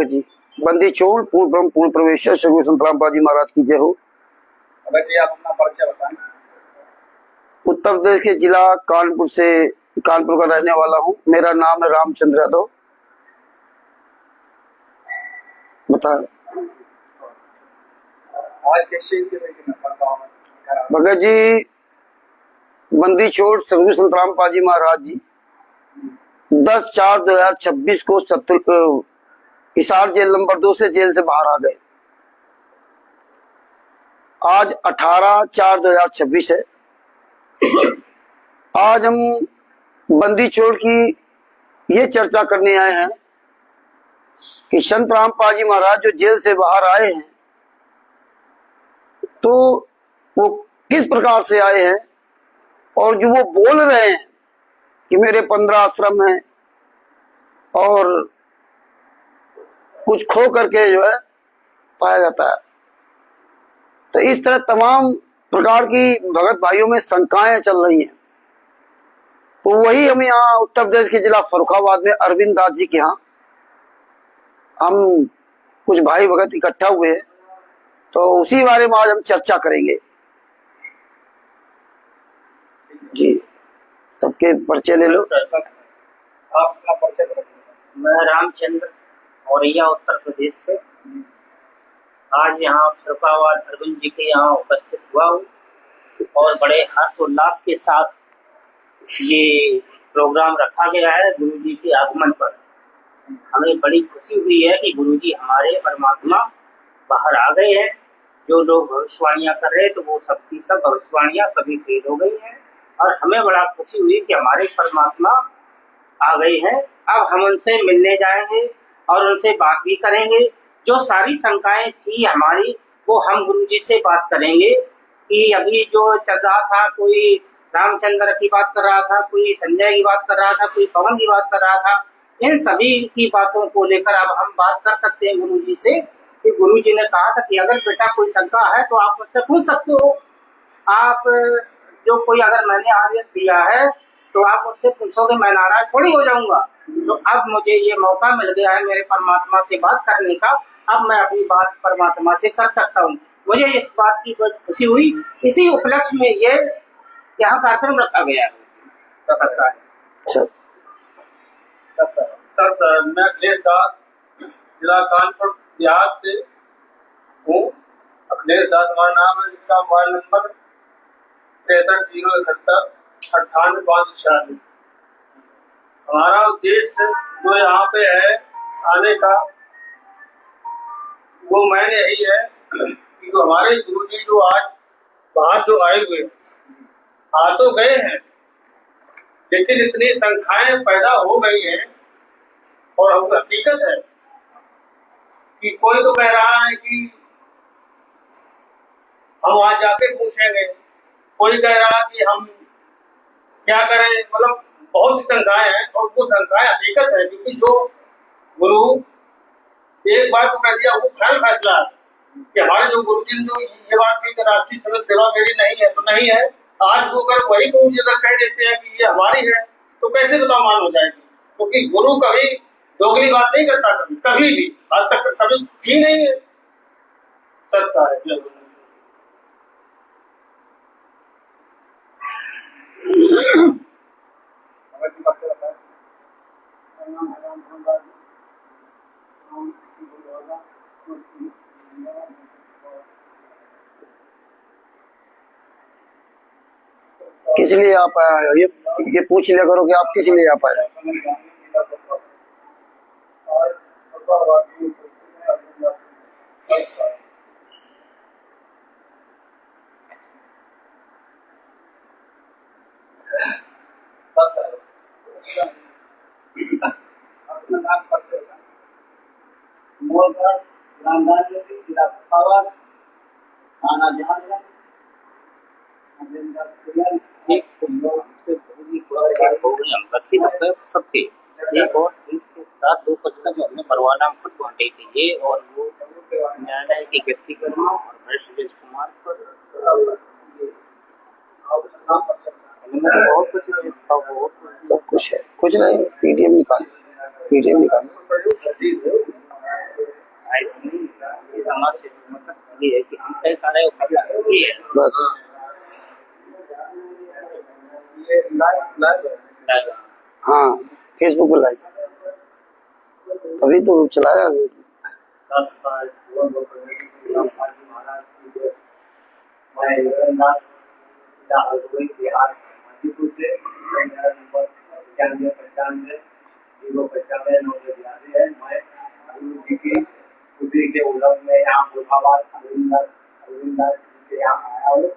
जी बंदी छोड़ पूर्ण ब्रह्म पूर्ण प्रवेश सगुरु संत रामपाल महाराज की जय हो। जी आप अपना परिचय बताएं। उत्तर प्रदेश के जिला कानपुर का रहने वाला हूँ। मेरा नाम है रामचंद्र यादव। बता भगत जी बंदी छोड़ सगुरु संत रामपाल जी महाराज जी 10/4/2026 को हिसार जेल नंबर 2 से जेल से बाहर आ गए। आज 18/4/2026 है। आज हम बंदी छोड़ की ये चर्चा करने आए हैं कि संत रामपाल जी महाराज जो जेल से बाहर आए हैं तो वो किस प्रकार से आए हैं और जो वो बोल रहे हैं कि मेरे 15 आश्रम हैं और कुछ खो करके जो है पाया जाता है। तो इस तरह तमाम प्रकार की भगत भाइयों में शंकाएं चल रही हैं। तो वही हम यहाँ उत्तर प्रदेश के जिला फर्रुखाबाद में अरविंद दास जी के यहाँ हम कुछ भाई भगत इकट्ठा हुए हैं, तो उसी बारे में आज हम चर्चा करेंगे। जी सबके परिचय ले लो। मैं रामचंद्र औरैया उत्तर प्रदेश से आज यहाँ फर्रुखाबाद अरविंद जी के यहाँ उपस्थित हुआ हूँ और बड़े हर्षोल्लास के साथ ये प्रोग्राम रखा गया है। गुरु जी के आगमन पर हमें बड़ी खुशी हुई है कि गुरु जी हमारे परमात्मा बाहर आ गए हैं। जो लोग भविष्यवाणियां कर रहे हैं तो वो सबकी सब भविष्यवाणियां सभी फेल हो गई हैं और हमें बड़ा खुशी हुई कि हमारे परमात्मा आ गए हैं। अब हम उनसे मिलने जाएंगे और उनसे बात भी करेंगे। जो सारी शंकाएं थी हमारी वो हम गुरु जी से बात करेंगे कि अभी जो चल रहा था, कोई रामचंद्र की बात कर रहा था, कोई संजय की बात कर रहा था, कोई पवन की बात कर रहा था। इन सभी की बातों को लेकर अब हम बात कर सकते हैं गुरु जी से कि गुरु जी ने कहा था कि अगर बेटा कोई शंका है तो आप मुझसे पूछ सकते हो। आप जो कोई अगर मैंने आदेश दिया है तो आप मुझसे पूछोगे, मैं नाराज थोड़ी हो जाऊंगा। तो अब मुझे ये मौका मिल गया है मेरे परमात्मा से बात करने का। अब मैं अपनी बात परमात्मा से कर सकता हूँ। मुझे इस बात की बहुत खुशी हुई। इसी उपलक्ष्य में ये यहाँ कार्यक्रम रखा गया है। मैं अखिलेश दास जिला कानपुर बिहार से हूँ। अखिलेश दास हमारा नाम है, जिसका मोबाइल नंबर 6307785546। हमारा उद्देश्य जो यहाँ पे है आने का वो मैंने यही है कि जो हमारे गुरु जी जो आज बाहर जो आए हुए आ तो गए हैं, लेकिन इतनी संख्याएं पैदा हो गई हैं और हम हकीकत है कि कोई तो कह रहा है कि हम वहां जाके पूछेंगे, कोई कह रहा है कि हम क्या करें। मतलब बहुत सी शंकाएं हैं और वो शंकाएं हकीकत है, क्योंकि जो गुरु एक बार तो कह दिया वो फाइनल फैसला है कि हमारे जो गुरु जी ने ये बात की कि राष्ट्रीय समझ सेवा मेरी नहीं है तो नहीं है। आज वो कर वही गुरु जी अगर कह देते हैं कि ये हमारी है तो कैसे बताओ मान हो जाएगी, क्योंकि गुरु कभी दोगली बात नहीं करता, कभी भी आज तक कभी की नहीं है। सत्ता है। किस लिए आप आया? ये पूछ लिया करो कि आप किस लिए आप आया। सबसे एक और इसके साथ 2 पुस्तक जो हमने परवाना हम खुद बांटे थे, ये और वो न्यायालय के व्यक्तिगत और सुरेश कुमार पर बहुत कुछ है। कुछ नहीं, पीडीएफ निकाल। पीडीएफ निकाल। ये समाज से मतलब ये है कि हम कई सारे वो कर रहे हैं बस ये लाइव हाँ, फेसबुक पर लाइव तभी तो चलाया। महाराज की जो मैं रघुनाथ बिहार मणिपुर से मेरा नंबर 9595 095 9 है। मैं गुरु जी की पुत्री के उल्लंघन में यहाँ मुर्दाबाद अरविंद के यहाँ आया हूँ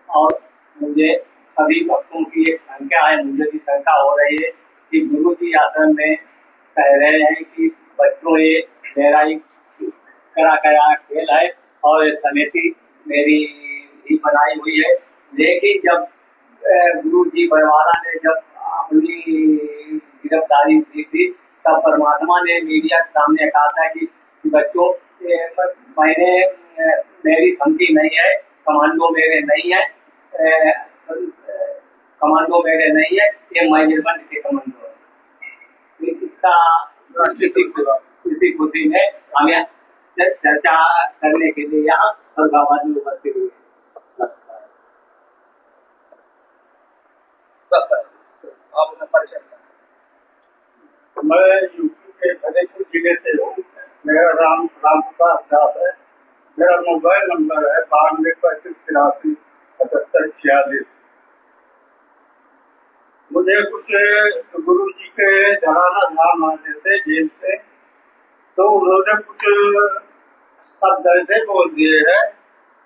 और मुझे सभी भक्तों की एक संख्या है, मुझे भी शंका हो रही है कि गुरु जी आश्रम में कह रहे हैं कि बच्चों ये मेरा ही करा करा खेल है और समिति मेरी भी बनाई हुई है। लेकिन जब गुरु जी बरवाला ने जब अपनी गिरफ्तारी दी थी तब परमात्मा ने मीडिया के सामने कहा था कि बच्चों मैंने मेरी धमकी नहीं है, कमांडो मेरे नहीं है, कमांडो मेरे नहीं है, ये मैनेजमेंट के कमांडो है। इसका इसी खुशी में हमें चर्चा करने के लिए यहाँ फरीदाबाद में उपस्थित हुए। मैं यूपी के फतेहपुर जिले से हूँ। मेरा राम प्रकाश दास है। मेरा मोबाइल नंबर है 92 35 83 75 46। मुझे कुछ गुरु जी के धराना धाम आने से जेल से तो उन्होंने कुछ शब्द ऐसे बोल दिए हैं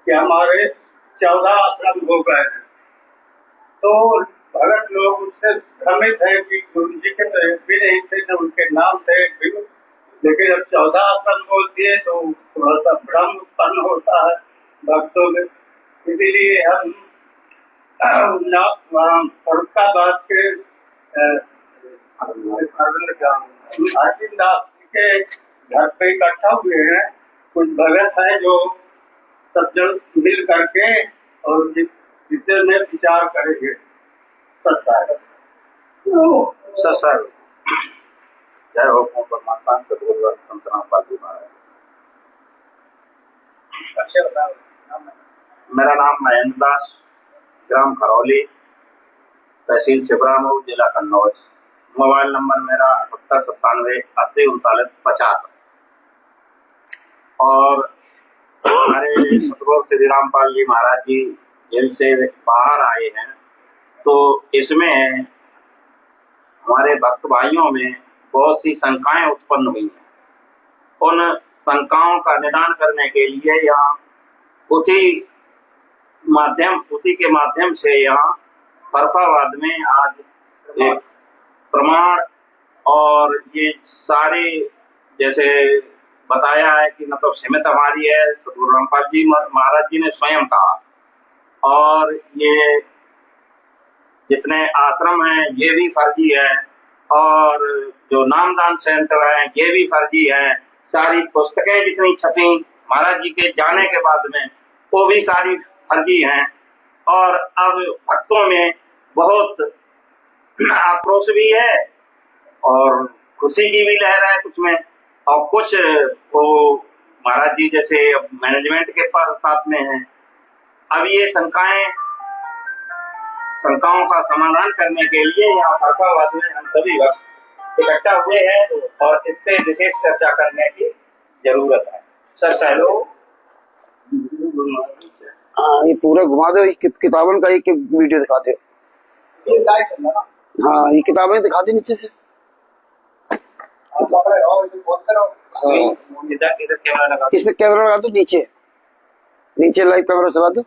कि हमारे 14 आश्रम हो गए हैं। तो भगत लोग उससे भ्रमित है कि गुरु जी के तो एक भी नहीं थे, न उनके नाम थे भी, लेकिन अब 14 आश्रम बोल दिए तो थोड़ा सा भ्रम उत्पन्न होता है भक्तों में। इसीलिए हम फरुखाबाद के अर्जुन दास के घर पे इकट्ठा हुए हैं। कुछ भगत हैं जो सब जन मिल करके और जिससे में विचार करेंगे। सत्संग जय हो परमात्मा सदगुरु संतराम पालजी महाराज। मेरा नाम महेंद्र दास, ग्राम खरौली, तहसील छिबरामऊ, जिला कन्नौज। मोबाइल नंबर मेरा 7897 80 39 50। और हमारे सतगुरु श्री रामपाल जी महाराज जी जेल से बाहर आए हैं, तो इसमें हमारे भक्त भाइयों में बहुत सी शंकाएं उत्पन्न हुई हैं। उन शंकाओं का निदान करने के लिए यहाँ उसी के माध्यम से यहाँ फरुखाबाद में आज एक प्रमाण और ये सारे जैसे बताया है कि मतलब सीमित हमारी है, सतगुरु रामपाल जी महाराज जी ने स्वयं कहा। और ये जितने आश्रम हैं ये भी फर्जी है, और जो नामदान सेंटर है ये भी फर्जी है। सारी पुस्तकें जितनी छपी महाराज जी के जाने के बाद में वो भी सारी फर्जी हैं। और अब भक्तों में बहुत आक्रोश भी है और खुशी की भी लहर है कुछ में, और कुछ वो महाराज जी जैसे मैनेजमेंट के साथ में है। अब ये शंकाओं का समाधान करने के लिए यहाँ फरुखाबाद में हम सभी वक्त इकट्ठा हुए हैं और इससे विशेष चर्चा करने की जरूरत है। सर सहलो। हाँ, ये पूरा घुमा दो, किताबन का एक वीडियो दिखा दो। हाँ, ये किताबें दिखा दी नीचे से। हाँ, इसमें कैमरा लगा दो, नीचे लाइव कैमरा चला दो,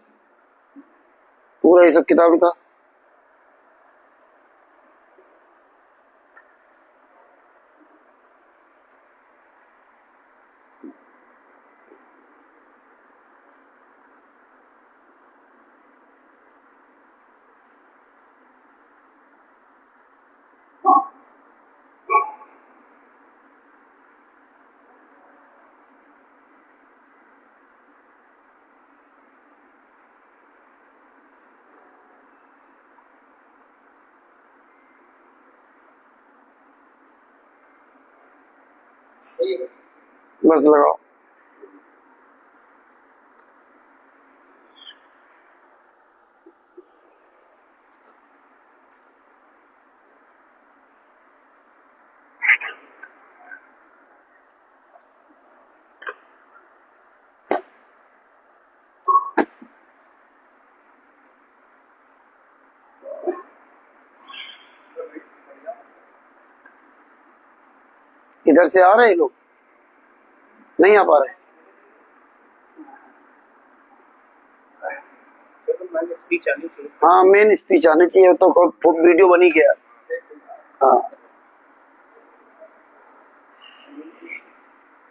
पूरा ये सब किताब का। बस लगाओ। इधर से आ रहे हैं लोग, नहीं आ पा रहे। हाँ, मेन स्पीच आनी चाहिए, तो वीडियो बनी गया। हाँ,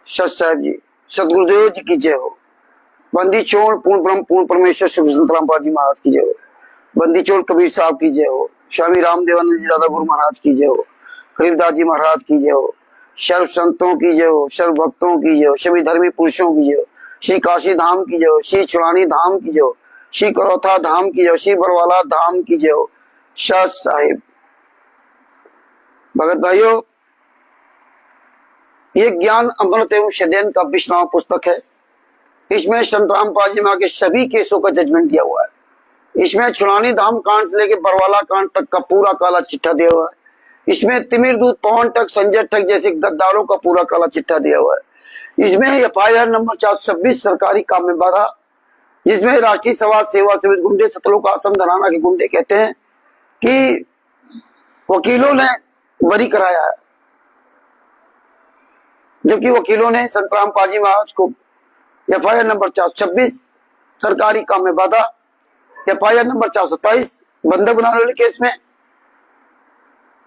सत साहब जी, सतगुरुदेव जी की जय हो। बंदी चोर पूर्ण ब्रह्म पूर्ण परमेश्वर श्री कृष्ण रामपाल जी महाराज की जय हो। बंदी चोर कबीर साहब की जय हो। स्वामी रामदेवानंद जी दादा गुरु महाराज की जय हो। कबीरदास जी महाराज की जय हो। सर्व संतों की जय हो, सर्व भक्तों की जय हो, सभी धर्मी पुरुषों की जय हो। श्री काशी धाम की जय हो, श्री चुरानी धाम की जय हो, श्री करौथा धाम की जय हो, श्री बरवाला धाम की जय हो। शाह साहिब भगत भाइयों, ये ज्ञान अमृत एवं षड्यंत्र का विश्राम पुस्तक है। इसमें संत रामपाल जी महाराज के सभी केसों का जजमेंट दिया हुआ है। इसमें छुड़ानी धाम कांड से लेकर बरवाला कांड तक का पूरा काला चिट्ठा दिया हुआ है। इसमें तिमिर दूत पवन तक संजय तक जैसे गद्दारों का पूरा काला चिट्ठा दिया हुआ है। इसमें FIR नंबर 426 सरकारी काम में बाधा, जिसमें राष्ट्रीय समाज सेवा समिति गुंडे सतलोक आश्रम धराना के गुंडे कहते हैं कि वकीलों ने बरी कराया है, जबकि वकीलों ने संत रामपाल जी महाराज को FIR नंबर 426 सरकारी काम में बाधा, FIR नंबर 427 बंधक बनाने वाले केस में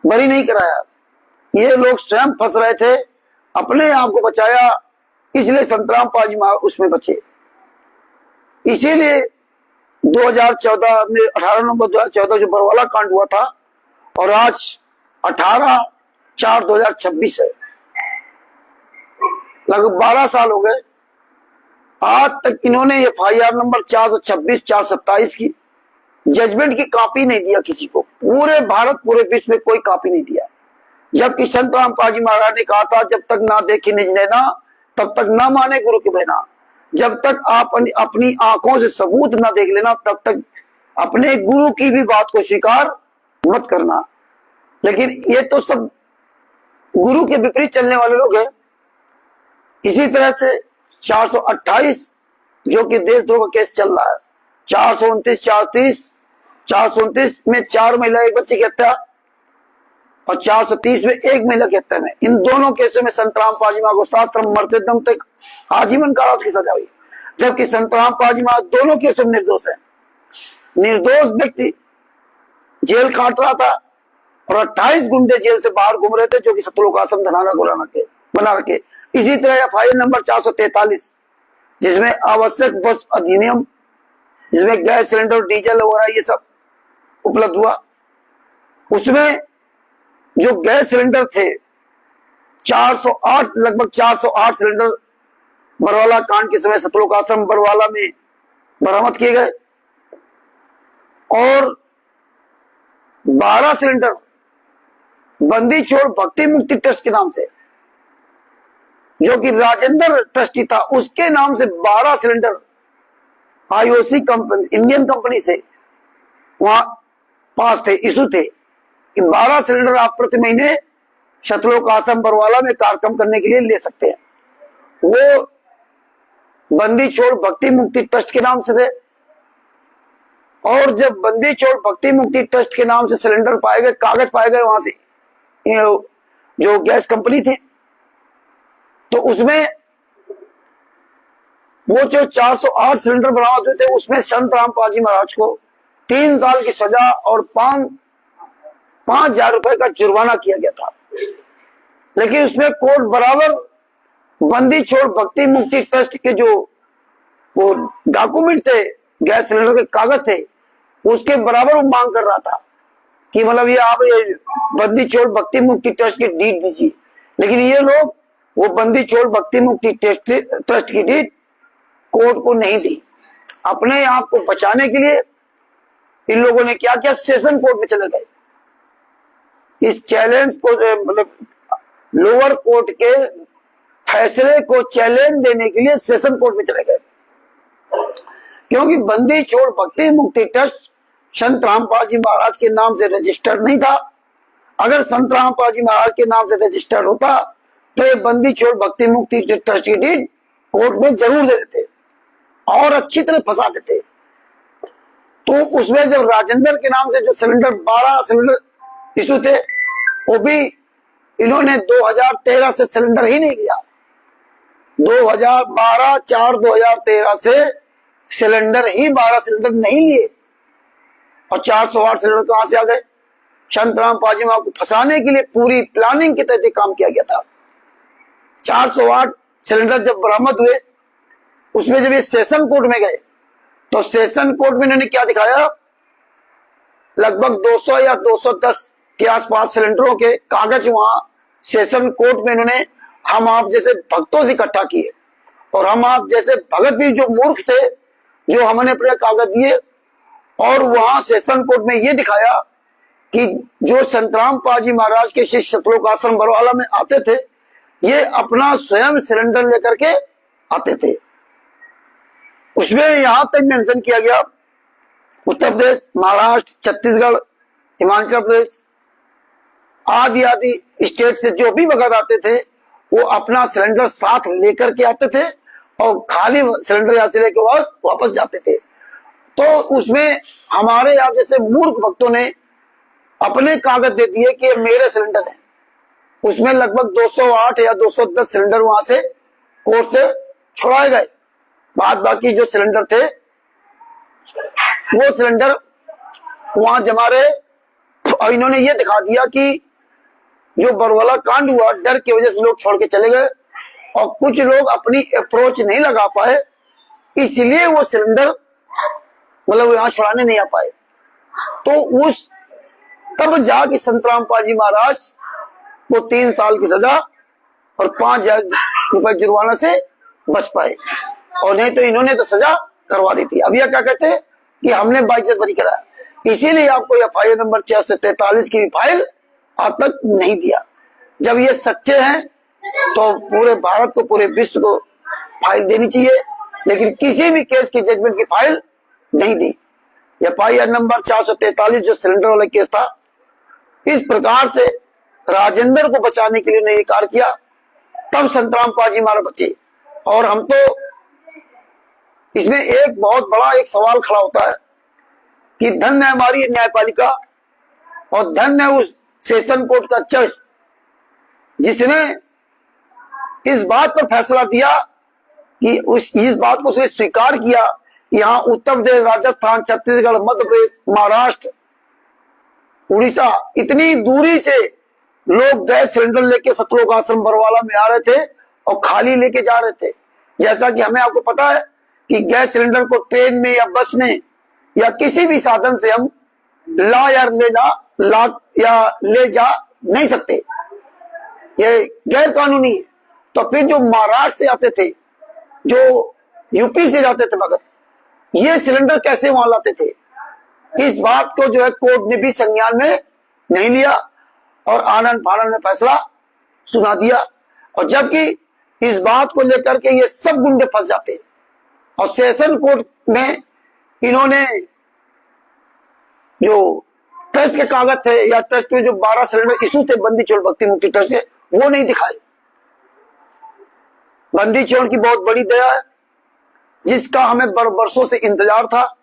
बरी नहीं कराया। ये लोग स्वयं फंस रहे थे, अपने आप को बचाया, इसलिए संत रामपाल जी महाराज उसमें बचे। इसीलिए 2014 में 18 नवंबर 2014 जो बरवाला कांड हुआ था, और आज 18/4/2026 है, लगभग 12 साल हो गए। आज तक इन्होंने FIR नंबर 426 427 की जजमेंट की कॉपी नहीं दिया किसी को। पूरे भारत पूरे विश्व में कोई कॉपी नहीं दिया, जबकि संत रामपाल जी महाराज ने कहा था, जब तक ना देखे निज नैना तब तक ना माने गुरु की बहना। जब तक आप अपनी आंखों से सबूत ना देख लेना, तब तक अपने गुरु की भी बात को स्वीकार मत करना। लेकिन ये तो सब गुरु के विपरीत चलने वाले लोग हैं। इसी तरह से 428 जो कि देशद्रोह का केस चल रहा है, 429 429 में 4 महिला 1 बच्चे की हत्या, और 430 में 1 महिला की हत्या में, इन दोनों केसों में संत रामपाल जी महाराज को शास्त्र मरते दम तक आजीवन कारावास की सजा हुई, जबकि संत रामपाल जी महाराज दोनों केसों में निर्दोष है। निर्दोष व्यक्ति जेल काट रहा था और 28 गुंडे जेल से बाहर घूम रहे थे, जो कि सतलोक आश्रम धराना को बना रखे। इसी तरह FIR नंबर 443 जिसमें आवश्यक वस्तु अधिनियम, जिसमें गैस सिलेंडर डीजल वगैरह ये सब उपलब्ध हुआ, उसमें जो गैस सिलेंडर थे 408 लगभग 408 सिलेंडर बरवाला कांड के समय सतलोक आश्रम बरवाला में बरामद किए गए, और 12 सिलेंडर बंदी छोड़ भक्ति मुक्ति ट्रस्ट के नाम से, जो कि राजेंद्र ट्रस्टी था, उसके नाम से 12 cylinder IOC company, Indian company से वहां पास थे, इशू थे कि 12 सिलेंडर आप प्रति महीने सतलोक आश्रम बरवाला में कार्यक्रम करने के लिए ले सकते हैं। वो बंदी छोड़ भक्ति मुक्ति ट्रस्ट के नाम से थे, और जब बंदी छोड़ भक्ति मुक्ति ट्रस्ट के नाम से सिलेंडर पाए गए, कागज पाए गए वहां से जो गैस कंपनी थी, तो उसमें वो जो 408 सिलेंडर बरामद हुए थे, उसमें संत रामपाल जी महाराज को 3 साल की सजा और 5,000 रुपए का जुर्माना किया गया था। लेकिन उसमें कोर्ट बराबर बंदी छोड़ भक्ति मुक्ति ट्रस्ट के जो वो डॉक्यूमेंट थे, गैस सिलेंडर के कागज थे, उसके बराबर वो मांग कर रहा था कि मतलब ये आप ये बंदी छोड़ भक्ति मुक्ति ट्रस्ट की डीड दीजिए। लेकिन ये लोग वो बंदी छोड़ भक्ति मुक्ति ट्रस्ट की डीड कोर्ट को नहीं दी। अपने आप को बचाने के लिए इन लोगों ने क्या किया, सेशन कोर्ट में चले गए। इस चैलेंज को मतलब लोअर कोर्ट के फैसले को चैलेंज देने के लिए सेशन कोर्ट में चले गए, क्योंकि बंदी छोड़ भक्ति मुक्ति ट्रस्ट संत रामपाल जी महाराज के नाम से रजिस्टर्ड नहीं था। अगर संत रामपाल जी महाराज के नाम से रजिस्टर्ड होता तो ये बंदी छोड़ भक्ति मुक्ति ट्रस्ट की डीड कोर्ट में जरूर दे देते और अच्छी तरह फंसा देते। तो उसमें जब राजेंद्र के नाम से जो सिलेंडर 12 सिलेंडर इशू थे, वो भी इन्होंने 2013 से सिलेंडर ही नहीं लिया। 2012/4/2013 से सिलेंडर ही 12 सिलेंडर नहीं लिए और 408 सिलेंडर कहां से आ गए? संत रामपाल जी महाराज को फंसाने के लिए पूरी प्लानिंग के तहत काम किया गया था। 408 सिलेंडर जब बरामद हुए, उसमें जब ये सेशन कोर्ट में गए तो सेशन कोर्ट में इन्होंने क्या दिखाया? लगभग 200 या 210 के आसपास सिलेंडरों के कागज वहां सेशन कोर्ट में इन्होंने हम आप जैसे भक्तों से इकट्ठा किए, और हम आप जैसे भगत भी जो मूर्ख थे, जो हमने अपने कागज दिए और वहां सेशन कोर्ट में ये दिखाया कि जो संत रामपाल जी महाराज के शिष्य सतलोक आश्रम बरवाला में आते थे, ये अपना स्वयं सिलेंडर लेकर के आते थे। उसमें यहां तक मेंशन किया गया उत्तर प्रदेश, महाराष्ट्र, छत्तीसगढ़, हिमाचल प्रदेश आदि आदि स्टेट से जो भी भगत आते थे वो अपना सिलेंडर साथ लेकर के आते थे और खाली सिलेंडर यहां से लेकर वापस जाते थे। तो उसमें हमारे यहाँ जैसे मूर्ख भक्तों ने अपने कागज दे दिए कि ये मेरे सिलेंडर है। उसमें लगभग 208 या 210 सिलेंडर वहां से कोर्ट से छुड़ाए गए। बाद बाकी जो सिलेंडर थे वो सिलेंडर वहां जमा रहे, और इन्होंने ये दिखा दिया कि जो बरवाला कांड हुआ, डर की वजह से लोग छोड़ के चले गए और कुछ लोग अपनी अप्रोच नहीं लगा पाए, इसलिए वो सिलेंडर मतलब यहाँ छुड़ाने नहीं आ पाए। तो उस तब जाके संत रामपाल जी महाराज को 3 साल की सजा और 5,000 रुपए जुर्माना से बच पाए, और नहीं तो इन्होंने तो सजा करवा दी थी। अब यह क्या कहते हैं कि हमने बाइज्जत बरी कराया, इसीलिए आपको FIR नंबर 643 की फाइल अब तक नहीं दिया। जब ये सच्चे हैं तो पूरे भारत को, पूरे विश्व को फाइल देनी चाहिए, लेकिन किसी भी केस की जजमेंट की फाइल नहीं दी। FIR नंबर 443 जो सिलेंडर वाला केस था, इस प्रकार से राजेंद्र को बचाने के लिए ने ये कार्य किया, तब संत रामपाल जी महाराज बचे। और हम तो इसमें एक बहुत बड़ा एक सवाल खड़ा होता है कि धन्य है हमारी न्यायपालिका और धन्य है उस सेशन कोर्ट का जज जिसने इस बात पर फैसला दिया कि इस बात को उसने स्वीकार किया कि यहाँ उत्तर प्रदेश, राजस्थान, छत्तीसगढ़, मध्य प्रदेश, महाराष्ट्र, उड़ीसा, इतनी दूरी से लोग गैस सिलेंडर लेके सतलोक आश्रम बरवाला में आ रहे थे और खाली लेके जा रहे थे। जैसा कि हमें आपको पता है कि गैस सिलेंडर को ट्रेन में या बस में या किसी भी साधन से हम ला या ले जा नहीं सकते, ये गैर कानूनी है। तो फिर जो महाराष्ट्र से आते थे, जो यूपी से जाते थे भगत, ये सिलेंडर कैसे वहां लाते थे? इस बात को जो है कोर्ट ने भी संज्ञान में नहीं लिया और आनंद फानंद में फैसला सुना दिया। और जबकि इस बात को लेकर के ये सब गुंडे फंस जाते और सेशन कोर्ट में इन्होंने जो ट्रस्ट के कागज थे या ट्रस्ट में जो 12 सिलेंडर इशू थे बंदी छोड़ भक्ति मुक्ति ट्रस्ट के, वो नहीं दिखाए। बंदी छोड़ की बहुत बड़ी दया है जिसका हमें बरसों से इंतजार था।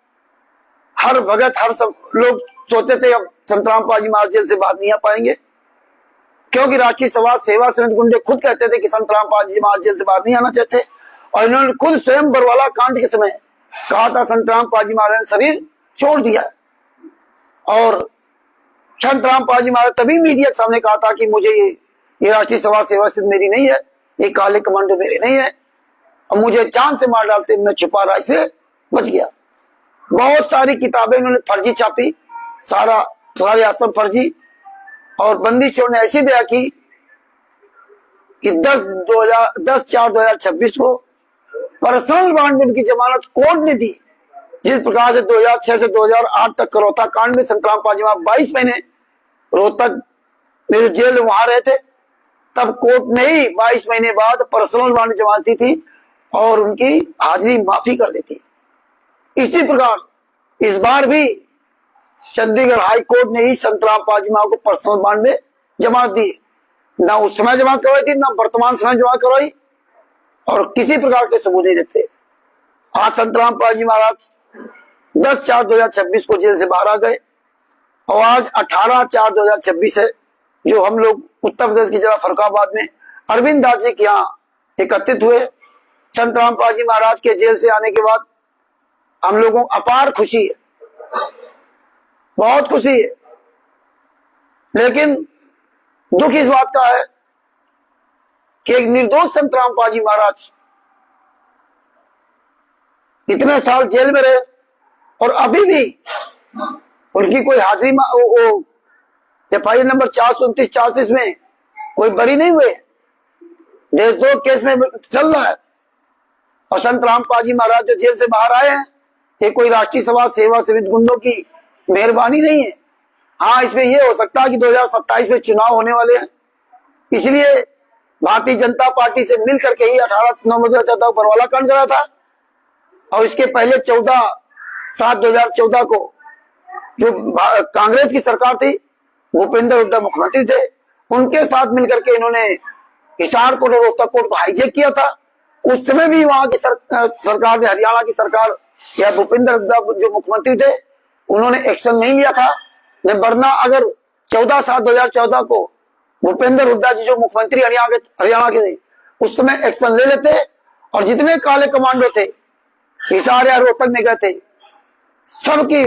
हर भगत, हर सब लोग सोचते थे अब संत रामपाल जी महाराज जेल से बाहर नहीं आ पाएंगे, क्योंकि राष्ट्रीय समाज सेवा समिति गुंडे खुद कहते थे कि संत रामपाल जी महाराज जेल से बाहर नहीं आना चाहते। और इन्होंने खुद स्वयं बरवाला कांड के समय कहा था संत रामपाल जी महाराज ने शरीर छोड़ दिया। और संत रामपाल जी महाराज तभी मीडिया के सामने कहा था कि मुझे ये राष्ट्रीय समाज सेवा समिति मेरी नहीं है, ये काले कमांडो मेरे नहीं है, और मुझे जान से मार डालते मैं छुपा रहा, इसलिए बच गया। बहुत सारी किताबें इन्होंने फर्जी छापी, सारे आश्रम फर्जी। और बंदी छोड़ ने ऐसी दया की कि 10/4/2026 को पर्सनल बॉन्ड में उनकी जमानत कोर्ट ने दी। जिस प्रकार से 2006 से 2008 तक करोता कांड में संत रामपाल जी महाराज 22 महीने रोहतक में जेल वहां रहे थे, तब कोर्ट ने ही 22 महीने बाद पर्सनल बॉन्ड जमा दी थी और उनकी हाजिरी माफी कर दी थी। इसी प्रकार इस बार भी चंडीगढ़ हाई कोर्ट ने ही संतराम पाजीमा को पर्सनल बॉन्ड में जमानत दी। ना उस समय जमानत करवाई थी, ना वर्तमान समय जमानत करवाई, और किसी प्रकार के सबूत नहीं देते। आज संतराम पाजी महाराज 10/4/2026 को जेल से बाहर आ गए और आज 18/4/2026 है, जो हम लोग उत्तर प्रदेश की जगह फरुखाबाद में अरविंद दास जी के यहाँ एकत्रित हुए। संतराम पाजी महाराज के जेल से आने के बाद हम लोगों को अपार खुशी है, बहुत खुशी है, लेकिन दुख इस बात का है कि एक निर्दोष संतराम पाजी महाराज इतने साल जेल में रहे और अभी भी उनकी कोई हाजिरी FIR नंबर 429-430 में कोई बरी नहीं हुए। देशद्रोह केस में चल रहा है और संतराम पाजी महाराज जो जेल से बाहर आए हैं, ये कोई राष्ट्रीय समाज सेवा समिति गुंडों की मेहरबानी नहीं है। हाँ, इसमें यह हो सकता है कि 2027 में चुनाव होने वाले हैं, इसलिए भारतीय जनता पार्टी से मिल करके ही 18/9/2014 को बरवाला कांड करा था और इसके पहले 14/7/2014 को जो कांग्रेस की सरकार थी, भूपेंद्र हुड्डा मुख्यमंत्री थे, उनके साथ मिलकर के इन्होंने हिसार कोर्ट और रोहतक कोर्ट को हाईजैक किया था। उस समय भी वहां की सरकार ने, हरियाणा की सरकार या भूपेंद्र हुड्डा जो मुख्यमंत्री थे, उन्होंने एक्शन नहीं लिया था। वरना अगर 14/7/2014 को भूपेंद्र हुड्डा जी जो मुख्यमंत्री हरियाणा के थे, उस समय एक्शन ले लेते और जितने काले कमांडो थे हिसार या रोहतक में गए थे, सबकी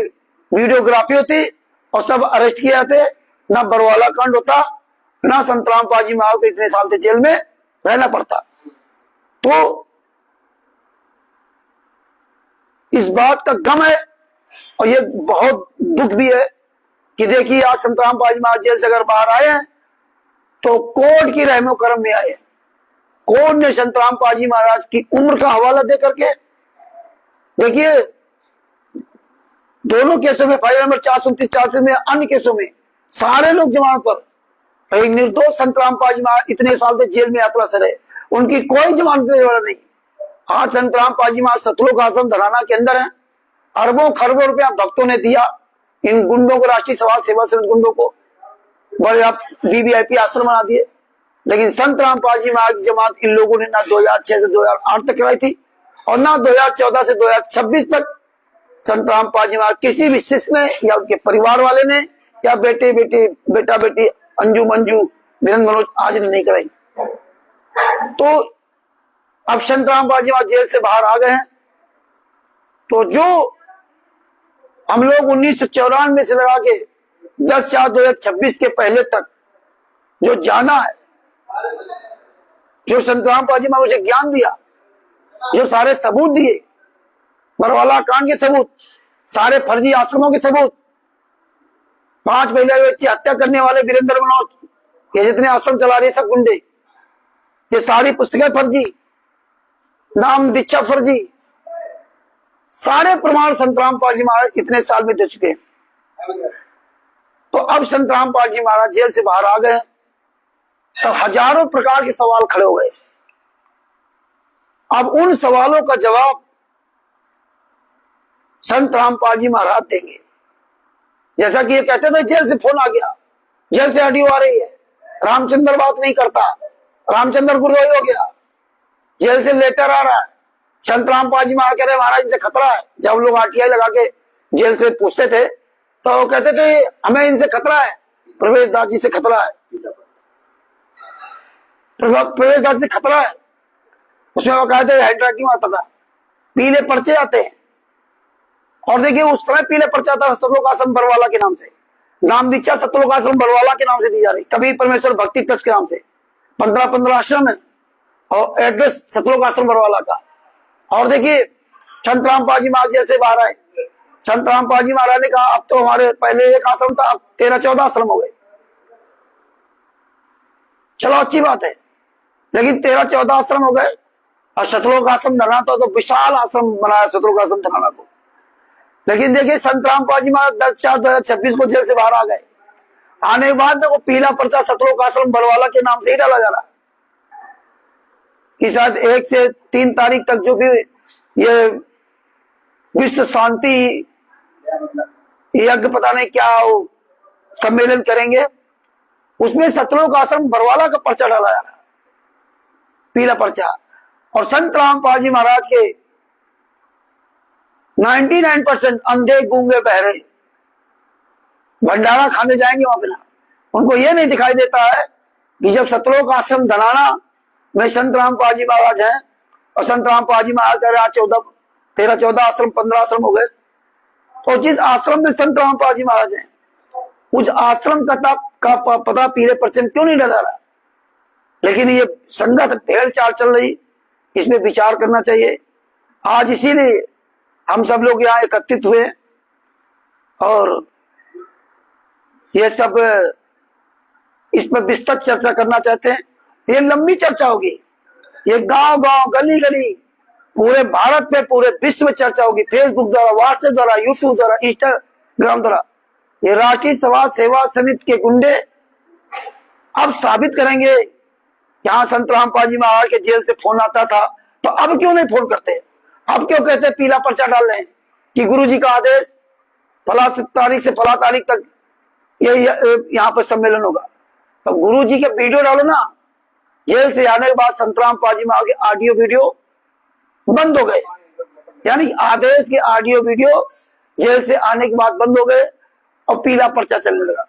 वीडियोग्राफी होती और सब अरेस्ट किए जाते, ना बरवाला कांड होता, ना संतराम पाजी महाराज को इतने साल से जेल में रहना पड़ता। तो इस बात का गम है और ये बहुत दुख भी है कि देखिए आज संतराम पाजी महाराज जेल से अगर बाहर आए हैं तो कोर्ट की रहमो करम में आए। कोर्ट ने संतराम पाजी महाराज की उम्र का हवाला दे करके, देखिए दोनों केसों में FIR नंबर 429-430 में, अन्य केसों में सारे लोग जमानत पर, एक निर्दोष संतराम पाजी महाराज इतने साल से जेल में यात्रा से रहे, उनकी कोई जमानत देने वाला नहीं। आज संतराम पाजी महाराज सतलोक आश्रम धराना के अंदर है। अरबों खरबों रुपया भक्तों ने दिया इन गुंडों को, राष्ट्रीय समाज सेवा समिति गुंडों को, बड़े आप VIP आश्रम बना दिए। लेकिन संतराम पाजी महाराज की जमानत इन लोगों ने ना 2006 से 2008 तक कराई थी और ना 2014 से 2026 तक संतराम पाजी महाराज किसी भी शिष्य ने या उनके परिवार वाले ने या बेटा बेटी अंजू मंजू वीरेंद्र मनोज आज ने नहीं कराई। तो अब संतराम पाजी महाराज जेल से बाहर आ गए हैं, तो जो हम लोग 1994 से लगा के 10/4/2026 के पहले तक जो जाना है, जो संतराम पाजी महाराज मुझे ज्ञान दिया, जो सारे सबूत दिए, बरवाला कांड के सबूत, सारे फर्जी आश्रमों के सबूत, 5 महिला बच्ची हत्या करने वाले वीरेंद्र मनोज, ये जितने आश्रम चला रहे सब गुंडे, ये सारी पुस्तकें फर्जी, नाम दीक्षा फर्जी, सारे प्रमाण संतराम पाजी महाराज इतने साल में दे चुके हैं। तो अब संतराम पाजी महाराज जेल से बाहर आ गए, तो हजारों प्रकार के सवाल खड़े हो गए। अब उन सवालों का जवाब संतराम पाजी महाराज देंगे। जैसा कि ये कहते थे जेल से फोन आ गया, जेल से ऑडियो आ रही है, रामचंद्र बात नहीं करता, रामचंद्र गुरुद्वारा हो गया, जेल से लेटर आ रहा है, संतराम पाजी महाराज कह रहे महाराज इनसे खतरा है। जब हम लोग RTI लगा के जेल से पूछते थे तो वो कहते थे हमें इनसे खतरा है, प्रवेश दास जी से खतरा है, प्रवेश दास से खतरा है। उसमें वो कहते हैंड राइटिंग आता था, पीले पर्चे आते हैं। और देखिए उस समय पीले पर्चा आता सतलोक आश्रम बरवाला के नाम से, नाम दीक्षा सतलोक आश्रम बरवाला के नाम से दी जा रही, कभी परमेश्वर भक्ति ट्रस्ट के नाम से 15 आश्रम है और एड्रेस सतलोक आश्रम बरवाला का। और देखिए संतराम पाजी महाराज जैसे बाहर आए, संतराम पाजी महाराज ने कहा अब तो हमारे पहले एक आश्रम था, अब 13-14 आश्रम हो गए। चलो अच्छी बात है, लेकिन 13-14 आश्रम हो गए और सतलोक आश्रम धरना तो विशाल आश्रम बनाया सतलोक आश्रम धरना को। लेकिन देखिए संतराम पाजी महाराज 10/4/2026 को जेल से बाहर आ गए आने के बाद वो पीला पर्चा सतलोक आश्रम बरवाला के नाम से ही डाला जा रहा है कि शायद 1 से 3 तारीख तक जो भी ये विश्व शांति यज्ञ पता नहीं क्या सम्मेलन करेंगे, उसमें सतलोक आश्रम बरवाला का पर्चा डाला जा रहा है, पीला पर्चा। और संत रामपाल जी महाराज के 99% अंधे गूंगे बहरे भंडारा खाने जाएंगे वहां बिना, उनको ये नहीं दिखाई देता है कि जब सतलोक आश्रम धनाना में संत रामपाल जी महाराज हैं और संत रामपाल जी महाराज कह रहे 13-14 आश्रम 15 आश्रम हो गए, तो जिस आश्रम में संत रामपाल जी महाराज हैं उस आश्रम का पता पीले पर्चे में क्यों नहीं डाला रहा। लेकिन ये संगत भेड़ चाल चल रही, इसमें विचार करना चाहिए। आज इसीलिए हम सब लोग यहाँ एकत्रित हुए और ये सब इस पर विस्तृत चर्चा करना चाहते हैं। ये लंबी चर्चा होगी, ये गांव गांव गली गली पूरे भारत में पूरे विश्व में चर्चा होगी, फेसबुक द्वारा, व्हाट्सएप द्वारा, यूट्यूब द्वारा, इंस्टाग्राम द्वारा। ये राष्ट्रीय समाज सेवा समिति के गुंडे अब साबित करेंगे। यहाँ संत रामपाल जी महाराज के जेल से फोन आता था, तो अब क्यों नहीं फोन करते, अब क्यों कहते पीला पर्चा डाल रहे हैं कि गुरु जी का आदेश फला तारीख से फला तारीख तक ये यहाँ पर सम्मेलन होगा। तो गुरु जी के वीडियो डालो ना। जेल से आने के बाद संत रामपाल जी महाराज के ऑडियो वीडियो बंद हो गए, यानी आदेश के ऑडियो वीडियो जेल से आने के बाद बंद हो गए और पीला पर्चा चलने लगा।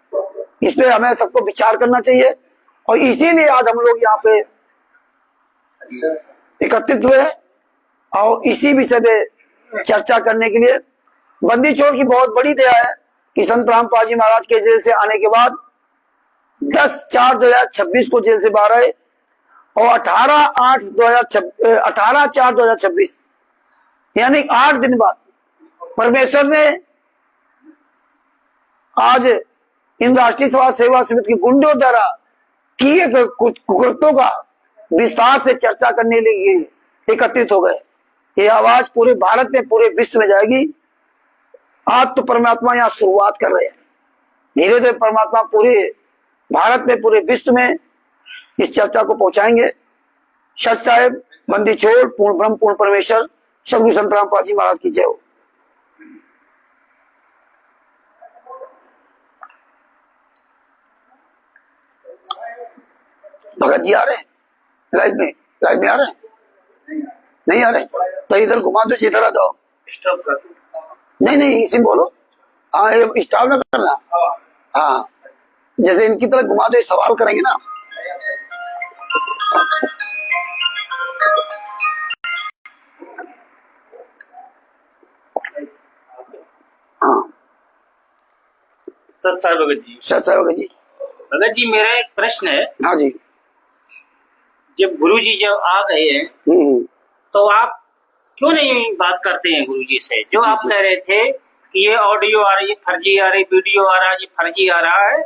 इस पे हमें सबको विचार करना चाहिए और इसीलिए आज हम लोग यहाँ पे एकत्रित हुए और इसी विषय में चर्चा करने के लिए। बंदी छोड़ की बहुत बड़ी दया है कि संत रामपाल जी महाराज के जेल से आने के बाद 10/4/2026 को जेल से बाहर आए और 18/4/2026 यानी 8 दिन बाद परमेश्वर ने आज इन राष्ट्रीय समाज सेवा समिति के गुंडों द्वारा किए गए कुछ कुकृत्यों का विस्तार से चर्चा करने के लिए एकत्रित हो गए। ये आवाज पूरे भारत में पूरे विश्व में जाएगी। आज तो परमात्मा यहाँ शुरुआत कर रहे हैं, धीरे धीरे परमात्मा पूरे भारत में पूरे विश्व में इस चर्चा को पहुंचाएंगे। सच साहेब, बंदी छोड़, पूर्ण ब्रह्म पूर्ण परमेश्वर, सदगुरु संत रामपाल जी महाराज की जय हो। भगत जी आ रहे हैं लाइव में आ रहे हैं, नहीं आ रहे तो इधर घुमा दो, इधर आ जाओ। नहीं इसी बोलो, हाँ स्टॉप ना करना। हाँ जैसे इनकी तरह घुमा दो, सवाल करेंगे ना। हाँ सत्साई भगत जी। सत्साई भगत जी। भगत जी मेरा एक प्रश्न है। हाँ जी। जब गुरु जी जब आ गए हैं तो आप क्यों नहीं बात करते हैं गुरु जी से? जो आप कह रहे थे कि ये ऑडियो आ रही है फर्जी आ रही, वीडियो आ रहा है ये फर्जी आ रहा है,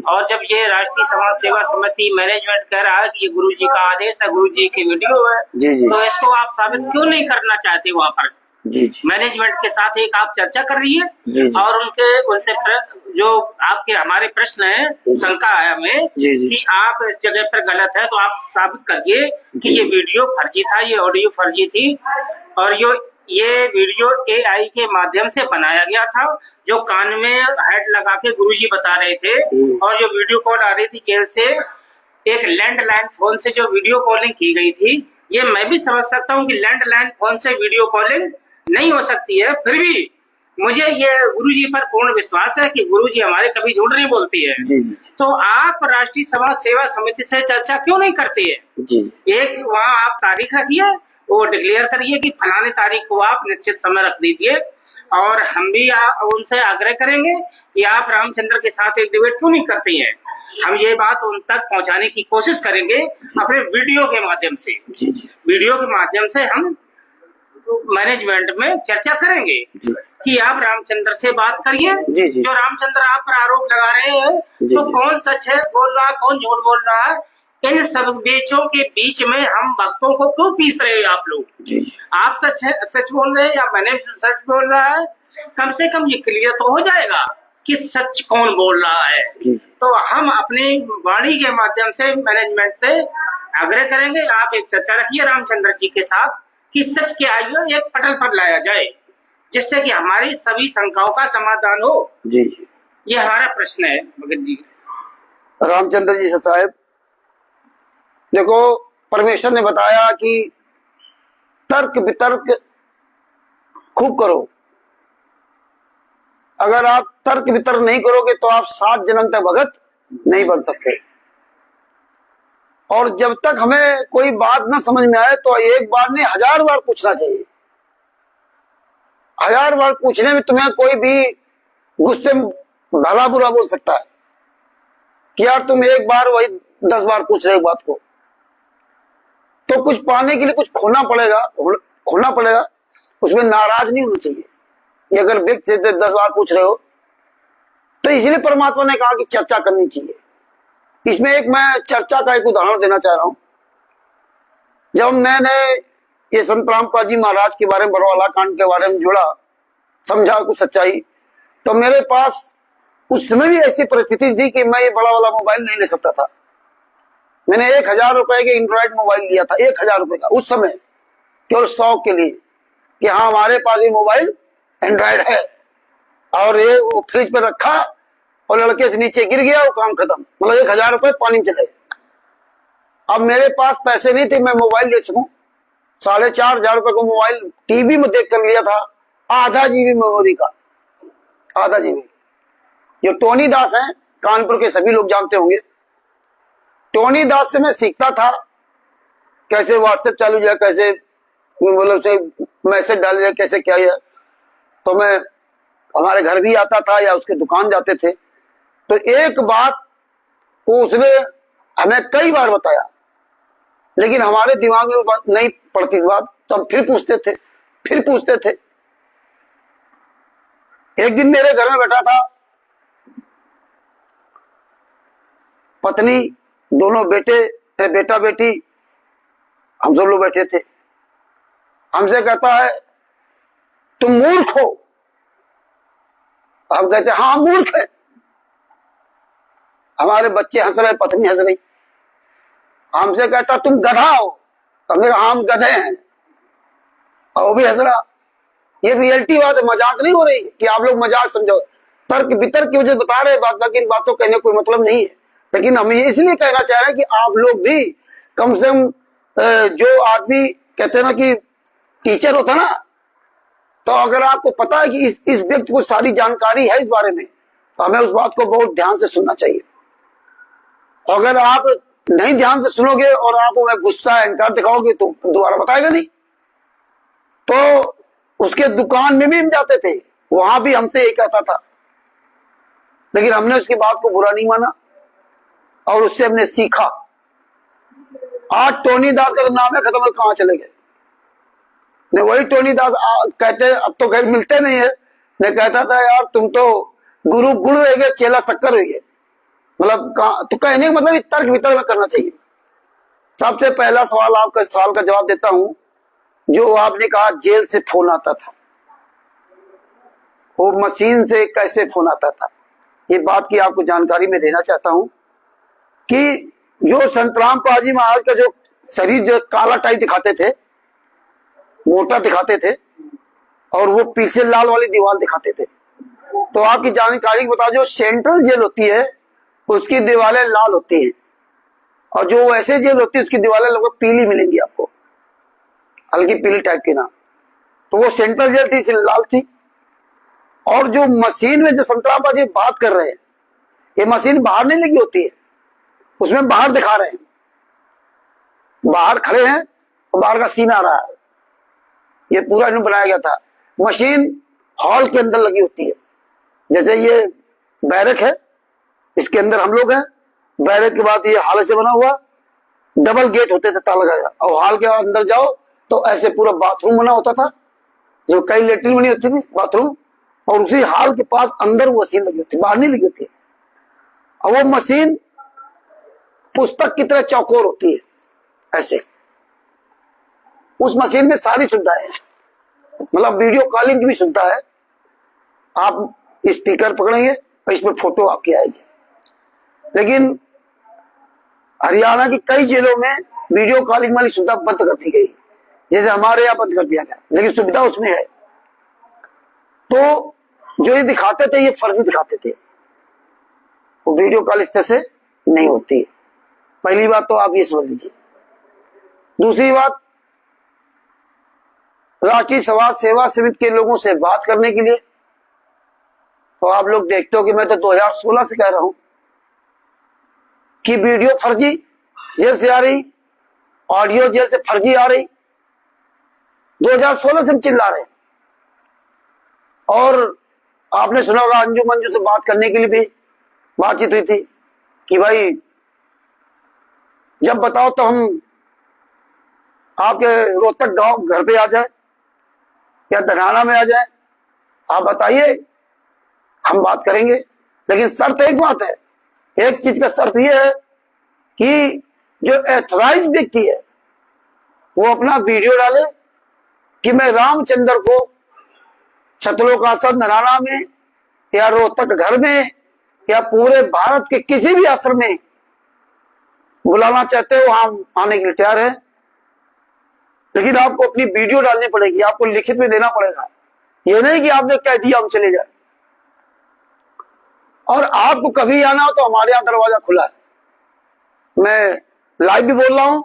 और जब ये राष्ट्रीय समाज सेवा समिति मैनेजमेंट कह रहा है कि ये गुरु जी का आदेश है, गुरु जी की वीडियो है, तो इसको आप साबित क्यों नहीं करना चाहते? वहाँ पर मैनेजमेंट के साथ एक आप चर्चा कर रही है और उनसे जो आपके हमारे प्रश्न है, शंका है हमें कि आप इस जगह पर गलत है, तो आप साबित करिए कि ये वीडियो फर्जी था, ये ऑडियो फर्जी थी और ये वीडियो AI के माध्यम से बनाया गया था, जो कान में हेड लगा के गुरुजी बता रहे थे। और जो वीडियो कॉल आ रही थी जेल से, एक लैंडलाइन फोन से जो वीडियो कॉलिंग की गई थी, ये मैं भी समझ सकता हूँ कि लैंडलाइन फोन से वीडियो कॉलिंग नहीं हो सकती है, फिर भी मुझे ये गुरुजी पर पूर्ण विश्वास है कि गुरुजी हमारे कभी झूठ नहीं बोलती है। तो आप राष्ट्रीय समाज सेवा समिति से चर्चा क्यों नहीं करते हैं? एक वहाँ आप तारीख रखिए, वो डिक्लेयर करिए कि फलाने तारीख को आप निश्चित समय रख दीजिए, और हम भी उनसे आग्रह करेंगे कि आप रामचंद्र के साथ एक डिबेट क्यों नहीं करते हैं। हम ये बात उन तक पहुंचाने की कोशिश करेंगे अपने वीडियो के माध्यम से। वीडियो के माध्यम से हम मैनेजमेंट में चर्चा करेंगे कि आप रामचंद्र से बात करिए। जो रामचंद्र आप पर आरोप लगा रहे हैं, तो कौन सच है बोल रहा है, कौन झूठ बोल रहा है, इन सब बीचों के बीच में हम भक्तों को क्यों पीस रहे हैं आप लोग? आप सच बोल रहे हैं या मैंने सच बोल रहा है? कम से कम ये क्लियर तो हो जाएगा कि सच कौन बोल रहा है। तो हम अपनी वाणी के माध्यम से मैनेजमेंट से आग्रह करेंगे, आप एक चर्चा रखिए रामचंद्र जी के साथ कि सच क्या है जो एक पटल पर लाया जाए, जिससे कि हमारी सभी शंकाओं का समाधान हो। जी ये हमारा प्रश्न है भगत जी। रामचंद्र जी से साहब, देखो परमेश्वर ने बताया कि तर्क वितर्क खूब करो। अगर आप तर्क वितर्क नहीं करोगे तो आप 7 जन्म तक भगत नहीं बन सकते। और जब तक हमें कोई बात ना समझ में आए तो एक बार नहीं 1000 बार पूछना चाहिए। 1000 बार पूछने में तुम्हें कोई भी गुस्से में भला बुरा बोल सकता है कि यार तुम एक बार वही 10 बार पूछ रहे हो बात को। तो कुछ पाने के लिए कुछ खोना पड़ेगा, उसमें नाराज नहीं होना चाहिए। ये अगर व्यक्ति से 10 बार पूछ रहे हो तो इसलिए परमात्मा ने कहा कि चर्चा करनी चाहिए। इसमें एक मैं चर्चा का एक उदाहरण देना चाह रहा हूं। जब मैंने ये संत रामपाल जी महाराज के बारे में, बरवाला कांड के बारे में जुड़ा, समझा कुछ सच्चाई, तो मेरे पास उस समय भी ऐसी परिस्थिति थी कि मैं ये बड़ा वाला मोबाइल नहीं ले सकता था। मैंने 1000 रुपए के एंड्रॉइड मोबाइल लिया था, 1000 रुपए का, उस समय केवल शौक के लिए कि हाँ हमारे पास ये मोबाइल एंड्रॉइड है, और ये वो फ्रिज पर रखा और लड़के से नीचे गिर गया, वो काम खत्म। मतलब 1000 रुपए पानी में चले। अब मेरे पास पैसे नहीं थे मैं मोबाइल ले सकूं। 4500 रुपए का मोबाइल टीवी में देख कर लिया था, 1/2 GB मेमोरी का, 1/2 GB। जो टोनी दास हैं कानपुर के, सभी लोग जानते होंगे। टोनी दास से मैं सीखता था कैसे व्हाट्सएप चालू जाए, कैसे मतलब से मैसेज डाल जाए, कैसे क्या है। तो मैं हमारे घर भी आता था या उसके दुकान जाते थे। तो एक बात को उसने हमें कई बार बताया, लेकिन हमारे दिमाग में वो बात नहीं पड़ती थी बात, तो हम फिर पूछते थे। एक दिन मेरे घर में बैठा था, पत्नी, दोनों बेटा बेटी, हम सब लोग बैठे थे। हमसे कहता है तुम मूर्ख हो। हम कहते हाँ मूर्ख है। हमारे बच्चे हंस रहे, पत्नी हंस रही। हमसे कहता तुम गधा हो। हमने कहा हम गधे हैं, और वो भी हंस रहा। ये रियलिटी बात है, मजाक नहीं हो रही कि आप लोग मजाक समझो। तर्क वितर्क की वजह से बता रहे बात, बाकी इन बातों कहने कोई मतलब नहीं है। लेकिन हम इसलिए कहना चाह रहे हैं कि आप लोग भी कम से कम, जो आदमी कहते हैं ना कि टीचर होता ना, तो अगर आपको पता है कि इस व्यक्ति को सारी जानकारी है इस बारे में, तो हमें उस बात को बहुत ध्यान से सुनना चाहिए। अगर आप नहीं ध्यान से सुनोगे और आप में गुस्सा अहंकार दिखाओगे तो दोबारा बताएगा नहीं। तो उसके दुकान में भी हम जाते थे, वहां भी हमसे यही कहता था, लेकिन हमने उसकी बात को बुरा नहीं माना और उससे हमने सीखा। आज टोनी दास का तो नाम है खत्म, कहां चले गए। ने वही टोनी दास कहते, अब तो खैर मिलते नहीं है, ने कहता था यार तुम तो गुरु गुण रह गए, चेला शक्कर रह गए। मतलब तो कहने का मतलब तर्क वितर्क में करना चाहिए। सबसे पहला सवाल आपका सवाल का जवाब देता हूं, जो आपने कहा जेल से फोन आता था, वो मशीन से कैसे फोन आता था, ये बात की आपको जानकारी में देना चाहता हूं कि जो संत रामपाल जी महाराज का जो शरीर जो काला टाइप दिखाते थे, मोटा दिखाते थे, और वो पीछे लाल वाली दीवार दिखाते थे। तो आपकी जानकारी बता, जो सेंट्रल जेल होती है उसकी दीवारें लाल होती हैं, और जो ऐसे जेल होती है उसकी दीवारें लगभग पीली मिलेंगी आपको, हल्की पीली टाइप की ना। तो वो सेंट्रल जेल थी इसलिए लाल थी। और जो मशीन में जो संत रामपाल जी बात कर रहे हैं, ये मशीन बाहर नहीं लगी होती है, उसमें बाहर दिखा रहे हैं, बाहर खड़े हैं और बाहर का सीन आ रहा है। ये पूरा इन्होंने बनाया गया था। मशीन हॉल के अंदर लगी होती है, जैसे ये बैरक है, इसके अंदर हम लोग हैं। बैरक के बाद ये हॉल से बना हुआ, डबल गेट होते थे, ताला लगा, और हॉल के अंदर जाओ तो ऐसे पूरा बाथरूम बना होता था, जो कई लेटरिन बनी होती थी, बाथरूम, और उसी हॉल के पास अंदर वो मशीन लगी होती, बाहर नहीं लगी होती। और वो मशीन पुस्तक की तरह चौकोर होती है ऐसे। उस मशीन में सारी सुविधाएं हैं, मतलब वीडियो कॉलिंग की भी सुविधा है। आप स्पीकर पकड़ेंगे और इसमें फोटो आपकी आएगी। लेकिन हरियाणा की कई जिलों में वीडियो कॉलिंग वाली सुविधा बंद कर दी गई, जैसे हमारे यहाँ बंद कर दिया गया, लेकिन सुविधा उसमें है। तो जो ये दिखाते थे ये फर्जी दिखाते थे, वो वीडियो कॉल इस तरह से नहीं होती। पहली बात तो आप ये समझ लीजिए। दूसरी बात, राष्ट्रीय समाज सेवा समिति के लोगों से बात करने के लिए तो आप लोग देखते हो कि मैं तो 2016 से कह रहा हूं कि वीडियो फर्जी जेल से आ रही, ऑडियो जेल से फर्जी आ रही, 2016 से हम चिल्ला रहे हैं। और आपने सुना होगा अंजू मंजू से बात करने के लिए भी बातचीत हुई थी कि भाई जब बताओ तो हम आपके रोहतक गांव घर पे आ जाए या धनाना में आ जाए, आप बताइए, हम बात करेंगे। लेकिन शर्त एक बात है, एक चीज का शर्त यह है कि जो एथराइज व्यक्ति है वो अपना वीडियो डाले कि मैं रामचंद्र को सतलोक आश्रम धनाना में या रोहतक घर में या पूरे भारत के किसी भी आश्रम में बुलाना चाहते हो, वहां आने के लिए तैयार है। लेकिन आपको अपनी वीडियो डालनी पड़ेगी, आपको लिखित में देना पड़ेगा। ये नहीं कि आपने कह दिया हम चले जाए। और आपको कभी आना हो तो हमारे यहां दरवाजा खुला है, मैं लाइव भी बोल रहा हूं,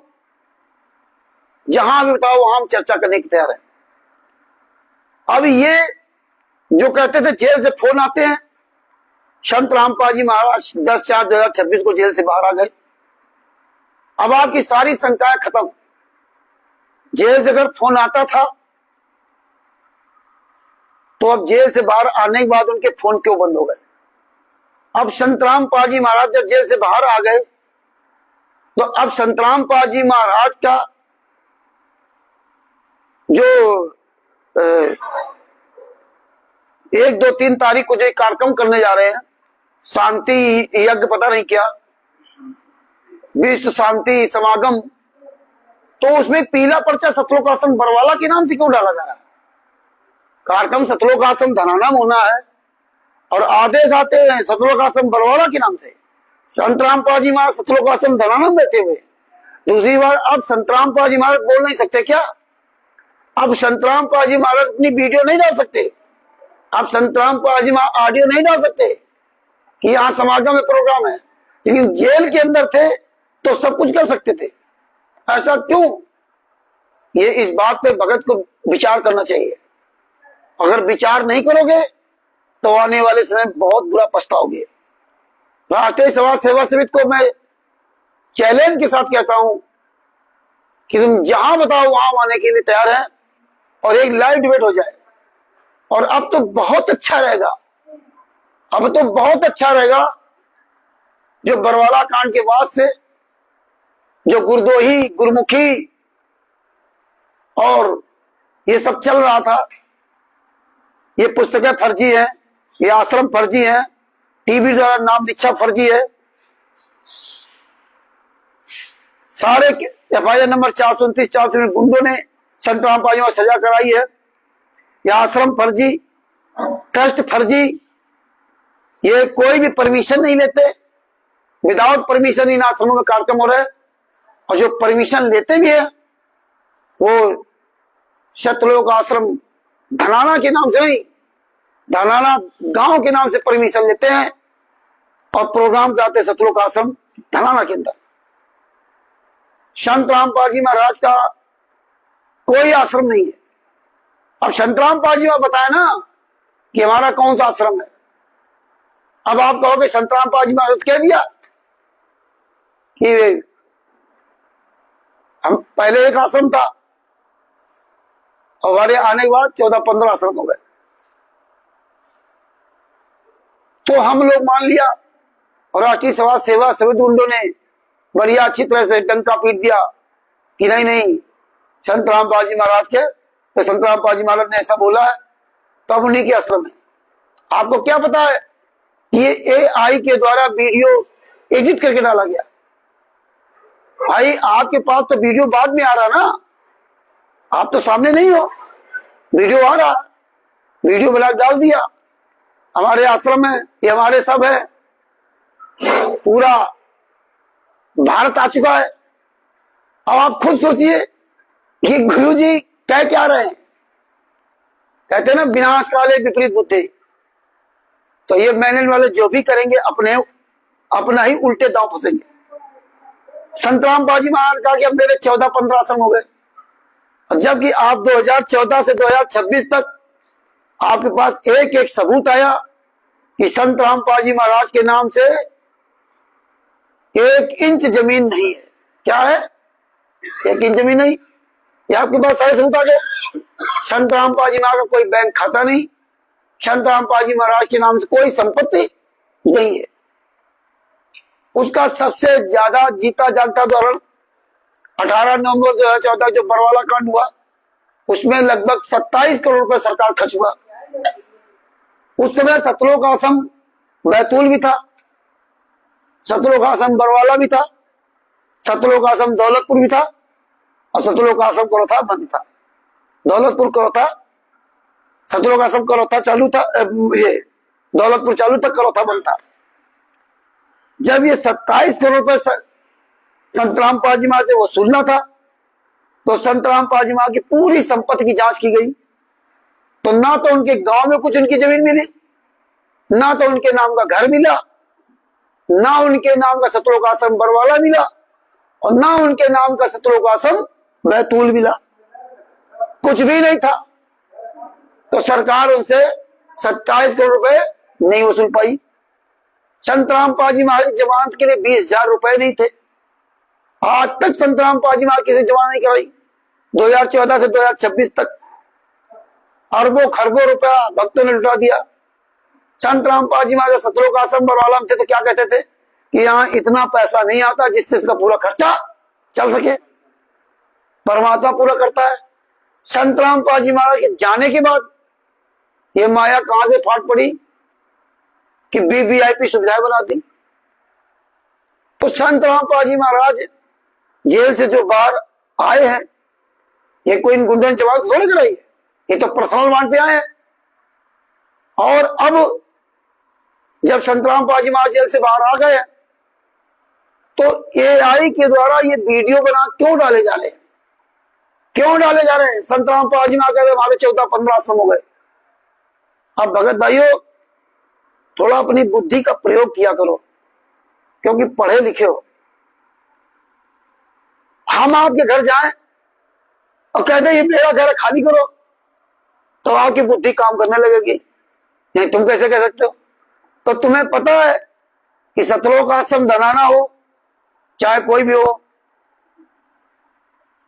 जहां भी बताओ वहां हम चर्चा करने की तैयार है। अब ये जो कहते थे जेल से फोन आते हैं, संत रामपाल जी महाराज 10/4/2026 को जेल से बाहर आ गए। अब आपकी सारी शंकाएं खत्म। जेल से अगर फोन आता था तो अब जेल से बाहर आने के बाद उनके फोन क्यों बंद हो गए? अब संत रामपाल जी महाराज जब जेल से बाहर आ गए तो अब संत रामपाल जी महाराज का जो 1, 2, 3 तारीख को जो कार्यक्रम करने जा रहे हैं, शांति यज्ञ, पता नहीं क्या, विश्व शांति समागम, तो उसमें पीला पर्चा सतलोक आश्रम बरवाला के नाम से क्यों डाला जा रहा है? कार्यक्रम सतलोक आश्रम धनाना में होना है और आदेश आते हैं सतलोक आश्रम बरवाला के नाम से। संत रामपाल जी महाराज सतलोक आश्रम धनाना में बैठे हुए। दूसरी बार अब संत रामपाल जी महाराज बोल नहीं सकते क्या? अब संत रामपाल जी महाराज अपनी वीडियो नहीं डाल सकते, अब संत रामपाल जी महाराज ऑडियो नहीं डाल सकते कि यहाँ समागम में प्रोग्राम है। लेकिन जेल के अंदर थे तो सब कुछ कर सकते थे, ऐसा क्यों? ये इस बात पे भगत को विचार करना चाहिए। अगर विचार नहीं करोगे तो आने वाले समय में बहुत बुरा पछताओगे। राष्ट्रीय समाज सेवा समिति को मैं चैलेंज के साथ कहता हूं कि तुम जहां बताओ वहां आने के लिए तैयार है और एक लाइव डिबेट हो जाए। और अब तो बहुत अच्छा रहेगा, अब तो बहुत अच्छा रहेगा जो बरवाला कांड के बाद से जो गुरदोही, गुरमुखी और ये सब चल रहा था, ये पुस्तकें फर्जी हैं, ये आश्रम फर्जी हैं, टीवी द्वारा नाम दीक्षा फर्जी है, सारे FIR नंबर 429 429 गुंडों ने संत रामपाल जी में सजा कराई है। यह आश्रम फर्जी, ट्रस्ट फर्जी, ये कोई भी परमिशन नहीं लेते, विदाउट परमिशन इन आश्रमों में कार्यक्रम हो रहे हैं। और जो परमिशन लेते भी है वो सतलोक आश्रम धनाना के नाम से नहीं, धनाना गांव के नाम से परमिशन लेते हैं और प्रोग्राम कराते सतलोक आश्रम धनाना के अंदर। संत रामपाल जी महाराज का कोई आश्रम नहीं है। अब संत रामपाल जी महाराज बताया ना कि हमारा कौन सा आश्रम है। अब आप कहोगे संत रामपाल जी महाराज कह दिया कि हम पहले एक आश्रम था और हमारे आने के बाद 14-15 आश्रम हो गए। तो हम लोग मान लिया और राष्ट्रीय समाज सेवा समिति उन ने बढ़िया अच्छी तरह से डंका पीट दिया कि नहीं नहीं संत रामपाल जी महाराज के, तो संत रामपाल जी महाराज ने ऐसा बोला है तो अब उन्हीं के आश्रम है। आपको क्या पता है ये AI के द्वारा वीडियो एडिट करके डाला गया। भाई आपके पास तो वीडियो बाद में आ रहा ना, आप तो सामने नहीं हो, वीडियो आ रहा, वीडियो ब्लॉग डाल दिया हमारे आश्रम है, ये हमारे सब है, पूरा भारत आ चुका है। अब आप खुद सोचिए कि गुरु जी कह क्या रहे हैं। कहते हैं ना, विनाश काले विपरीत बुद्धि। तो ये मैनल वाले जो भी करेंगे अपना ही उल्टे दांव फंसेंगे। संतराम बाजी महाराज कहा कि अब मेरे 14-15 आश्रम हो गए, जबकि आप 2014 से 2026 तक आपके पास एक एक सबूत आया कि संत रामपाल जी महाराज के नाम से 1 इंच जमीन नहीं है। क्या है? 1 इंच जमीन नहीं। ये आपके पास सारे सबूत आ गए। संत रामपाल जी महाराज का कोई बैंक खाता नहीं, संत रामपाल जी महाराज के नाम से कोई संपत्ति नहीं है। उसका सबसे ज्यादा जीता जागता उदाहरण 18 नवंबर 2014 जो बरवाला कांड हुआ, उसमें लगभग 27 करोड़ रुपए सरकार खर्च हुआ। उस समय सतलोक आश्रम बैतूल भी था, सतलोक आश्रम बरवाला भी था, सतलोक आश्रम दौलतपुर भी था, और सतलोक आश्रम करोथा बंद था। दौलतपुर करोथा, सतलोक आश्रम करोथा चालू था, ये दौलतपुर चालू था, करोथा बंद था। जब ये 27 करोड़ रुपए संत रामपाल जी महाराज से वसूलना था, तो संत रामपाल जी महाराज की पूरी संपत्ति की जांच की गई। तो ना तो उनके गांव में कुछ उनकी जमीन मिली, ना तो उनके नाम का घर मिला, ना उनके नाम का सतलोक आश्रम बरवाला मिला, और ना उनके नाम का सतलोक आश्रम बैतूल मिला। कुछ भी नहीं था। तो सरकार उनसे 27 करोड़ रुपए नहीं वसूल पाई। संत रामपाल जी महाराज जमानत के लिए 20,000 रुपए नहीं थे। आज तक संत रामपाल जी महाराज किसी जमानत नहीं कराई। 2014 से 2026 तक अरबों खरबों रुपया भक्तों ने लुटा दिया। संत रामपाल जी महाराज सतलोक आश्रम बरवाला में थे तो क्या कहते थे कि यहाँ इतना पैसा नहीं आता जिससे इसका पूरा खर्चा चल सके। परमात्मा पूरा करता है। संत रामपाल जी महाराज के जाने के बाद ये माया कहां से फाट पड़ी कि वीवीआईपी सुविधाएं बना दी। तो संत रामपाल जी महाराज जेल से जो बाहर आए हैं, ये कोई गुंडन ने जवाब थोड़ी कराई है, ये तो पर्सनल वांट पे आए हैं। और अब जब संत रामपाल जी महाराज जेल से बाहर आ गए, तो एआई के द्वारा ये वीडियो बना क्यों डाले जा रहे हैं? क्यों डाले जा रहे हैं? संत रामपाल जी महाराज कहते हमारे 14-15 आश्रम हो गए। अब भगत भाइयों, थोड़ा अपनी बुद्धि का प्रयोग किया करो, क्योंकि पढ़े लिखे हो। हम आपके घर जाएं और कहते हैं ये मेरा घर है, खाली करो, तो आपकी बुद्धि काम करने लगेगी। नहीं, तुम कैसे कह सकते हो? तो तुम्हें पता है कि सतलोक आश्रम धनाना हो चाहे कोई भी हो,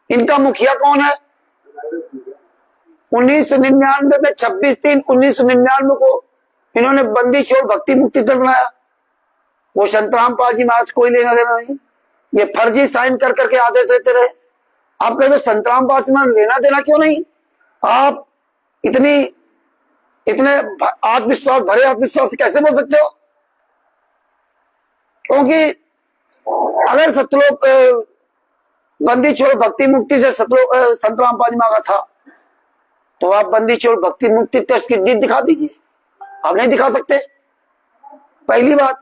इनका मुखिया कौन है? 1999 में 26/3/1999 को इन्होंने बंदी छोड़ भक्ति मुक्ति दल बनाया। वो संत रामपाल जी महाराज कोई लेना देना नहीं, ये फर्जी साइन कर करके आदेश देते रहे। आप कहते संत रामपाल जी महाराज लेना देना क्यों नहीं? आप इतने आत्मविश्वास भरे आत्मविश्वास से कैसे बोल सकते हो? क्योंकि अगर सतलोक बंदी छोड़ भक्ति मुक्ति से सतलोक संत रामपाल जी महाराज था, तो आप बंदी छोड़ भक्ति मुक्ति ट्रस्ट की डीड दिखा दीजिए। आप नहीं दिखा सकते, पहली बात।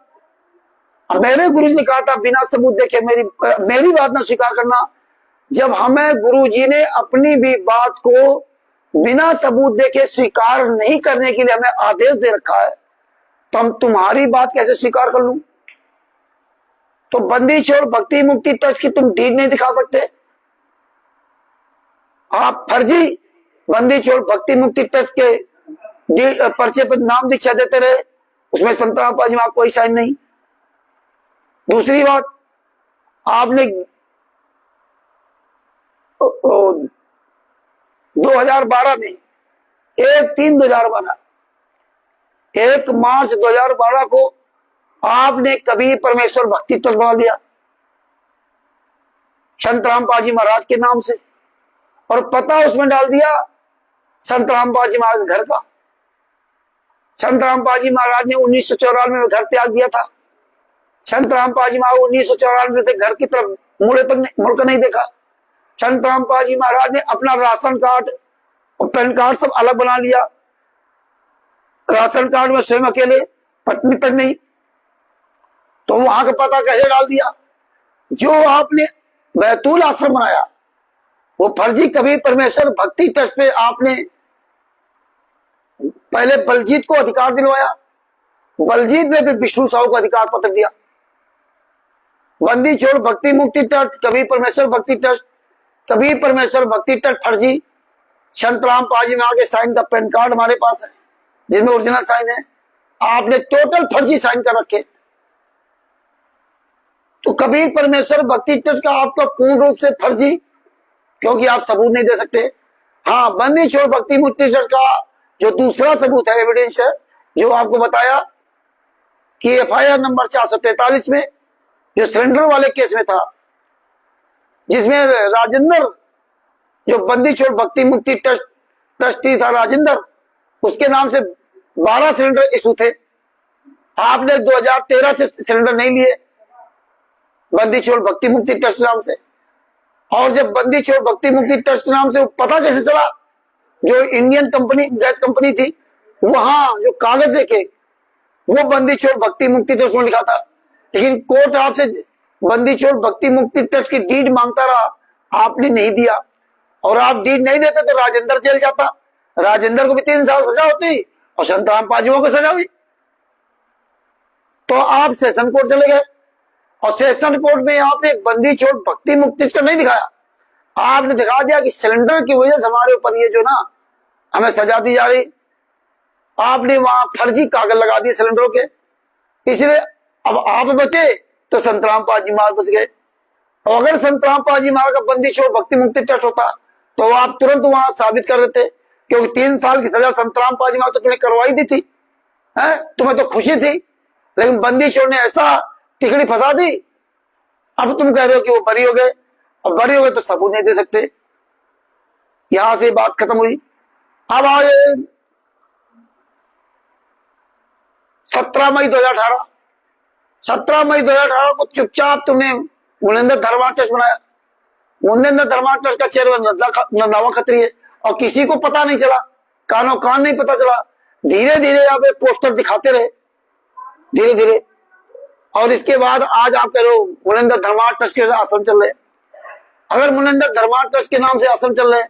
मेरे गुरु जी ने कहा था बिना सबूत देखे मेरी बात ना स्वीकार करना। जब हमें गुरु जी ने अपनी भी बात को बिना सबूत देखे स्वीकार नहीं करने के लिए हमें आदेश दे रखा है, तो हम तुम्हारी बात कैसे स्वीकार कर लूं? तो बंदी छोड़ भक्ति मुक्ति ट्रस्ट की तुम डीड नहीं दिखा सकते। आप फर्जी बंदी छोड़ भक्ति मुक्ति ट्रस्ट के पर्चे पर नाम दीक्षा देते रहे, उसमें संत रामपाल जी महाराज कोई साइन नहीं। दूसरी बात, आपने 2012 में 1/3/2012 1 मार्च 2012 को आपने कभी परमेश्वर भक्ति ट्रस्ट बना लिया संत रामपाल जी महाराज के नाम से, और पता उसमें डाल दिया संत रामपाल जी महाराज घर का। संत रामपाल जी महाराज ने 1994 में घर त्याग दिया था। संत रामपाल जी महाराज 1994 से घर की तरफ मुड़कर नहीं देखा। संत रामपाल जी महाराज ने अपना राशन कार्ड और पैन कार्ड सब अलग बना लिया। राशन कार्ड में स्वयं अकेले, पत्नी तक नहीं, तो वहां का पता कैसे डाल दिया? जो आपने बैतूल आश्रम बनाया वो फर्जी कबीर परमेश्वर भक्ति ट्रस्ट पे आपने पहले बलजीत को अधिकार दिलवाया, बलजीत ने फिर विष्णु साहू को अधिकार पत्र दिया। बंदी छोड़ भक्ति मुक्ति ट्रस्ट, कबीर परमेश्वर भक्ति ट्रस्ट, कबीर परमेश्वर भक्ति ट्रस्ट फर्जी। संतराम पाजी में आगे साइन का पैन कार्ड हमारे पास है जिसमें ओरिजिनल साइन है, आपने टोटल फर्जी साइन कर रखे। तो कबीर परमेश्वर भक्ति ट्रस्ट का आपका पूर्ण रूप से फर्जी, क्योंकि आप सबूत नहीं दे सकते। हाँ, बंदी छोड़ भक्ति मुक्ति ट्रस्ट का जो दूसरा सबूत है, एविडेंस है, जो आपको बताया कि एफआईआर नंबर 443 में जो सिलेंडर वाले केस में था, जिसमें राजेंद्र जो बंदी छोड़ भक्ति मुक्ति ट्रस्टी था राजेंद्र, उसके नाम से 12 सिलेंडर इशू थे। आपने 2013 से सिलेंडर नहीं लिए बंदी छोड़ भक्ति मुक्ति ट्रस्ट नाम से। और जब बंदी छोड़ भक्ति मुक्ति ट्रस्ट नाम से पता कैसे चला? जो इंडियन कंपनी गैस कंपनी थी, वहां जो कागज देखे वो बंदी छोड़ भक्ति मुक्ति ट्रस्ट में लिखा था, लेकिन कोर्ट आपसे बंदी छोड़ भक्ति मुक्ति ट्रस्ट की डीड मांगता रहा, आपने नहीं दिया। और आप डीड नहीं देते तो राजेंद्र जेल जाता, राजेंद्र को भी 3 साल सजा होती और संतराम पाजुआ को सजा हुई। तो आप सेशन कोर्ट चले गए और सेशन कोर्ट में आपने एक बंदी छोड़ भक्ति मुक्ति का नहीं दिखाया, आपने दिखा दिया कि सिलेंडर की वजह से हमारे ऊपर ये जो ना हमें सजा दी जा रही। आपने वहां फर्जी कागज लगा दिए सिलेंडरों के, इसलिए अब आप बचे तो संतराम पाजी मार बच गए। और अगर संतराम पाजी मार का बंदी छोड़ भक्ति मुक्ति ट्रस्ट होता तो आप तुरंत वहां साबित कर देते, क्योंकि 3 साल की सजा संतराम पाजी मार तो तुमने करवाई दी थी, है? तुम्हें तो खुशी थी, लेकिन बंदी छोड़ ने ऐसा टिकड़ी फंसा दी। अब तुम कह रहे हो कि वो बरी हो गए, और बरी हो गए तो सबूत नहीं दे सकते। यहां से बात खत्म हुई। अब आए 17 मई 2018, 17 मई 2018 को चुपचाप तुमने मुनेंद्र धर्मा ट्रस्ट बनाया। मुनेंद्र धर्मा ट्रस्ट का चेयरमैन रंधावा खत्री है, और किसी को पता नहीं चला, कानो कान नहीं पता चला। धीरे धीरे आप एक पोस्टर दिखाते रहे, धीरे धीरे, और इसके बाद आज आप कह रहे हो मुनेंद्र धर्मा ट्रस्ट के आश्रम चल रहे। अगर मुनेंद्र धर्मा ट्रस्ट के नाम से आश्रम चल रहे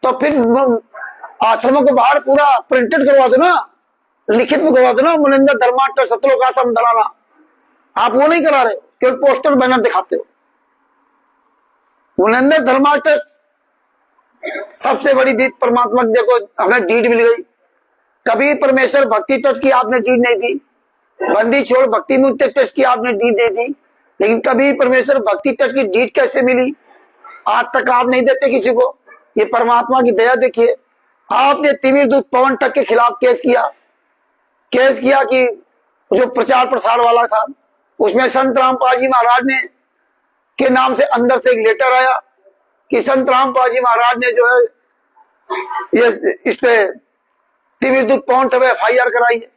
तो फिर आश्रमों को बाहर पूरा प्रिंटेड करवा दो ना, लिखित में करवा दो ना, मुनेंद्र धर्मा ट्रस्ट सतलोक आश्रम धराना। आप वो नहीं करा रहे, केवल पोस्टर बैनर दिखाते हो। मुनेंद्र धर्मा ट्रस्ट सबसे बड़ी डीड परमात्मा की, देखो हमें डीड मिल गई। कबीर परमेश्वर भक्ति ट्रस्ट की आपने डीड नहीं दी, बंदी छोड़ भक्ति मुक्ति ट्रस्ट की आपने डीड दे दी, लेकिन कबीर परमेश्वर भक्ति ट्रस्ट की डीड कैसे मिली? आज तक आप नहीं देते किसी को। ये परमात्मा की दया देखिए। आपने तिमिर दूत पवन ठग के खिलाफ केस किया कि जो प्रचार प्रसार वाला था, उसमें संत रामपाल जी महाराज ने के नाम से अंदर से एक लेटर आया कि संत रामपाल जी महाराज ने जो है ये इस पे तिमिर दूत पवन ठग FIR कराई है।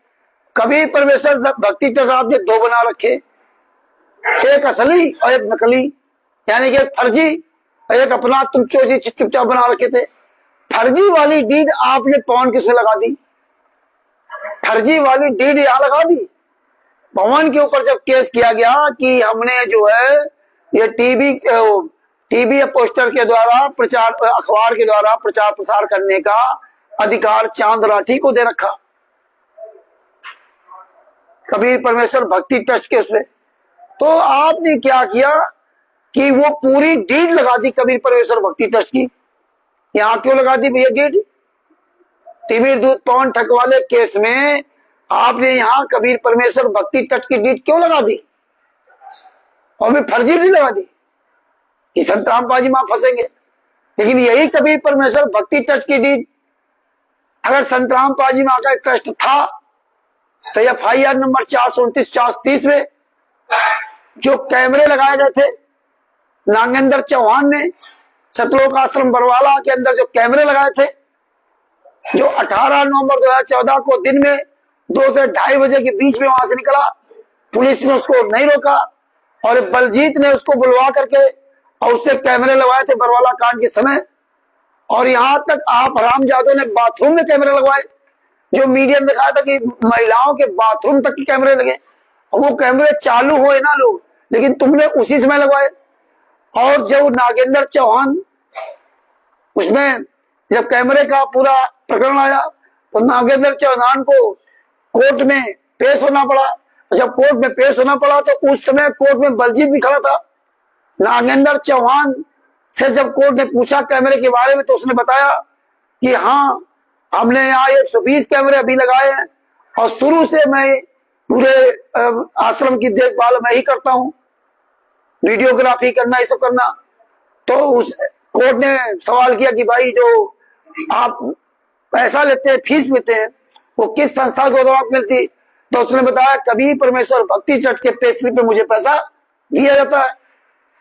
कबीर परमेश्वर भक्ति ट्रस्ट आपने 2 बना रखे, एक असली और एक नकली, यानी कि एक फर्जी और एक अपना तुम चुपचाप बना रखे थे। फर्जी वाली डीड आपने पवन किसमें लगा दी? फर्जी वाली डीड यहां लगा दी। पवन के ऊपर जब केस किया गया कि हमने जो है ये टीवी पोस्टर के द्वारा प्रचार, अखबार के द्वारा प्रचार प्रसार करने का अधिकार चांद राठी को दे रखा, कबीर परमेश्वर भक्ति ट्रस्ट के उसमें, तो आपने क्या किया कि वो पूरी डीड लगा दी कबीर परमेश्वर भक्ति ट्रस्ट की। यहां क्यों लगा दी भैया डीड? तिमिर दूत पवन ठग वाले केस में आपने यहां कबीर परमेश्वर भक्ति ट्रस्ट की डीड क्यों लगा दी? और भी फर्जी डीड लगा दी कि संत रामपाल जी वहां फंसेंगे। लेकिन यही कबीर परमेश्वर भक्ति ट्रस्ट की डीड, अगर संत रामपाल जी वहां का ट्रस्ट था तो FIR नंबर 429-430 में जो कैमरे लगाए गए थे, नागेंद्र चौहान ने सतलोक आश्रम बरवाला के अंदर जो कैमरे लगाए थे, जो 18 नवंबर 2014 को दिन में 2 से 2:30 बजे के बीच में वहां से निकला, पुलिस ने उसको नहीं रोका और बलजीत ने उसको बुलवा करके और उससे कैमरे लगवाए थे बरवाला कांड के समय। और यहां तक आप हरामजादों ने बाथरूम में कैमरे लगवाए, जो मीडिया ने दिखाया था कि महिलाओं के बाथरूम तक के कैमरे लगे, वो कैमरे चालू हुए ना लोग, लेकिन तुमने उसी समय लगवाए। और जब नागेंद्र चौहान, उसमें जब कैमरे का पूरा प्रकरण आया तो नागेंद्र चौहान को कोर्ट में पेश होना पड़ा। जब कोर्ट में पेश होना पड़ा तो उस समय कोर्ट में बलजीत भी खड़ा था। नागेंद्र चौहान से जब कोर्ट ने पूछा कैमरे के बारे में तो उसने बताया कि हाँ, हमने यहाँ 120 कैमरे अभी लगाए हैं और शुरू से मैं पूरे आश्रम की देखभाल मैं ही करता हूँ, वीडियोग्राफी करना, ये सब करना। तो उस कोर्ट ने सवाल किया कि भाई जो आप पैसा लेते हैं, फीस लेते हैं, वो किस संस्था को द्वारा मिलती? तो उसने बताया कभी परमेश्वर भक्ति चर्च के पे स्लिप पे मुझे पैसा दिया जाता है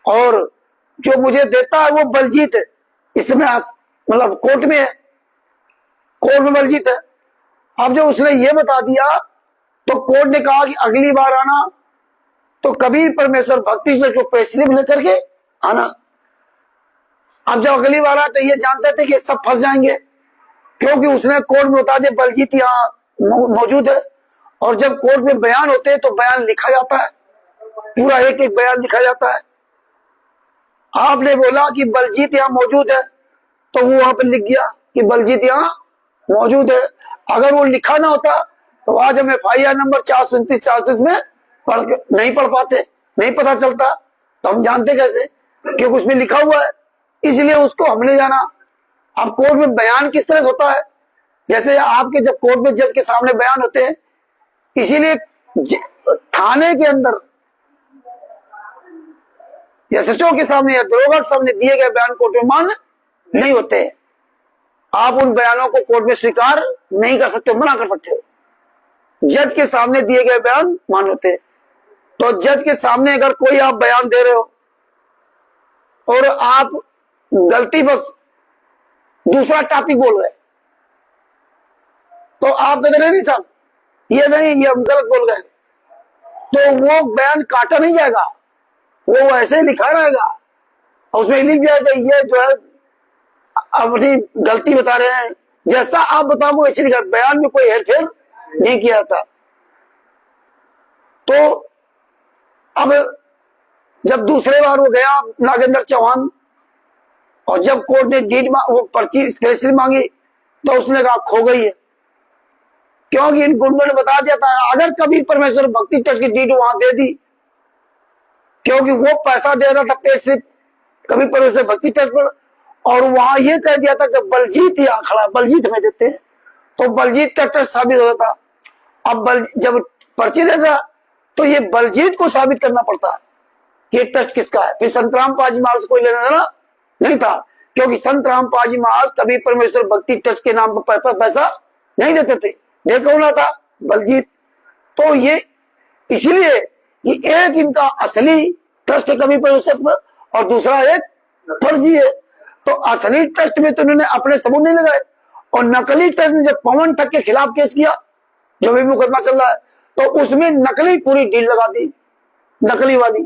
और जो मुझे देता है वो बलजीत है। इसमें मतलब कोर्ट में है, कोर्ट में बलजीत है। अब जब उसने ये बता दिया तो कोर्ट ने कहा कि अगली बार आना तो कभी परमेश्वर भक्ति चर्च को पे स्लिप लेकर के आना। अब जब अगली बार आया तो ये जानते थे कि सब फंस जाएंगे, क्योंकि उसने कोर्ट में बता दिया बलजीत यहाँ मौजूद है। और जब कोर्ट में बयान होते हैं तो बयान लिखा जाता है, पूरा एक एक बयान लिखा जाता है। आपने बोला कि बलजीत यहाँ मौजूद है तो वो वहां पर लिख गया कि बलजीत यहाँ मौजूद है। अगर वो लिखा ना होता तो आज हम FIR नंबर 437 में नहीं पढ़ पाते, नहीं पता चलता। तो हम जानते कैसे, क्योंकि उसमें लिखा हुआ है, इसलिए उसको हमने जाना। अब कोर्ट में बयान किस तरह से होता है, जैसे आपके जब कोर्ट में जज के सामने बयान होते हैं, इसीलिए थाने के अंदर या सचिव के सामने या दरोगा के सामने दिए गए बयान कोर्ट में मान्य नहीं होते। आप उन बयानों को कोर्ट में स्वीकार नहीं कर सकते, मना कर सकते हो। जज के सामने दिए गए बयान मान्य होते। तो जज के सामने अगर कोई आप बयान दे रहे हो और आप गलती बस दूसरा टॉपिक बोल गए तो आप कहते नहीं साहब ये नहीं, ये हम गलत बोल गए, तो वो बयान काटा नहीं जाएगा, वो ऐसे ही लिखा रहेगा और उसमें लिख जाएगा ये जो है अपनी गलती बता रहे हैं, जैसा आप बताओगे वैसे लिखा, बयान में कोई हेरफेर नहीं किया था। तो अब जब दूसरे बार वो गया नागेंद्र चौहान और जब कोर्ट ने डीड वो पर्ची स्पेशली मांगी तो उसने कहा खो गई है, क्योंकि इन गुंडों ने बता दिया था अगर कभी परमेश्वर भक्ति चर्च की डीड वहां दे दी, क्योंकि वो पैसा दे रहा था पे स्लिप कभी परमेश्वर भक्ति चर्च पर, और वहां ये कह दिया था कि बलजीत यहाँ खड़ा, बलजीत में देते हैं, तो बलजीत का ट्रस्ट साबित होता था। अब जब पर्ची देता तो ये बलजीत को साबित करना पड़ता कि ट्रस्ट किसका है। फिर संतराम पाजी महाराज कोई लेना देना नहीं था, क्योंकि संतराम पाजी महाराज कभी परमेश्वर भक्ति ट्रस्ट के नाम पर पैसा नहीं देते थे। देखो ना था बलजीत। तो ये इसलिए कि एक इनका असली ट्रस्ट है कभी परमेश्वर पर और दूसरा एक फर्जी है। तो असली ट्रस्ट में तो उन्होंने अपने सबूत नहीं लगाए और नकली ट्रस्ट में जब पवन ठग के खिलाफ केस किया, जो भी मुकदमा चल रहा है, तो उसमें नकली पूरी डील लगा दी, नकली वाली,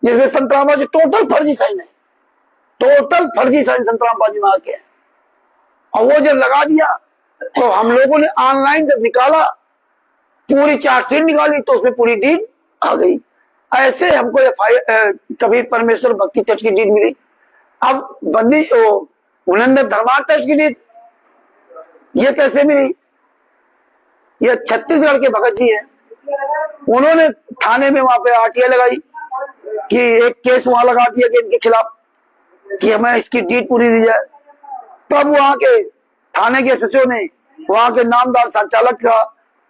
जिसमें संतराम बाजी टोटल फर्जी साइन है, टोटल फर्जी साइन संतराम बाजी मार के। और वो जब लगा दिया तो हम लोगों ने ऑनलाइन जब निकाला, पूरी चार्जशीट निकाली तो उसमें पूरी डीड आ गई। ऐसे हमको कभी परमेश्वर भक्ति चर्च की डीड मिली। अब बंदी मुनिंदर धर्मार्थ ट्रस्ट की डीड ये कैसे मिली? ये छत्तीसगढ़ के भगत जी हैं, उन्होंने थाने में वहां पे RTI लगाई कि एक केस वहां लगा दिया कि इनके खिलाफ कि हमें इसकी डीड पूरी दी जाए। तब वहां के थाने के सचिव ने वहां के नामदार संचालक था,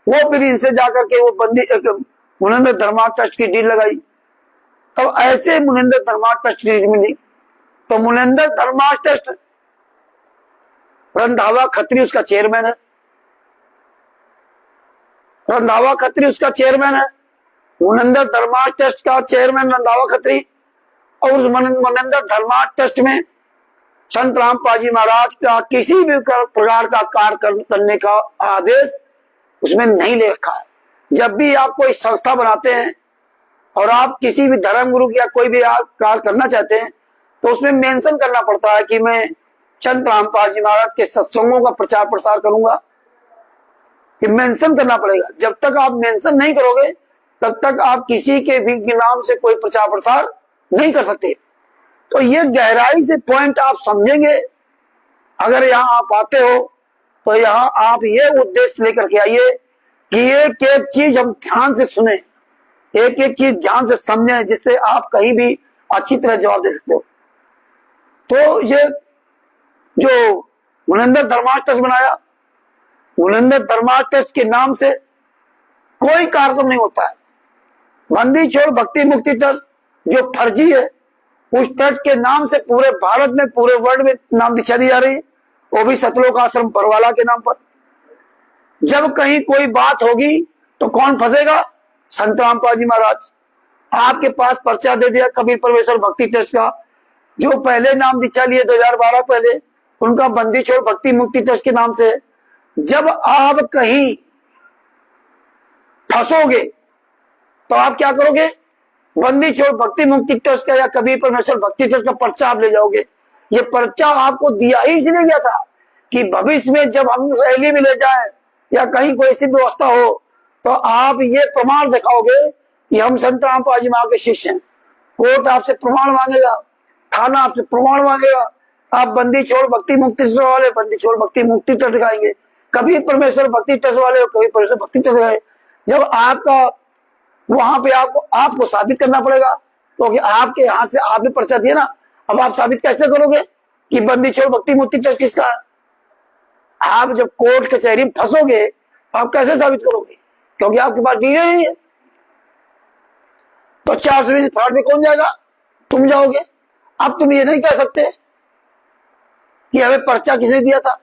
वो फिर इनसे जाकर के वो बंदी मुनिंदर धर्मार्थ ट्रस्ट की डीड लगाई। तब ऐसे मुनिंदर धर्मार्थ ट्रस्ट की डीड मिली। तो मुनिंदर धर्मार्थ ट्रस्ट रंधावा खत्री उसका चेयरमैन है, रंधावा खत्री उसका चेयरमैन है। मुनिंदर धर्मार्थ ट्रस्ट का चेयरमैन रंधावा खत्री। और उस मुनिंदर धर्मार्थ ट्रस्ट में संत राम पाजी महाराज का किसी भी प्रकार का कार्य करने का आदेश उसमें नहीं ले रखा है। जब भी आप कोई संस्था बनाते हैं और आप किसी भी धर्म गुरु या कोई भी आप कार्य करना चाहते हैं तो उसमें मेंशन करना पड़ता है कि मैं संत राम पाजी महाराज के सत्संगों का प्रचार प्रसार करूंगा, ये मेंशन करना पड़ेगा। जब तक आप मेंशन नहीं करोगे तब तक आप किसी के भी नाम से कोई प्रचार प्रसार नहीं कर सकते। तो ये गहराई से पॉइंट आप समझेंगे। अगर यहाँ आप आते हो तो यहाँ आप ये उद्देश्य लेकर के आइए कि एक एक चीज हम ध्यान से सुने, एक एक चीज ध्यान से समझें, जिससे आप कहीं भी अच्छी तरह जवाब दे सकते हो। तो ये जो मुनिंदर धर्मार्थ ट्रस्ट बनाया, मुनिंदर धर्मार्थ ट्रस्ट के नाम से कोई कार्यक्रम नहीं होता है। बंदी छोड़ भक्ति मुक्ति ट्रस्ट जो फर्जी है, उस ट्रस्ट के नाम से पूरे भारत में, पूरे वर्ल्ड में नाम दीक्षा दी जा रही है, वो भी सतलोक आश्रम बरवाला के नाम पर। जब कहीं कोई बात होगी तो कौन फंसेगा? संत रामपाल जी महाराज। आपके पास पर्चा दे दिया कबीर परमेश्वर भक्ति ट्रस्ट का, जो पहले नाम दीक्षा लिए 2012 पहले, उनका बंदी छोड़ भक्ति मुक्ति ट्रस्ट के नाम से। जब आप कहीं फंसोगे तो आप क्या करोगे? बंदी छोड़ भक्ति मुक्ति ट्रस्ट का या कबीर परमेश्वर भक्ति ट्रस्ट का पर्चा आप ले जाओगे। ये पर्चा आपको दिया ही इसलिए गया था कि भविष्य में जब हम रैली में ले जाए या कहीं कोई ऐसी व्यवस्था हो तो आप ये प्रमाण दिखाओगे कि हम संत रामपाल जी महाराज के शिष्य हैं। कोर्ट आपसे प्रमाण मांगेगा, थाना आपसे प्रमाण मांगेगा। आप बंदी छोड़ भक्ति मुक्ति ट्रस्ट वाले बंदी छोड़ भक्ति मुक्ति ट्रस्ट गाएंगे, कबीर परमेश्वर भक्ति ट्रस्ट वाले कबीर परमेश्वर भक्ति ट्रस्ट गाए। जब आपका वहां पे आपको साबित करना पड़ेगा, क्योंकि आपके यहाँ से आपने पर्चा दिया ना। अब आप साबित कैसे करोगे कि बंदी छोड़ भक्ति मुक्ति ट्रस्ट किसका है? आप जब कोर्ट कचहरी में फंसोगे आप कैसे साबित करोगे? क्योंकि आपके पास डीएनए नहीं है। तो 420 फ्रॉड में कौन जाएगा? तुम जाओगे। अब तुम ये नहीं कह सकते कि हमें पर्चा किसने दिया था,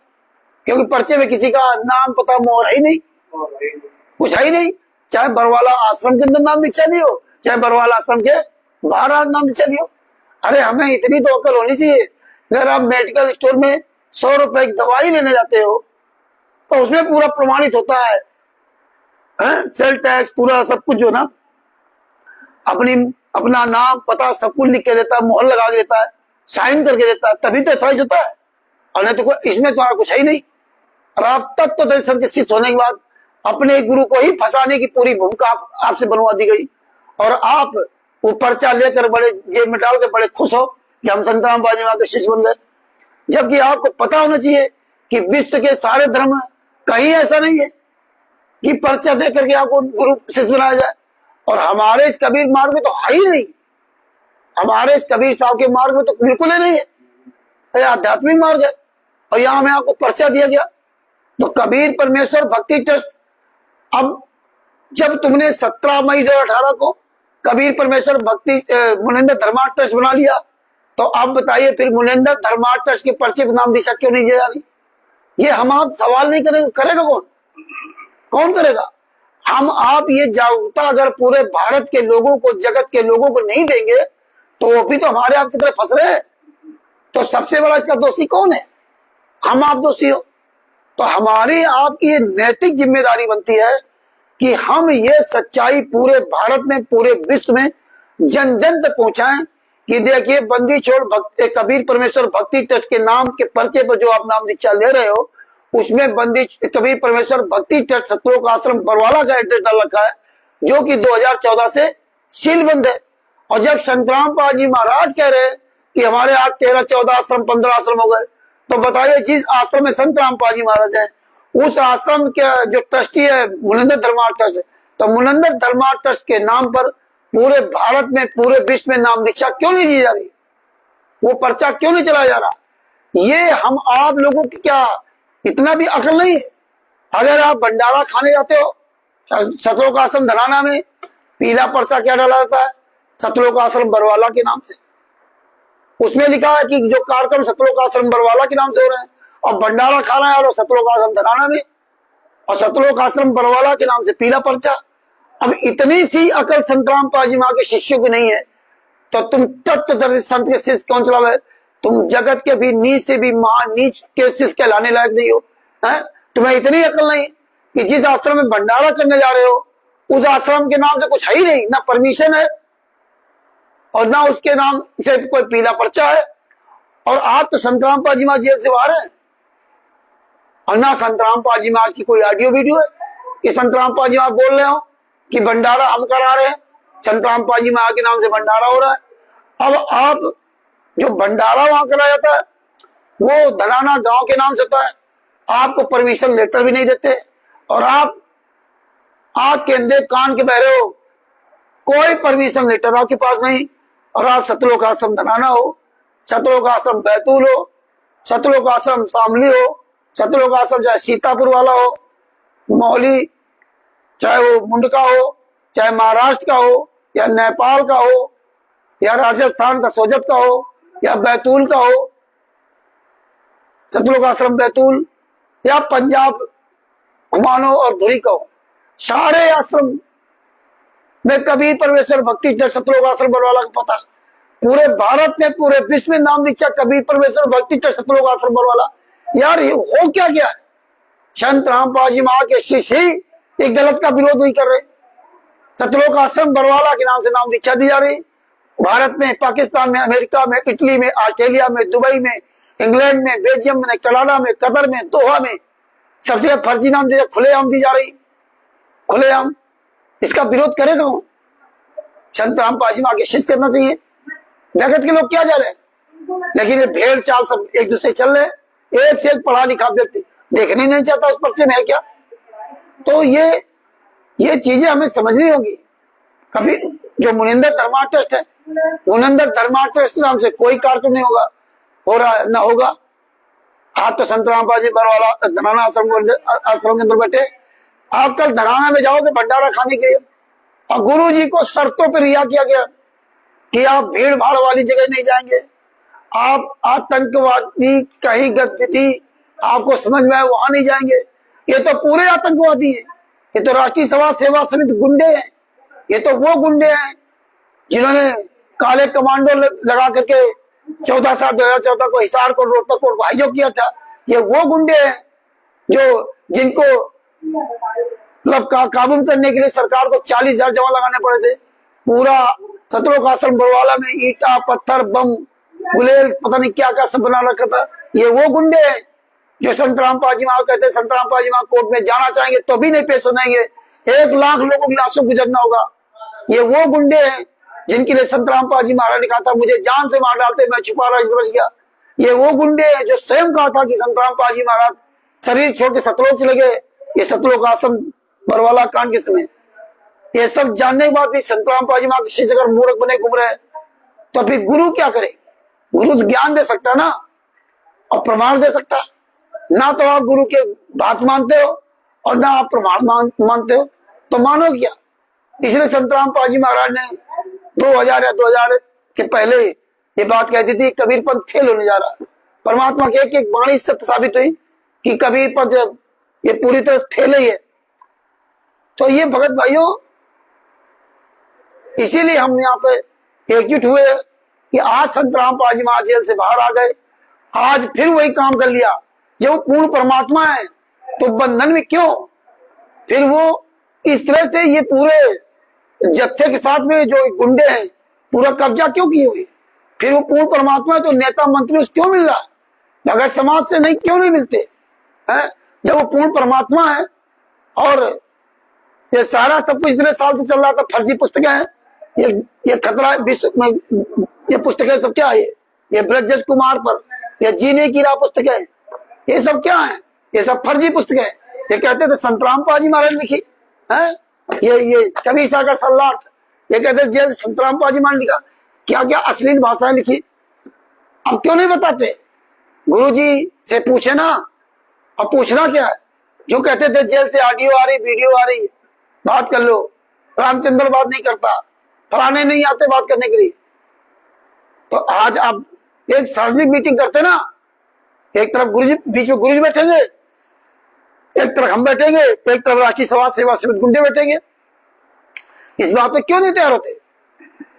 क्योंकि पर्चे में किसी का नाम पता मोहर है ही नहीं, कुछ है ही नहीं। चाहे बरवाला आश्रम के अंदर नाम दीक्षा दी हो, चाहे बरवाला आश्रम के बाहर नाम दीक्षा दी हो। अरे हमें इतनी तो अकल होनी चाहिए। अगर आप मेडिकल स्टोर में 100 रुपए की दवाई लेने जाते हो तो उसमें पूरा प्रमाणित होता है, सेल टैक्स पूरा सब कुछ जो ना अपना नाम पता सब कुछ लिख के देता है, मोहर लगा के देता है, साइन करके देता है, तभी तो एथराइज होता है। और नहीं तो इसमें तुम्हारा कुछ है ही नहीं। और आप तत्व दर्शन के सिद्ध होने के बाद अपने गुरु को ही फंसाने की पूरी भूमिका आपसे बनवा दी गई और आप वो पर्चा लेकर बड़े जेब में डाल के बड़े खुश हो कि हम संत रामपाल जी महाराज के शिष्य बन गए। जबकि आपको पता होना चाहिए कि विश्व के सारे धर्म कहीं ऐसा नहीं है कि पर्चा दे करके आपको गुरु शिष्य बनाया जाए। और हमारे इस कबीर मार्ग में तो है ही नहीं, हमारे इस कबीर साहब के मार्ग में तो बिल्कुल ही नहीं है, आध्यात्मिक मार्ग है। और यहाँ में आपको पर्चा दिया गया। तो कबीर परमेश्वर भक्ति ट्रस्ट, अब जब तुमने 17 मई 2018 को कबीर परमेश्वर भक्ति मुनिंदर धर्मार्थ ट्रस्ट बना लिया, तो अब बताइए फिर मुनिंदर धर्मार्थ ट्रस्ट के पर्चे पर नाम दीक्षा क्यों नहीं दिया जा रही? ये हम आप सवाल नहीं करेंगे, करेगा कौन? कौन करेगा? हम आप ये जागरूकता अगर पूरे भारत के लोगों को, जगत के लोगों को नहीं देंगे तो वो भी तो हमारे आपकी तरफ फंस रहे हैं। तो सबसे बड़ा इसका दोषी कौन है? हम आप दोषी हो। तो हमारी आपकी ये नैतिक जिम्मेदारी बनती है कि हम ये सच्चाई पूरे भारत में, पूरे विश्व में जन जन तक पहुंचाएं कि देखिए बंदी छोड़ कबीर परमेश्वर भक्ति ट्रस्ट के नाम के पर्चे पर जो आप नाम दीक्षा ले रहे हो, उसमें बंदी कबीर परमेश्वर भक्ति ट्रस्ट सतलोक आश्रम बरवाला का एड्रेस डाल रखा है, जो कि 2014 से सीलबंद है। और जब संत रामपाल जी महाराज कह रहे हैं कि हमारे आज 13, 14 आश्रम, 15 आश्रम हो गए, तो बताइए जिस आश्रम में संत रामपाल जी महाराज है उस आश्रम के जो ट्रस्टी है मुनिंदर धर्मार्थ ट्रस्ट, तो मुनिंदर धर्मार्थ ट्रस्ट के नाम पर पूरे भारत में, पूरे विश्व में नाम दीक्षा क्यों नहीं दी जा रही? वो पर्चा क्यों नहीं चलाया जा रहा? ये हम आप लोगों की क्या इतना भी अकल नहीं है? अगर आप भंडारा खाने जाते हो सतलोक आश्रम धराना में, पीला पर्चा क्या डाला जाता है? सतलोक आश्रम बरवाला के नाम से। उसमें लिखा है कि जो कार्यक्रम सतलोक आश्रम बरवाला के नाम से हो रहे हैं, और भंडारा खाना है और सतलोक आश्रम धराना में, और सतलोक आश्रम बरवाला के नाम से पीला पर्चा। अब इतनी सी अकल संत रामपाल जी महाराज के शिष्यों की नहीं है तो तुम तत्वदर्शी संत के शिष्य कौन चलावे? तुम जगत के भी नीच से भी महान नीच के शिष्य कहलाने लायक नहीं हो। तुम्हें इतनी अकल नहीं कि जिस आश्रम में भंडारा करने जा रहे हो उस आश्रम के नाम से कुछ है ही नहीं, ना परमिशन है और ना उसके नाम से कोई पीला पर्चा है। और आज तो संत रामपाल जी महाराज जेल से बाहर है और ना संत रामपाल जी महाराज की कोई ऑडियो वीडियो है। कि संत रामपाल जी वहां बोल रहे हो कि भंडारा हम करा रहे हैं, संत रामपाल जी वहां के नाम से भंडारा हो रहा है। अब आप जो भंडारा वहां कराया जाता है वो धनाना गांव के नाम से होता है, आपको परमिशन लेटर भी नहीं देते और आप आंख के अंधे कान के बहरे हो, कोई परमिशन लेटर आपके पास नहीं, और आप सतलोक आश्रम धनाना हो, सतलोक आश्रम बैतूल हो, सतलोक आश्रम शामली हो, सतलोक आश्रम चाहे सीतापुर वाला हो, मौली चाहे वो मुंडका हो, चाहे महाराष्ट्र का हो या नेपाल का हो या राजस्थान का सोजत का हो या बैतूल का हो, सतलोक आश्रम बैतूल या पंजाब खुमानो और धुरी का हो, सारे आश्रम में कबीर परमेश्वर भक्ति ट्रस्ट सतलोक आश्रम बरवाला का पता। पूरे भारत में पूरे विश्व में नाम दीक्षा कबीर परमेश्वर भक्ति ट्रस्ट सतलोक आश्रम बरवाला। यार ये हो क्या गया? संत रामपाल जी महा के शिष्य ही एक गलत का विरोध नहीं कर रहे। सतलोक आश्रम बरवाला के नाम से नाम दीक्षा दी जा रही, भारत में, पाकिस्तान में, अमेरिका में, इटली में, ऑस्ट्रेलिया में, दुबई में, इंग्लैंड में, बेल्जियम में, कनाडा में, कतर में, दोहा में सब जगह फर्जी नाम दिया, खुलेआम दी जा रही, खुलेआम। इसका विरोध करेगा कौन? संत रामपाल जी महा के शिष्य करना चाहिए। जगत के लोग क्या जा रहे हैं, लेकिन ये भेड़ चाल सब एक दूसरे चल रहे, एक से एक पढ़ा लिखा व्यक्ति देखने नहीं चाहता उस पर्चे में है क्या। तो ये चीजें हमें समझनी होगी। कभी जो मुनिंदर धर्मा ट्रस्ट है, मुनिंदर धर्मा ट्रस्ट नाम से कोई कार्यक्रम नहीं होगा, हो रहा न होगा। आप तो संत रामपाल जी बरवाला धनाना आश्रम के अंदर बैठे, आप कल धनाना में जाओगे भंडारा खाने के लिए, और गुरु जी को शर्तों पर रिहा किया गया कि आप भीड़ भाड़ वाली जगह नहीं जाएंगे, आप आतंकवादी कहीं गतिविधि आपको समझ में आए वहां नहीं जाएंगे। ये तो पूरे आतंकवादी है, ये तो राष्ट्रीय समाज सेवा समिति गुंडे हैं, ये तो वो गुंडे हैं जिन्होंने काले कमांडो लगा करके 14/7/2014 को हिसार को रोहतक को भाईजो किया था। ये वो गुंडे हैं जो जिनको मतलब काबू करने के लिए सरकार को 40,000 जवान लगाने पड़े थे। पूरा सतलोक आश्रम बरवाला में ईटा पत्थर बम गुलेल पता नहीं क्या क्या सब बना रखा था। ये वो गुंडे हैं जो संत रामपाल जी महा कहते हैं संत रामपाल जी महा कोर्ट में जाना चाहेंगे तो भी नहीं पेश हो जाएंगे, 1 लाख लोगों की लाशों गुजरना होगा। ये वो गुंडे हैं जिनके लिए संत रामपाल जी महाराज ने कहा था मुझे जान से मार डालते, मैं छुपा रहा बच गया। ये वो गुंडे हैं जो स्वयं कहा था कि संत रामपाल जी महाराज शरीर छोड़ के सतलोक चले गए, ये सतलोक आश्रम बरवाला कांड के समय। ये सब जानने के बाद भी संत रामपाल जी महा किसी जगह मूर्ख बने घूम रहे, तो फिर गुरु क्या करे? गुरु तो ज्ञान दे सकता ना और प्रमाण दे सकता ना। तो आप गुरु के बात मानते हो और ना आप प्रमाण मानते हो, तो मानो क्या? इसलिए संत रामपाल जी महाराज ने 2000 या 2000 के पहले ये बात कहती थी कबीर पंथ फेल होने जा रहा है। परमात्मा के एक वाणी सत्य साबित हुई कि कबीर पंथ ये पूरी तरह फेल ही है। तो ये भगत भाइयों, इसीलिए हम यहाँ पे एकजुट हुए कि आज संत रामपाल जी महा जेल से बाहर आ गए, आज फिर वही काम कर लिया। जब वो पूर्ण परमात्मा है तो बंधन में क्यों? फिर वो इस तरह से ये पूरे जत्थे के साथ में जो गुंडे हैं पूरा कब्जा क्यों किए हुए? फिर वो पूर्ण परमात्मा है तो नेता मंत्री उसको क्यों मिल रहा है? भगत समाज से नहीं क्यों नहीं मिलते हैं? जब वो पूर्ण परमात्मा है और ये सारा सब कुछ इतने साल से चल रहा था, फर्जी पुस्तकें हैं, ये खतरा विश्व में, ये पुस्तकें सब क्या है? ये ब्रजेश कुमार पर, ये जीने की राह पुस्तकें, ये सब क्या है? ये सब फर्जी पुस्तकें। ये कहते थे संत रामपाल जी महाराज लिखी है, ये कबीर सागर सल्लाट, ये कहते जेल संत रामपाल जी महाराज लिखा, क्या क्या अश्लील भाषाएं लिखी। अब क्यों नहीं बताते? गुरु जी से पूछे ना। और पूछना क्या है? जो कहते थे जेल से ऑडियो आ रही वीडियो आ रही बात कर लो, रामचंद्र बात नहीं करता, फलाने नहीं आते बात करने के लिए। तो आज आप एक सार्वजनिक मीटिंग करते ना, एक तरफ गुरुजी, बीच में गुरुजी बैठेंगे, एक तरफ हम बैठेंगे, एक तरफ राष्ट्रीय समाज सेवा समिति गुंडे बैठेंगे। इस बात पे क्यों नहीं तैयार होते?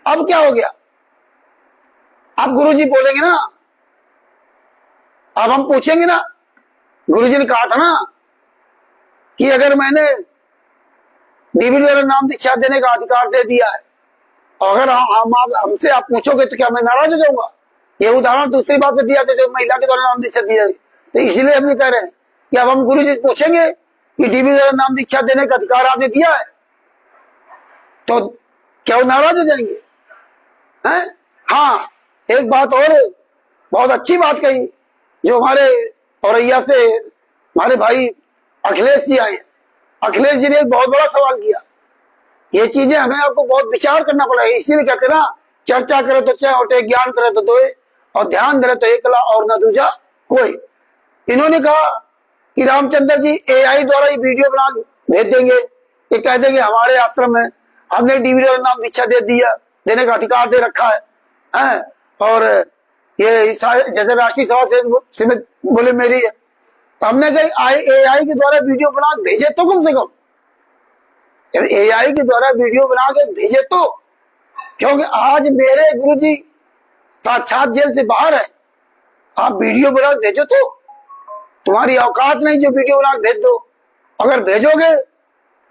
अब क्या हो गया? अब गुरुजी बोलेंगे ना, अब हम पूछेंगे ना। गुरुजी ने कहा था ना कि अगर मैंने डीबी द्वारा नाम दीक्षा देने का अधिकार दे दिया है, अगर हमसे आप पूछोगे तो क्या मैं नाराज हो जाऊंगा? ये उदाहरण दूसरी बात में दिया था जो महिला के द्वारा नाम दीक्षा दी जाएगी। तो इसीलिए हम ये कह रहे हैं कि अब हम गुरु जी से पूछेंगे कि टीवी द्वारा नाम दीक्षा देने का अधिकार आपने दिया है, तो क्या वो नाराज हो जाएंगे? हैं? हाँ, एक बात और है, बहुत अच्छी बात कही, जो हमारे औरैया से हमारे भाई अखिलेश जी आए। अखिलेश जी ने एक बहुत बड़ा सवाल किया। ये चीजें हमें आपको बहुत विचार करना पड़ेगा, इसीलिए कहते ना, चर्चा करे तो चाहे उठे, ज्ञान करे तो दोए, और ध्यान धरे तो एकला और न दूजा कोई। इन्होंने कहा कि रामचंद्र जी एआई द्वारा ये वीडियो बना भेज देंगे, ये कह देंगे हमारे आश्रम में हमने डीवीडी नाम दीक्षा दे दिया, देने का अधिकार दे रखा है? और ये जैसे राष्ट्रीय सभा से बोले मेरी है, तो हमने कहा एआई के द्वारा वीडियो बना भेजे तो कम से कम, एआई के द्वारा वीडियो बना के भेजे तो, क्योंकि आज मेरे गुरुजी साक्षात जेल से बाहर है, आप वीडियो बना भेजो तो, तुम्हारी औकात नहीं जो वीडियो बना भेज दो। अगर भेजोगे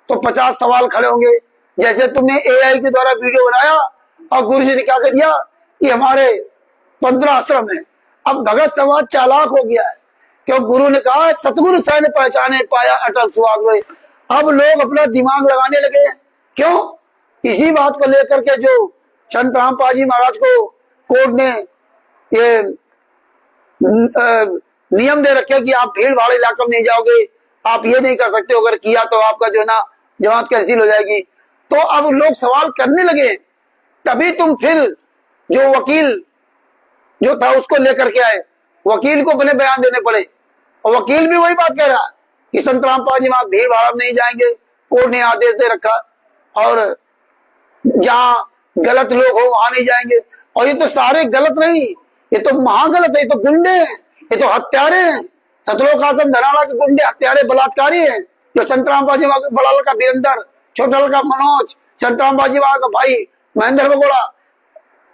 तो 50 सवाल खड़े होंगे, जैसे तुमने एआई के द्वारा वीडियो बनाया और गुरुजी ने क्या कर दिया कि हमारे 15 आश्रम है। अब भगत समाज चालाक हो गया है, क्यों? गुरु ने कहा सतगुरु सा ने पहचाने पाया अटल सुहाग। अब लोग अपना दिमाग लगाने लगे हैं, क्यों? इसी बात को लेकर के जो संत रामपाल जी महाराज को कोर्ट ने ये नियम दे रखे कि आप भीड़ भाड़ इलाके में नहीं जाओगे, आप ये नहीं कर सकते, अगर किया तो आपका जो ना जमात कैंसिल हो जाएगी। तो अब लोग सवाल करने लगे, तभी तुम फिर जो वकील जो था उसको लेकर के आए, वकील को अपने बयान देने पड़े, और वकील भी वही बात कह रहा कि संत रामपाल जी वहां भीड़ भाड़ में नहीं जाएंगे, कोर्ट ने आदेश दे रखा, और जहां गलत लोग हो वहां नहीं जाएंगे। और ये तो सारे गलत नहीं, ये तो महागलत है, ये तो गुंडे हैं, ये तो हत्यारे हैं, सतलोक आश्रम धनाला के गुंडे, हत्यारे, बलात्कारी हैं, जो संत रामपाल जी बड़ा लड़का वीरेंद्र, छोटा लड़का मनोज, संत रामपाल जी का भाई महेंद्र बगोड़ा,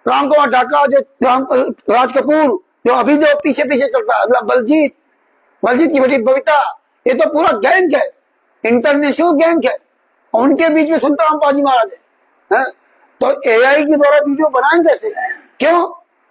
राम कुमार ढाका, जो राज कपूर, जो अभी जो पीछे पीछे चलता है, बलजीत की बेटी बबीता, ये तो पूरा गैंग है, इंटरनेशनल गैंग है, उनके बीच में संत रामपाल जी महाराज है। तो एआई के द्वारा वीडियो बनाएंगे कैसे? क्यों?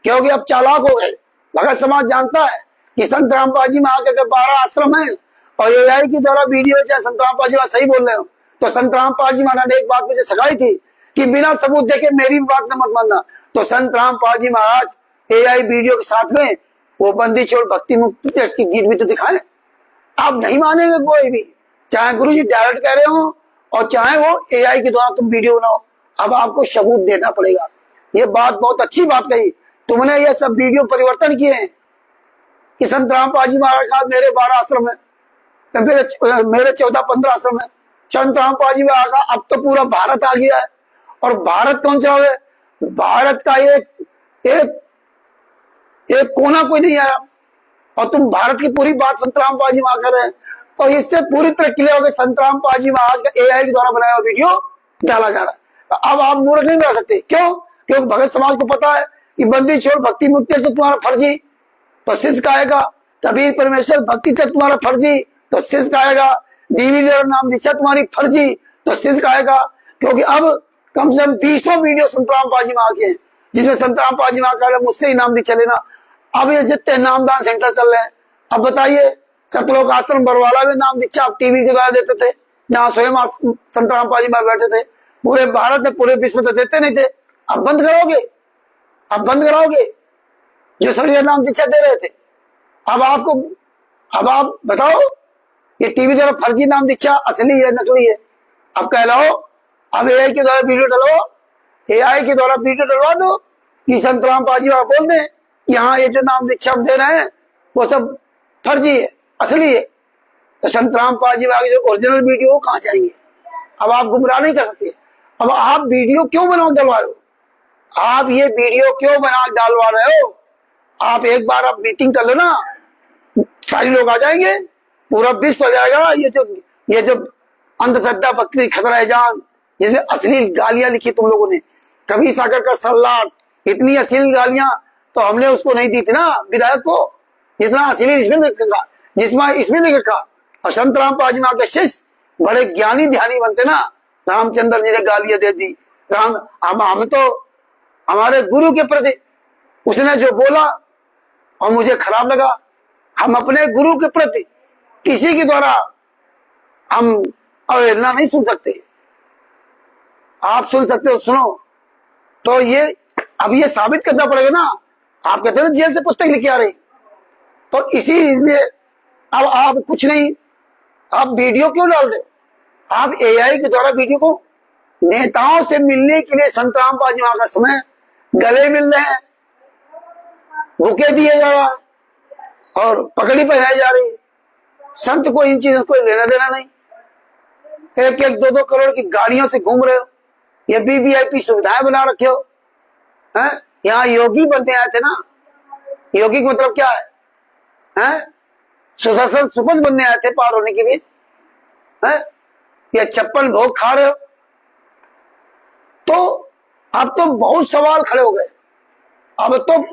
क्योंकि अब चालाक हो गए। भगत समाज जानता है कि संत रामपाल जी महाराज के 12 आश्रम है, और एआई के द्वारा वीडियो, चाहे संत रामपाल जी महाराज सही बोल रहे हो, तो संत रामपाल जी महाराज ने एक बात मुझे सिखाई थी कि बिना सबूत देखे मेरी बात न मत मानना। तो संत रामपाल जी महाराज एआई वीडियो के साथ में वो बंदी छोड़ भक्ति मुक्ति की गीत भी तो दिखाए। आप नहीं मानेंगे कोई भी, चाहे गुरु जी डायरेक्ट कह रहे हो और चाहे वो एआई के द्वारा तुम वीडियो बनाओ, अब आपको सबूत देना पड़ेगा। ये बात बहुत अच्छी बात कही तुमने, ये सब वीडियो परिवर्तन किए हैं कि संत रामपाल जी महाराज का मेरे 12 आश्रम है, मेरे 14-15 आश्रम है, संत रामपाल जी महाराज का अब तो पूरा भारत आ गया है। और भारत कौन सा है? भारत का एक कोना कोई नहीं आया, और तुम भारत की पूरी बात संत रामपाल जी महाराज कर रहे हैं। और इससे पूरी तरह क्लियर हो गया संत रामपाल जी महाराज का एआई के द्वारा बनाया हुआ वीडियो डाला जा रहा है। अब आप मूर्ख नहीं बना सकते, क्यों? क्योंकि भगत समाज को पता है कि बंदी छोड़ भक्ति मुक्ति तो तुम्हारा फर्जी, तो शिष्य कहेगा, कबीर परमेश्वर भक्ति तक तुम्हारा फर्जी, तो शिष्य कहेगा, डीवीडी नाम दीक्षा तुम्हारी फर्जी, तो शिष्य कहेगा। क्योंकि अब कम से कम 20 वीडियो संत रामपाल जी महाराज के हैं, जिसमें संत रामपाल जी महाराज कह रहे मुझसे ही नाम दीक्षा लेना। अब ये जितने नामदान सेंटर चल रहे हैं, अब बताइए, सतलोक आश्रम बरवाला में नाम दीक्षा आप टीवी के द्वारा देते थे, जहाँ स्वयं संत रामपाल जी महाराज बैठे थे, पूरे भारत में पूरे विश्व में तो देते नहीं थे। अब बंद करोगे, अब बंद कराओगे जो सभी नाम दीक्षा दे रहे थे। अब आप बताओ, ये टीवी द्वारा फर्जी नाम दीक्षा असली है नकली है? अब कह लो, अब एआई के द्वारा वीडियो डलो, एआई के द्वारा वीडियो डलवा दो कि संत रामपाल जी महाराज बोल दें कि हाँ ये जो नाम दीक्षा दे रहे हैं वो सब फर्जी है, असली है। तो संत रामपाल जी महाराज जो ओरिजिनल वीडियो कहाँ जाएंगे? अब आप गुमराह नहीं कर सकते। अब आप वीडियो क्यों बना डलवा रहे हो? आप ये वीडियो क्यों बना डालवा रहे हो? आप एक बार आप मीटिंग कर लो ना, सारे लोग आ जाएंगे, पूरा विश्व हो जाएगा। ये जो अंधश्रद्धा भक्ति खतरा है जान, जिसमें अश्लील गालियां लिखी तुम लोगों ने, कभी सागर का सल्लाट, इतनी अश्लील गालियां तो हमने उसको नहीं दी थी ना विधायक को, जितना अश्लील इसमें लिखा, जिसमें इसमें नहीं लिखा। और संत रामपाल जी महाराज के शिष्य बड़े ज्ञानी ध्यानी बनते ना, रामचंद्र जी ने गालियां दे दी। हम तो हमारे गुरु के प्रति उसने जो बोला और मुझे खराब लगा, हम अपने गुरु के प्रति किसी के द्वारा हम अवहेलना नहीं सुन सकते। आप सुन सकते हो, सुनो। तो ये अब ये साबित करना पड़ेगा ना। आप कहते हो ना जेल से पुस्तक लेके आ रहे, तो इसीलिए अब आप कुछ नहीं, आप वीडियो क्यों डाल रहे हो? आप एआई के द्वारा वीडियो को नेताओं से मिलने के लिए संत रामपाल जी वहां का समय गले मिल रहे हैं, बुके दिए जा रहा है और पगड़ी पहनाई जा रही है। संत को इन चीजों को लेना देना नहीं। 1-1, 2-2 करोड़ की गाड़ियों से घूम रहे हो, ये वीवीआईपी सुविधाएं बना रखे हो। हैं? यहाँ योगी बनने आए थे ना। योगी का मतलब क्या है? हैं? सुदर्शन सुपथ बनने आए थे पार होने के लिए। हैं? ये 56 भोग खा रहे हो। तो अब तो बहुत सवाल खड़े हो गए। अब तो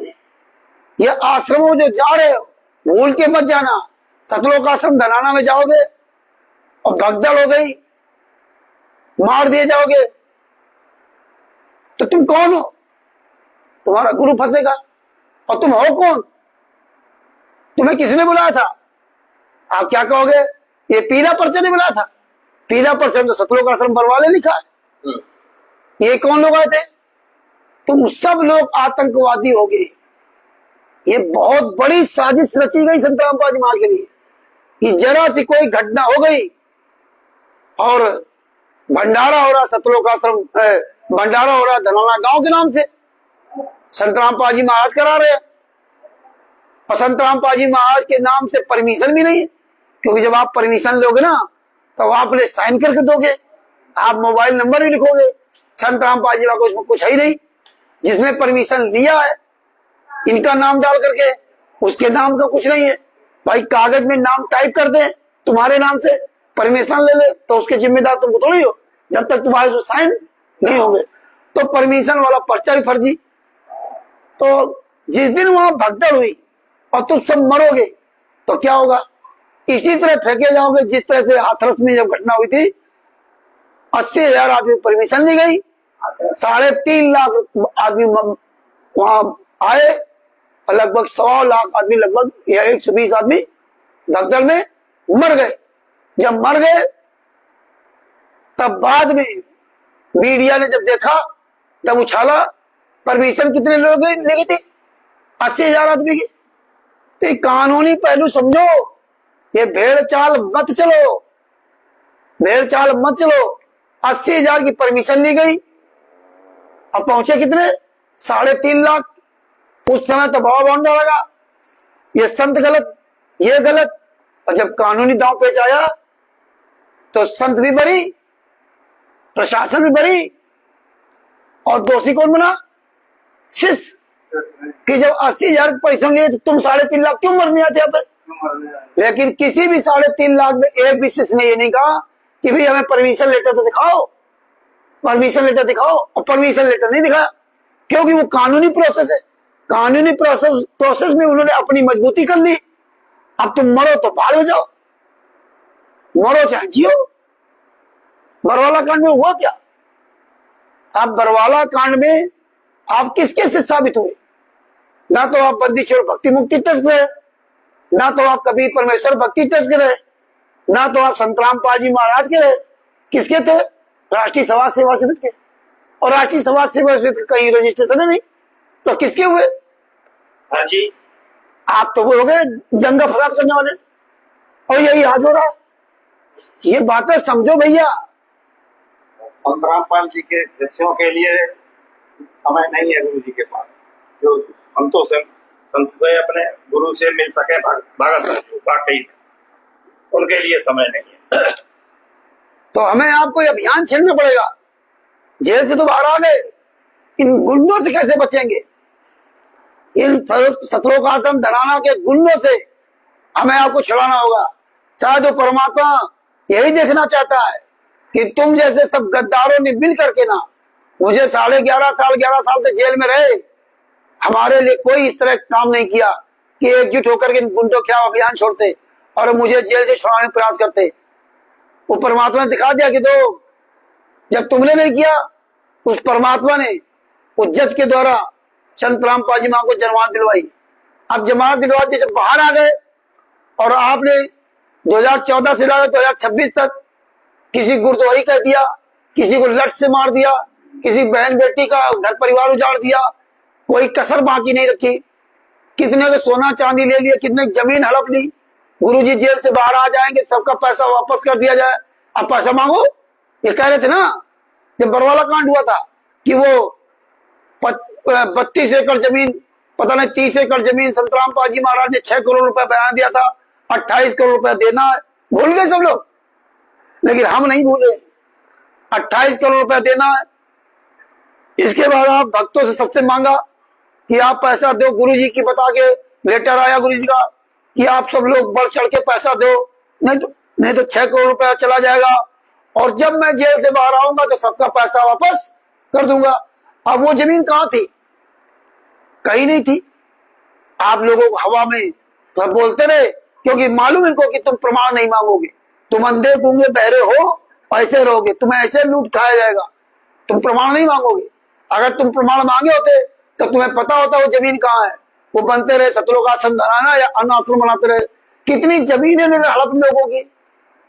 ये आश्रमों जो जा रहे हो, भूल के मत जाना। सतलोक आश्रम धनाना में जाओगे और भगदड़ हो गई, मार दिए जाओगे, तो तुम कौन हो? तुम्हारा गुरु फंसेगा। और तुम हो कौन? तुम्हें किसने बुलाया था? आप क्या कहोगे? ये पीला पर्चा नहीं बुलाया था? पीला पर्चा तो सतलोक आश्रम बरवाले लिखा है। ये कौन लोग आए थे? तुम सब लोग आतंकवादी हो गए। ये बहुत बड़ी साजिश रची गई संत रामपाल जी महाराज के लिए कि जरा सी कोई घटना हो गई और भंडारा हो रहा, सतलोक आश्रम भंडारा हो रहा धनाना गांव के नाम से, संत रामपाल जी महाराज करा रहे हैं। और संत रामपाल जी महाराज के नाम से परमिशन भी नहीं है, क्योंकि जब आप परमिशन लोगे ना तो आप साइन करके दोगे, आप मोबाइल नंबर भी लिखोगे। संत रामपाल जी का उसमें कुछ है ही नहीं। जिसने परमिशन लिया है इनका नाम डाल करके, उसके नाम का कुछ नहीं है। भाई कागज में नाम टाइप कर दे तुम्हारे नाम से, परमिशन ले ले, तो उसके जिम्मेदार तुमको थोड़ी हो जब तक तुम्हारे से साइन नहीं होंगे। तो परमिशन वाला पर्चा भी फर्जी। तो जिस दिन वहां भगदड़ हुई और तुम सब मरोगे तो क्या होगा? इसी तरह फेंके जाओगे जिस तरह से हाथरस में जब घटना हुई थी। 80,000 आदमी परमिशन ली गई, 3.5 लाख आदमी वहां आए और लगभग 100 लाख आदमी, लगभग या 120 आदमी भगदड़ में मर गए। जब मर गए तब बाद में मीडिया ने जब देखा तब उछाला परमिशन कितने लोग लेगी थी? 80,000 आदमी की। तो कानूनी पहलू समझो, ये भेड़ चाल मत चलो, भेड़ चाल मत चलो। 80,000 की परमिशन ली गई अब पहुंचे कितने? 3.5 लाख। उस समय तो बड़ा बाउंडा लगा, ये संत गलत, ये गलत। और जब कानूनी दांव पेच आया तो संत भी बरी, प्रशासन भी बरी, और दोषी कौन बना? शिष्य। कि जब 80,000 पैसे लिए तो तुम 3.5 लाख क्यों मरने आते यहाँ पे? लेकिन किसी भी 3.5 लाख में एक भी शिष्य ने ये नहीं कहा कि भाई हमें परमिशन लेटर तो दिखाओ, परमिशन लेटर दिखाओ। और परमिशन लेटर नहीं दिखाया क्योंकि वो कानूनी प्रोसेस है। कानूनी प्रोसेस में उन्होंने अपनी मजबूती कर ली। अब तुम मरो तो बाहर हो जाओ, मरो चाहे जियो। बरवाला कांड में हुआ क्या? आप बरवाला कांड में आप किसके से साबित हुए? ना तो आप बंदी छोड़ भक्ति मुक्ति ट्रस्ट रहे, ना तो आप कबीर परमेश्वर भक्ति ट्रस्ट के रहे, ना तो आप संत रामपाल जी महाराज के रहे। किसके थे? राष्ट्रीय समाज सेवा समिति के। और राष्ट्रीय समाज सेवा समिति का कहीं रजिस्ट्रेशन है नहीं, तो किसके हुए? हाँ जी, आप तो वो हो गए दंगा फसाद करने वाले। और यही आज हो रहा है। ये बातें समझो भैया। संत रामपाल जी के शिष्यों के लिए समय नहीं है गुरु जी के पास, जो संतों से संत से अपने गुरु से मिल सके भगत वाकई उनके लिए समय नहीं है। तो हमें आपको ये अभियान छेड़ना पड़ेगा। जेल से तो बाहर आ गए, इन गुंडों से कैसे बचेंगे? इन सतलोक आश्रम धनाना के गुंडों से हमें आपको छुड़ाना होगा। शायद वो परमात्मा यही देखना चाहता है कि तुम जैसे सब गद्दारों ने मिल करके ना, मुझे 11.5 साल तक जेल में रहे, हमारे लिए कोई इस तरह काम नहीं किया कि एकजुट होकर के गुंडों क्या अभियान छोड़ते और मुझे जेल से छुड़ाने का प्रयास करते। वो परमात्मा ने दिखा दिया कि दो, जब तुमने नहीं किया, उस परमात्मा ने उस जज के द्वारा संत रामपाल जी मां को जमानत दिलवाई। अब जमानत दिलवा दी, जब बाहर आ गए और आपने 2014 से लेकर 2026 तक किसी गुरुद्रोही कह दिया, किसी को लट से मार दिया, किसी बहन बेटी का घर परिवार उजाड़ दिया, कोई कसर बाकी नहीं रखी। कितने को सोना चांदी ले लिया, कितने जमीन हड़प ली। गुरुजी जेल से बाहर आ जाएंगे, सबका पैसा वापस कर दिया जाए। अब पैसा मांगो, ये कह रहे थे ना जब बरवाला कांड हुआ था कि वो 32 एकड़ जमीन, पता नहीं 30 एकड़ जमीन संतराम पाजी महाराज ने 6 करोड़ रुपए बयान दिया था, 28 करोड़ रुपए देना है। भूल गए सब लोग, लेकिन हम नहीं भूले। 28 करोड़ रुपए देना है। इसके बाद आप भक्तों से सबसे मांगा कि आप पैसा दो, गुरुजी की बता के लेटर आया गुरुजी का कि आप सब लोग बढ़ चढ़ के पैसा दो, नहीं तो 6 करोड़ रुपया चला जाएगा और जब मैं जेल से बाहर आऊंगा तो सबका पैसा वापस कर दूंगा। अब वो जमीन कहां थी? कहीं नहीं थी। आप लोगों को हवा में तो बोलते रहे, क्योंकि मालूम इनको कि तुम प्रमाण नहीं मांगोगे, तुम अंधे गूंगे बहरे हो, ऐसे रहोगे, तुम्हें ऐसे लूट खाया जाएगा, तुम प्रमाण नहीं मांगोगे। अगर तुम प्रमाण मांगे होते तो तुम्हें पता होता वो जमीन कहाँ है। वो बनते रहे सतलोक आश्रम धराना या अन्न आश्रम बनाते रहे। कितनी जमीनें हड़प लोगों की,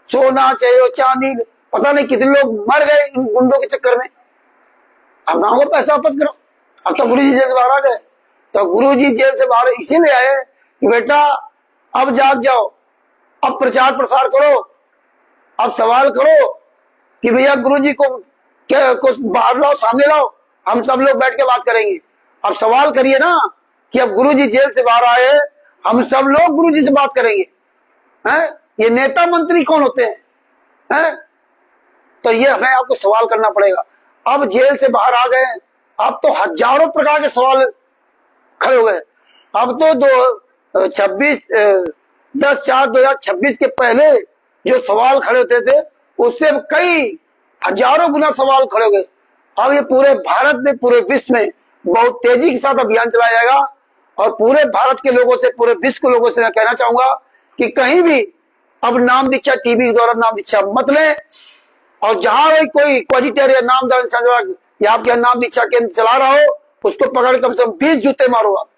सोना चाहिए चांदी, पता नहीं कितने लोग मर गए इन गुंडों के चक्कर में। अब मांगो पैसा वापस करो। अब तो गुरुजी जेल से बाहर आ गए, तो गुरुजी जेल से बाहर इसीलिए आए कि बेटा अब जाग जाओ, अब प्रचार प्रसार करो, अब सवाल करो कि भैया गुरुजी को क्या कुछ बाहर लाओ, सामने लाओ, हम सब लोग बैठ के बात करेंगे। अब सवाल करिए ना कि अब गुरुजी जेल से बाहर आए, हम सब लोग गुरुजी से बात करेंगे। हैं? ये नेता मंत्री कौन होते हैं? तो ये हमें आपको सवाल करना पड़ेगा। अब जेल से बाहर आ गए, अब तो हजारों प्रकार के सवाल खड़े हो गए। अब तो 10/4/2026 के पहले जो सवाल खड़े होते थे उससे कई हजारों गुना सवाल खड़े हो गए। अब ये पूरे भारत में, पूरे विश्व में बहुत तेजी के साथ अभियान चलाया जाएगा और पूरे भारत के लोगों से, पूरे विश्व के लोगों से मैं कहना चाहूंगा कि कहीं भी अब नाम दीक्षा टीवी के द्वारा नाम दीक्षा मत लें, और जहां भी कोई क्वालिटेरिया नाम या आपके नाम दीक्षा केंद्र चला रहा हो उसको पकड़ कम से कम 20 जूते मारो। आप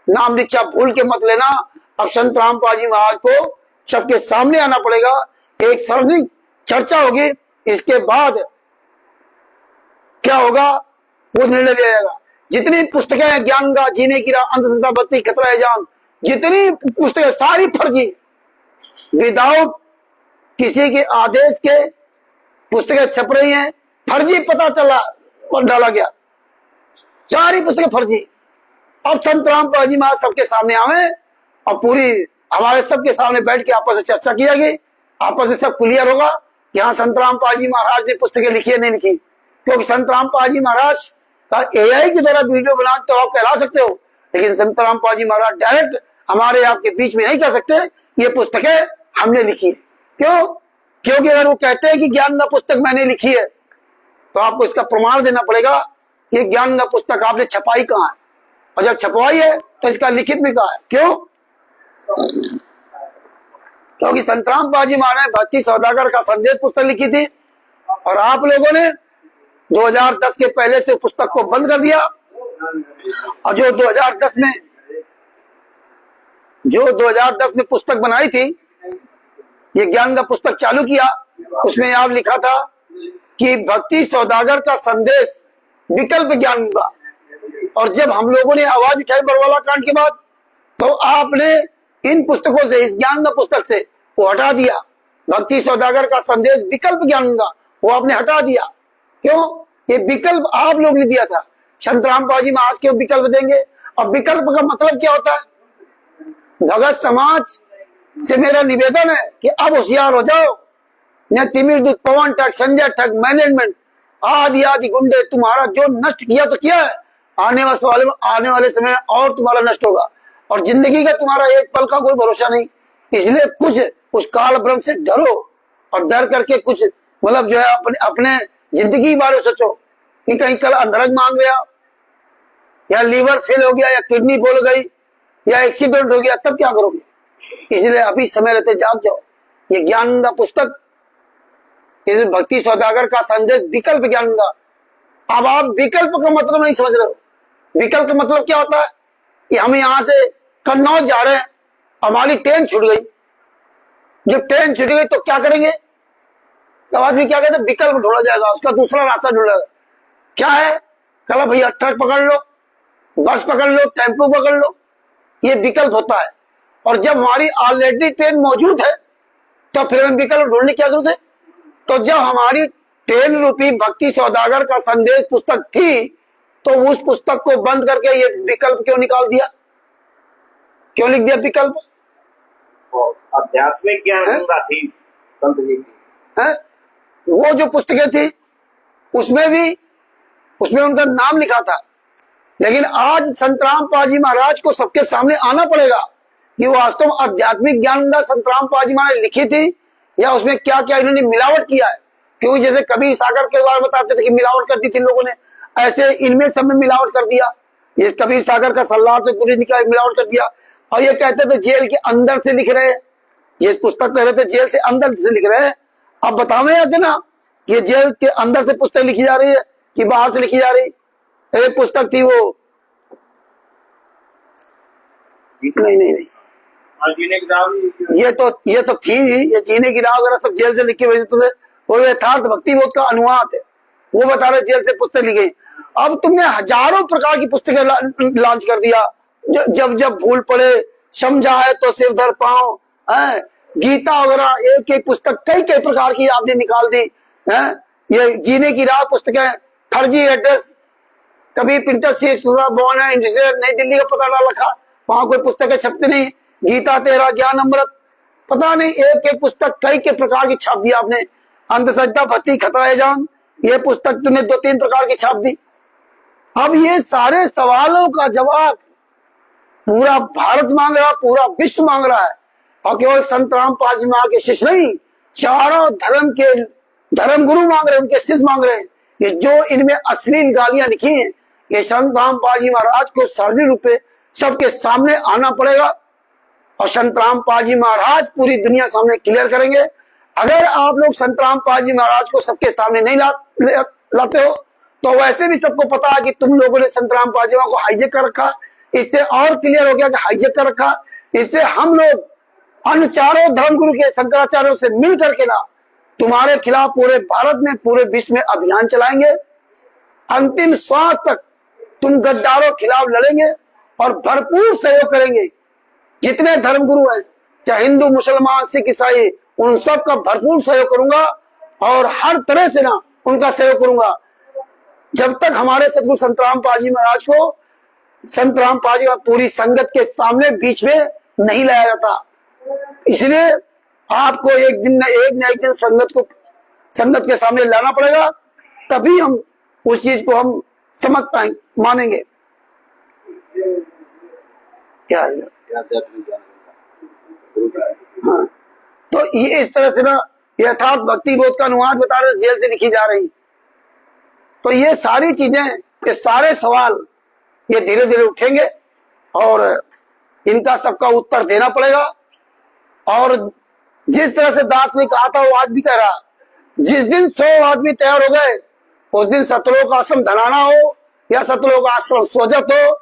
नाम दीक्षा भूल के मत लेना। अब संत रामपाल जी महाराज को सबके सामने आना पड़ेगा, एक सार्वजनिक चर्चा होगी, इसके बाद क्या होगा वो निर्णय लिया जाएगा। जितनी पुस्तकें हैं, ज्ञान का, जीने की राह, अंधश्रद्धा बत्ती, खतरा है जान, जितनी पुस्तकें सारी फर्जी, विदाउट किसी के आदेश के पुस्तकें छप रही हैं, फर्जी पता चला और डाला गया, सारी पुस्तकें फर्जी। अब संत रामपाल जी महाराज सबके सामने आवे और पूरी हमारे सबके सामने बैठ के आपस में चर्चा की जाएगी, आपस में सब क्लियर होगा कि हाँ संत रामपाल जी महाराज ने पुस्तकें लिखी है नहीं लिखी। क्योंकि संत रामपाल जी महाराज का AI की तरह वीडियो बना तो आप कहला सकते हो, लेकिन संत रामपाल जी महाराज डायरेक्ट हमारे आपके बीच में नहीं कह सकते ये पुस्तकें हमने लिखी है। क्यों? क्योंकि अगर वो कहते हैं कि ज्ञान का पुस्तक मैंने लिखी है तो आपको इसका प्रमाण देना पड़ेगा कि ज्ञान का पुस्तक आपने छपाई कहाँ है, और जब छपवाई है तो इसका लिखित भी कहाँ है। क्यों? क्योंकि संत रामपाल जी महाराज ने भक्ति सौदागर का संदेश पुस्तक लिखी थी और आप लोगों ने 2010 के पहले से पुस्तक को बंद कर दिया, और जो 2010 में पुस्तक बनाई थी, ये ज्ञान का पुस्तक चालू किया, उसमें आप लिखा था कि भक्ति सौदागर का संदेश विकल्प ज्ञान का। और जब हम लोगों ने आवाज उठाई बरवाला कांड के बाद तो आपने इन पुस्तकों से, इस ज्ञान का पुस्तक से वो हटा दिया। भक्ति सौदागर का संदेश विकल्प ज्ञान का वो आपने हटा दिया। क्यों? ये विकल्प आप लोग ने दिया था। संत रामपाल जी महाराज क्यों विकल्प देंगे? और विकल्प का मतलब क्या होता है? भगत समाज से मेरा निवेदन है कि अब होशियार हो जाओ। न तिमिर दूत, पवन ठग, संजय ठग, मैनेजमेंट आदि आदि गुंडे तुम्हारा जो नष्ट किया तो किया है, आने वाले समय में और तुम्हारा नष्ट होगा, और जिंदगी का तुम्हारा एक पल का कोई भरोसा नहीं। इसलिए कुछ उस काल ब्रह्म से डरो, और डर करके कुछ मतलब जो है अपने जिंदगी के बारे में सोचो कि कहीं कल अंधरंग मांग गया, या लीवर फेल हो गया, या किडनी बोल गई, या एक्सीडेंट हो गया, तब क्या करोगे? इसलिए अभी समय रहते जाग जाओ। ये ज्ञान का पुस्तक, इस भक्ति सौदागर का संदेश विकल्प ज्ञान का। अब आप विकल्प का मतलब नहीं समझ रहे हो। विकल्प का मतलब क्या होता है कि हम यहां से कन्नौज जा रहे हैं, हमारी ट्रेन छूट गई। जब ट्रेन छूट गई तो क्या करेंगे? तब आदमी क्या कहते हैं, विकल्प ढूंढा जाएगा, उसका दूसरा रास्ता ढूंढेगा। क्या है, कल भैया ट्रक पकड़ लो, बस पकड़ लो, टेम्पो पकड़ लो, ये विकल्प होता है। और जब हमारी ऑलरेडी ट्रेन मौजूद है तो फिर हमें विकल्प ढूंढने की जरूरत है। तो जब हमारी ट्रेन रूपी भक्ति सौदागर का संदेश पुस्तक थी तो उस पुस्तक को बंद करके ये विकल्प क्यों निकाल दिया, क्यों लिख दिया विकल्प? आध्यात्मिक ज्ञान गंगा थी संत जी की, है? वो जो पुस्तकें थी उसमें उनका नाम लिखा था। लेकिन आज संत रामपाल जी महाराज को सबके सामने आना पड़ेगा कि वास्तव में आध्यात्मिक ज्ञान संत रामपाल जी महाराज लिखी थी या उसमें क्या क्या इन्होंने मिलावट किया है। क्योंकि जैसे कबीर सागर के बारे में बताते थे कि मिलावट कर दी थी लोगों ने, ऐसे इनमें सब में मिलावट कर दिया। ये कबीर सागर का सल्लाह तो पूरी निकाय मिलावट कर दिया। और ये कहते थे जेल के अंदर से लिख रहे हैं, ये पुस्तक कह रहे थे जेल से अंदर से लिख रहे हैं। अब बतावे आते ना, ये जेल के अंदर से पुस्तक लिखी जा रही है कि बाहर से लिखी जा रही। एक पुस्तक थी वो, नहीं जीने की राह, ये तो थी, ये जीने की राह वगैरह सब जेल से लिखी हुई थी। वो यथार्थ भक्ति बोध का अनुवाद है, वो बता रहे जेल से पुस्तक लिखी। अब तुमने हजारों प्रकार की पुस्तकें लॉन्च कर दिया। जब जब भूल पड़े, समझा है तो सिर धर पाओ, गीता वगैरह एक एक पुस्तक कई कई प्रकार की आपने निकाल दी है। ये जीने की राह पुस्तकें, फर्जी एड्रेस, कभी प्रिंटर बॉर्न है नई दिल्ली का पता डाल रखा, वहां कोई पुस्तकें छपती नहीं। गीता तेरा ज्ञान अमृत, पता नहीं एक एक पुस्तक कई के प्रकार की छाप दी आपने। अंधश्रद्धा भक्ति खतरा जान, ये पुस्तक तुमने 2-3 प्रकार की छाप दी। अब ये सारे सवालों का जवाब पूरा भारत मांग रहा, पूरा विश्व मांग रहा है। और केवल संत रामपाल जी महाराज के शिष्य नहीं, चारों धर्म के धर्म गुरु मांग रहे हैं, उनके शिष्य मांग रहे हैं कि जो इनमें अश्लील गालियां लिखी हैं, ये संत रामपाल जी महाराज को शारीरिक रूप से सबके सामने आना पड़ेगा। और संत रामपाल जी महाराज पूरी दुनिया सामने क्लियर करेंगे। अगर आप लोग संत रामपाल जी महाराज को सबके सामने नहीं लाते हो तो वैसे भी सबको पता है कि तुम लोगों ने संत रामपाल जी महाराज को हाईजेक कर रखा। इससे और क्लियर हो गया कि हाईजेक कर रखा। इससे हम लोग अन्य चारों धर्मगुरु के शंकराचार्यों से मिल करके ना तुम्हारे खिलाफ पूरे भारत में, पूरे विश्व में अभियान चलाएंगे। अंतिम श्वास तक तुम गद्दारों के खिलाफ लड़ेंगे और भरपूर सहयोग करेंगे। जितने धर्मगुरु हैं, चाहे हिंदू, मुसलमान, सिख, ईसाई, उन सब का भरपूर सहयोग करूंगा और हर तरह से ना उनका सहयोग करूंगा। जब तक हमारे सदगुरु संत रामपाल जी महाराज को, संत रामपाल जी पूरी संगत के सामने बीच में नहीं लाया जाता। इसलिए आपको एक न एक दिन संगत के सामने लाना पड़ेगा, तभी हम उस चीज को हम समझ पाएंगे, मानेंगे। क्या है? हाँ, तो ये इस तरह से ना यथार्थ भक्ति बोध का अनुवाद बता रहे, जेल से लिखी जा रही। तो ये सारी चीजें, ये सारे सवाल ये धीरे धीरे उठेंगे और इनका सबका उत्तर देना पड़ेगा। और जिस तरह से दास ने कहा था वो आज भी कह रहा, जिस दिन 100 आदमी तैयार हो गए उस दिन सतलोक आश्रम धनाना हो या सतलोक आश्रम सोजत हो,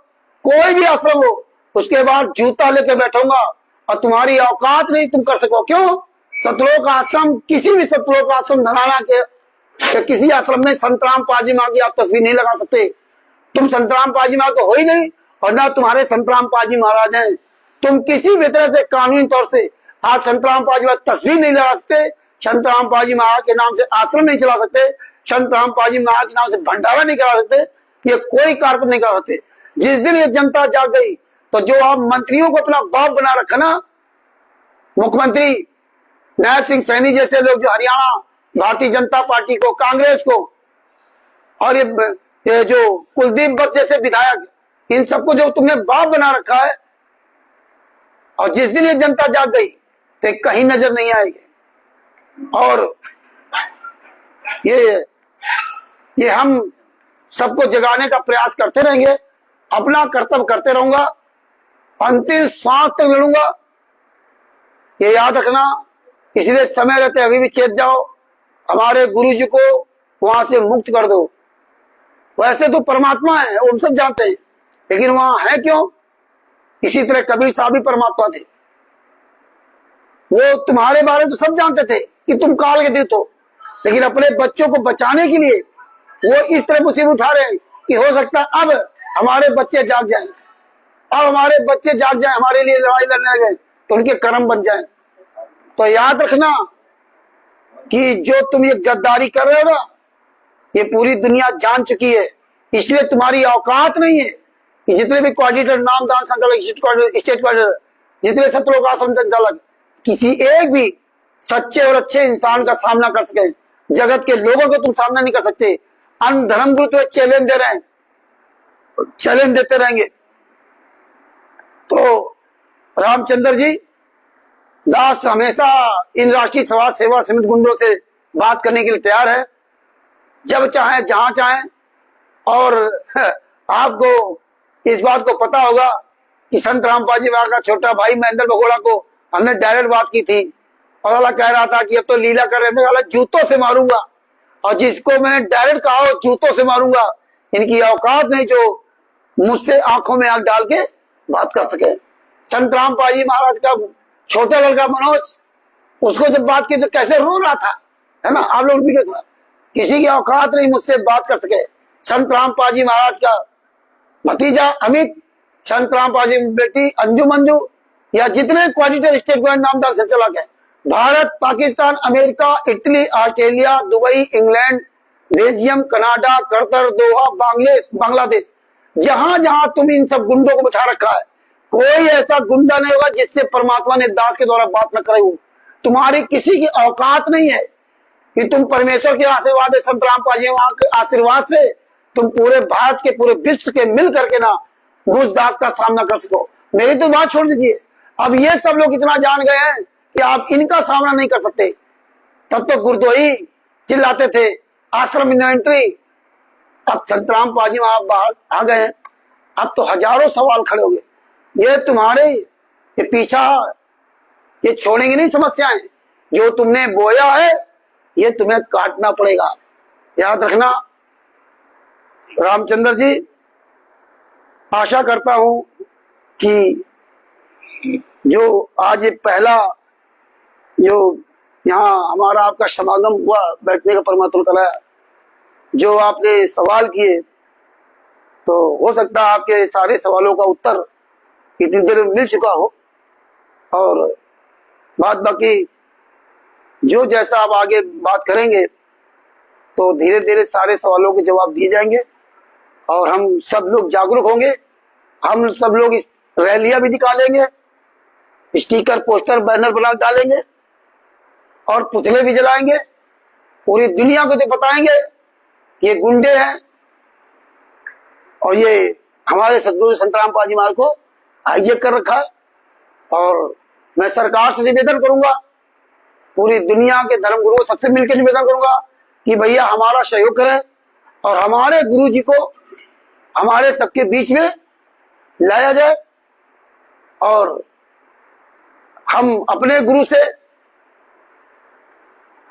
कोई भी आश्रम हो, उसके बाद जूता लेके बैठूंगा और तुम्हारी औकात नहीं तुम कर सको। क्यों? सतलोक आश्रम, किसी भी सतलोक आश्रम धनाना के किसी आश्रम में संत रामपाल जी महाराज की आप तस्वीर नहीं लगा सकते। तुम संत रामपाल जी महाराज को हो ही नहीं और ना तुम्हारे संत रामपाल जी महाराज हैं। तुम किसी भी तरह से कानूनी तौर से आप संत रामपाल जी महाराज तस्वीर नहीं लगा सकते। संत रामपाल जी महाराज के नाम से आश्रम नहीं चला सकते। संत रामपाल जी महाराज के नाम से भंडारा नहीं करा सकते। ये कोई कार्य नहीं करा सकते। जिस दिन ये जनता जाग गई तो जो आप मंत्रियों को अपना बाप बना रखा ना, मुख्यमंत्री नायब सिंह सैनी जैसे लोग जो हरियाणा भारतीय जनता पार्टी को, कांग्रेस को, और ये जो कुलदीप बस जैसे विधायक, इन सबको जो तुमने बाप बना रखा है, और जिस दिन ये जनता जाग गई तो कहीं नजर नहीं आएगी। और ये हम सबको जगाने का प्रयास करते रहेंगे, अपना कर्तव्य करते रहूंगा, अंतिम सांस तक लड़ूंगा, ये याद रखना। इसलिए समय रहते अभी भी चेत जाओ, हमारे गुरु जी को वहां से मुक्त कर दो। वैसे तो परमात्मा है, वो हम सब जानते हैं, लेकिन वहां है क्यों? इसी तरह कबीर साहब भी परमात्मा थे। वो तुम्हारे बारे में तो सब जानते थे कि तुम काल के दूत हो, लेकिन अपने बच्चों को बचाने के लिए वो इस तरह मुसीबत उठा रहे हैं कि हो सकता है अब हमारे बच्चे जाग जाएं, अब हमारे बच्चे जाग जाएं, हमारे लिए लड़ाई लड़ने लगे तो उनके कर्म बन जाएं। तो याद रखना कि जो तुम ये गद्दारी कर रहे हो ना, ये पूरी दुनिया जान चुकी है, इसलिए तुम्हारी औकात नहीं है कि जितने भी कोऑर्डिनेटर, नामदान संचालक, स्टेट कोऑर्डिनेटर, जितने सतलोक आश्रम संचालक, किसी एक भी सच्चे और अच्छे इंसान का सामना कर सके। जगत के लोगों को तुम सामना नहीं कर सकते। अन्य धर्म गुरु तो चैलेंज दे रहे हैं, चैलेंज देते रहेंगे। तो रामचंद्र जी दास हमेशा इन राष्ट्रीय समाज सेवा समिति गुंडों से बात करने के लिए तैयार है, जब चाहे जहां चाहे। और आपको इस बात को पता होगा कि संत रामपाल जी वहां का छोटा भाई महेंद्र भगोड़ा को हमने डायरेक्ट बात की थी और अल्लाह कह रहा था कि अब तो लीला कर रहे थे, अल्लाह जूतों से मारूंगा। और जिसको मैंने डायरेक्ट कहा हो जूतों से मारूंगा, इनकी औकात नहीं जो मुझसे आंखों में आंख डाल के बात कर सके। संत रामपाल जी महाराज का छोटा लड़का मनोज, उसको जब बात की तो कैसे रो रहा था, है ना, आप लोग भी देखा। किसी की औकात नहीं मुझसे बात कर सके। संत रामपाल जी महाराज का भतीजा अमित, संत रामपाल जी बेटी अंजू मंजू, या जितने कोऑर्डिनेटर स्टेट गवर्नमेंट नामदार संचालक है, Bharat, Pakistan, America, Italy, Australia, Dubai, England, Belgium, Canada, Qatar, Doha, Bangladesh, जहां जहां तुम इन सब गुंडों को बिठा रखा है, कोई ऐसा गुंडा नहीं होगा जिससे परमात्मा ने दास के द्वारा बात न करे हो। तुम्हारी किसी की औकात नहीं है कि तुम परमेश्वर के आशीर्वाद, संत रामपाल जी वहां के आशीर्वाद से तुम पूरे भारत के, पूरे विश्व के मिल करके ना घुसदास का सामना कर सको। मेरी तो बात छोड़ दीजिए, अब ये सब लोग इतना जान गए हैं कि आप इनका सामना नहीं कर सकते। तब तो गुरुद्रोही चिल्लाते थे, आश्रम इन्वेंट्री, अब संत रामपाल जी वहां बाहर आ गए हैं, अब तो हजारों सवाल खड़े हो गए। ये तुम्हारे ये पीछा ये छोड़ेंगे नहीं समस्याएं, जो तुमने बोया है ये तुम्हें काटना पड़ेगा, याद रखना। रामचंद्र जी, आशा करता हूं कि जो आज ये पहला जो यहाँ हमारा आपका समागम हुआ, बैठने का परमात्मा कराया, जो आपने सवाल किए, तो हो सकता है आपके सारे सवालों का उत्तर इतनी देर में मिल चुका हो। और बात बाकी जो जैसा आप आगे बात करेंगे तो धीरे धीरे सारे सवालों के जवाब दिए जाएंगे और हम सब लोग जागरूक होंगे। हम सब लोग इस रैलियां भी निकालेंगे, स्टिकर, पोस्टर, बैनर बना डालेंगे और पुतले भी जलाएंगे। पूरी दुनिया को तो बताएंगे ये गुंडे हैं और ये हमारे सद्गुरु संत रामपाल जी महाराज को हाईजेक कर रखा है। और मैं सरकार से निवेदन करूंगा, पूरी दुनिया के धर्म गुरुओं सबसे मिलकर निवेदन करूंगा कि भैया हमारा सहयोग करें और हमारे गुरु जी को हमारे सबके बीच में लाया जाए और हम अपने गुरु से,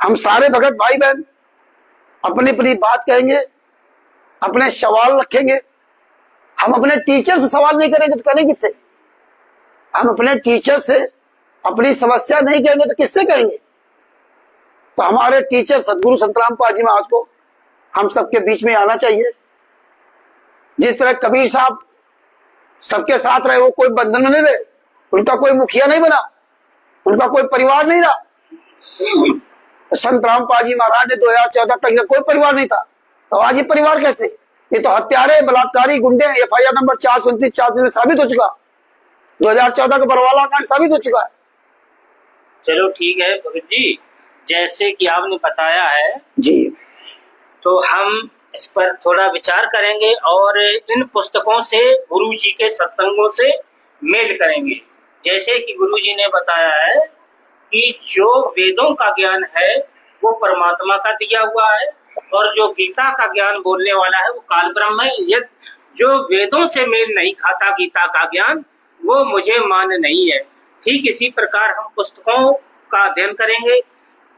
हम सारे भगत भाई बहन अपनी अपनी बात कहेंगे, अपने सवाल रखेंगे। हम अपने टीचर से सवाल नहीं करेंगे तो करेंगे किससे? हम अपने टीचर से अपनी समस्या नहीं कहेंगे तो किससे कहेंगे? तो हमारे टीचर सदगुरु संत रामपाल जी महाराज को हम सबके बीच में आना चाहिए। जिस तरह कबीर साहब सबके साथ रहे, वो कोई बंधन में नहीं रहे, उनका कोई मुखिया नहीं बना, उनका कोई परिवार नहीं रहा। संत रामपाल जी महाराज ने 2014 तक कोई परिवार नहीं था, तो आज ये परिवार कैसे? ये तो हत्यारे, बलात्कारी, गुंडे। FIR नंबर 429 में साबित हो चुका, 2014 का बरवाला कांड साबित हो चुका है। चलो ठीक है भगत जी, जैसे कि आपने बताया है जी, तो हम इस पर थोड़ा विचार करेंगे और इन पुस्तकों से, गुरु जी के सत्संगों से मेल करेंगे। जैसे कि गुरु जी ने बताया है कि जो वेदों का ज्ञान है वो परमात्मा का दिया हुआ है और जो गीता का ज्ञान बोलने वाला है वो काल ब्रह्म है। ये जो वेदों से मेल नहीं खाता गीता का ज्ञान, वो मुझे मान्य नहीं है। ठीक इसी प्रकार हम पुस्तकों का अध्ययन करेंगे,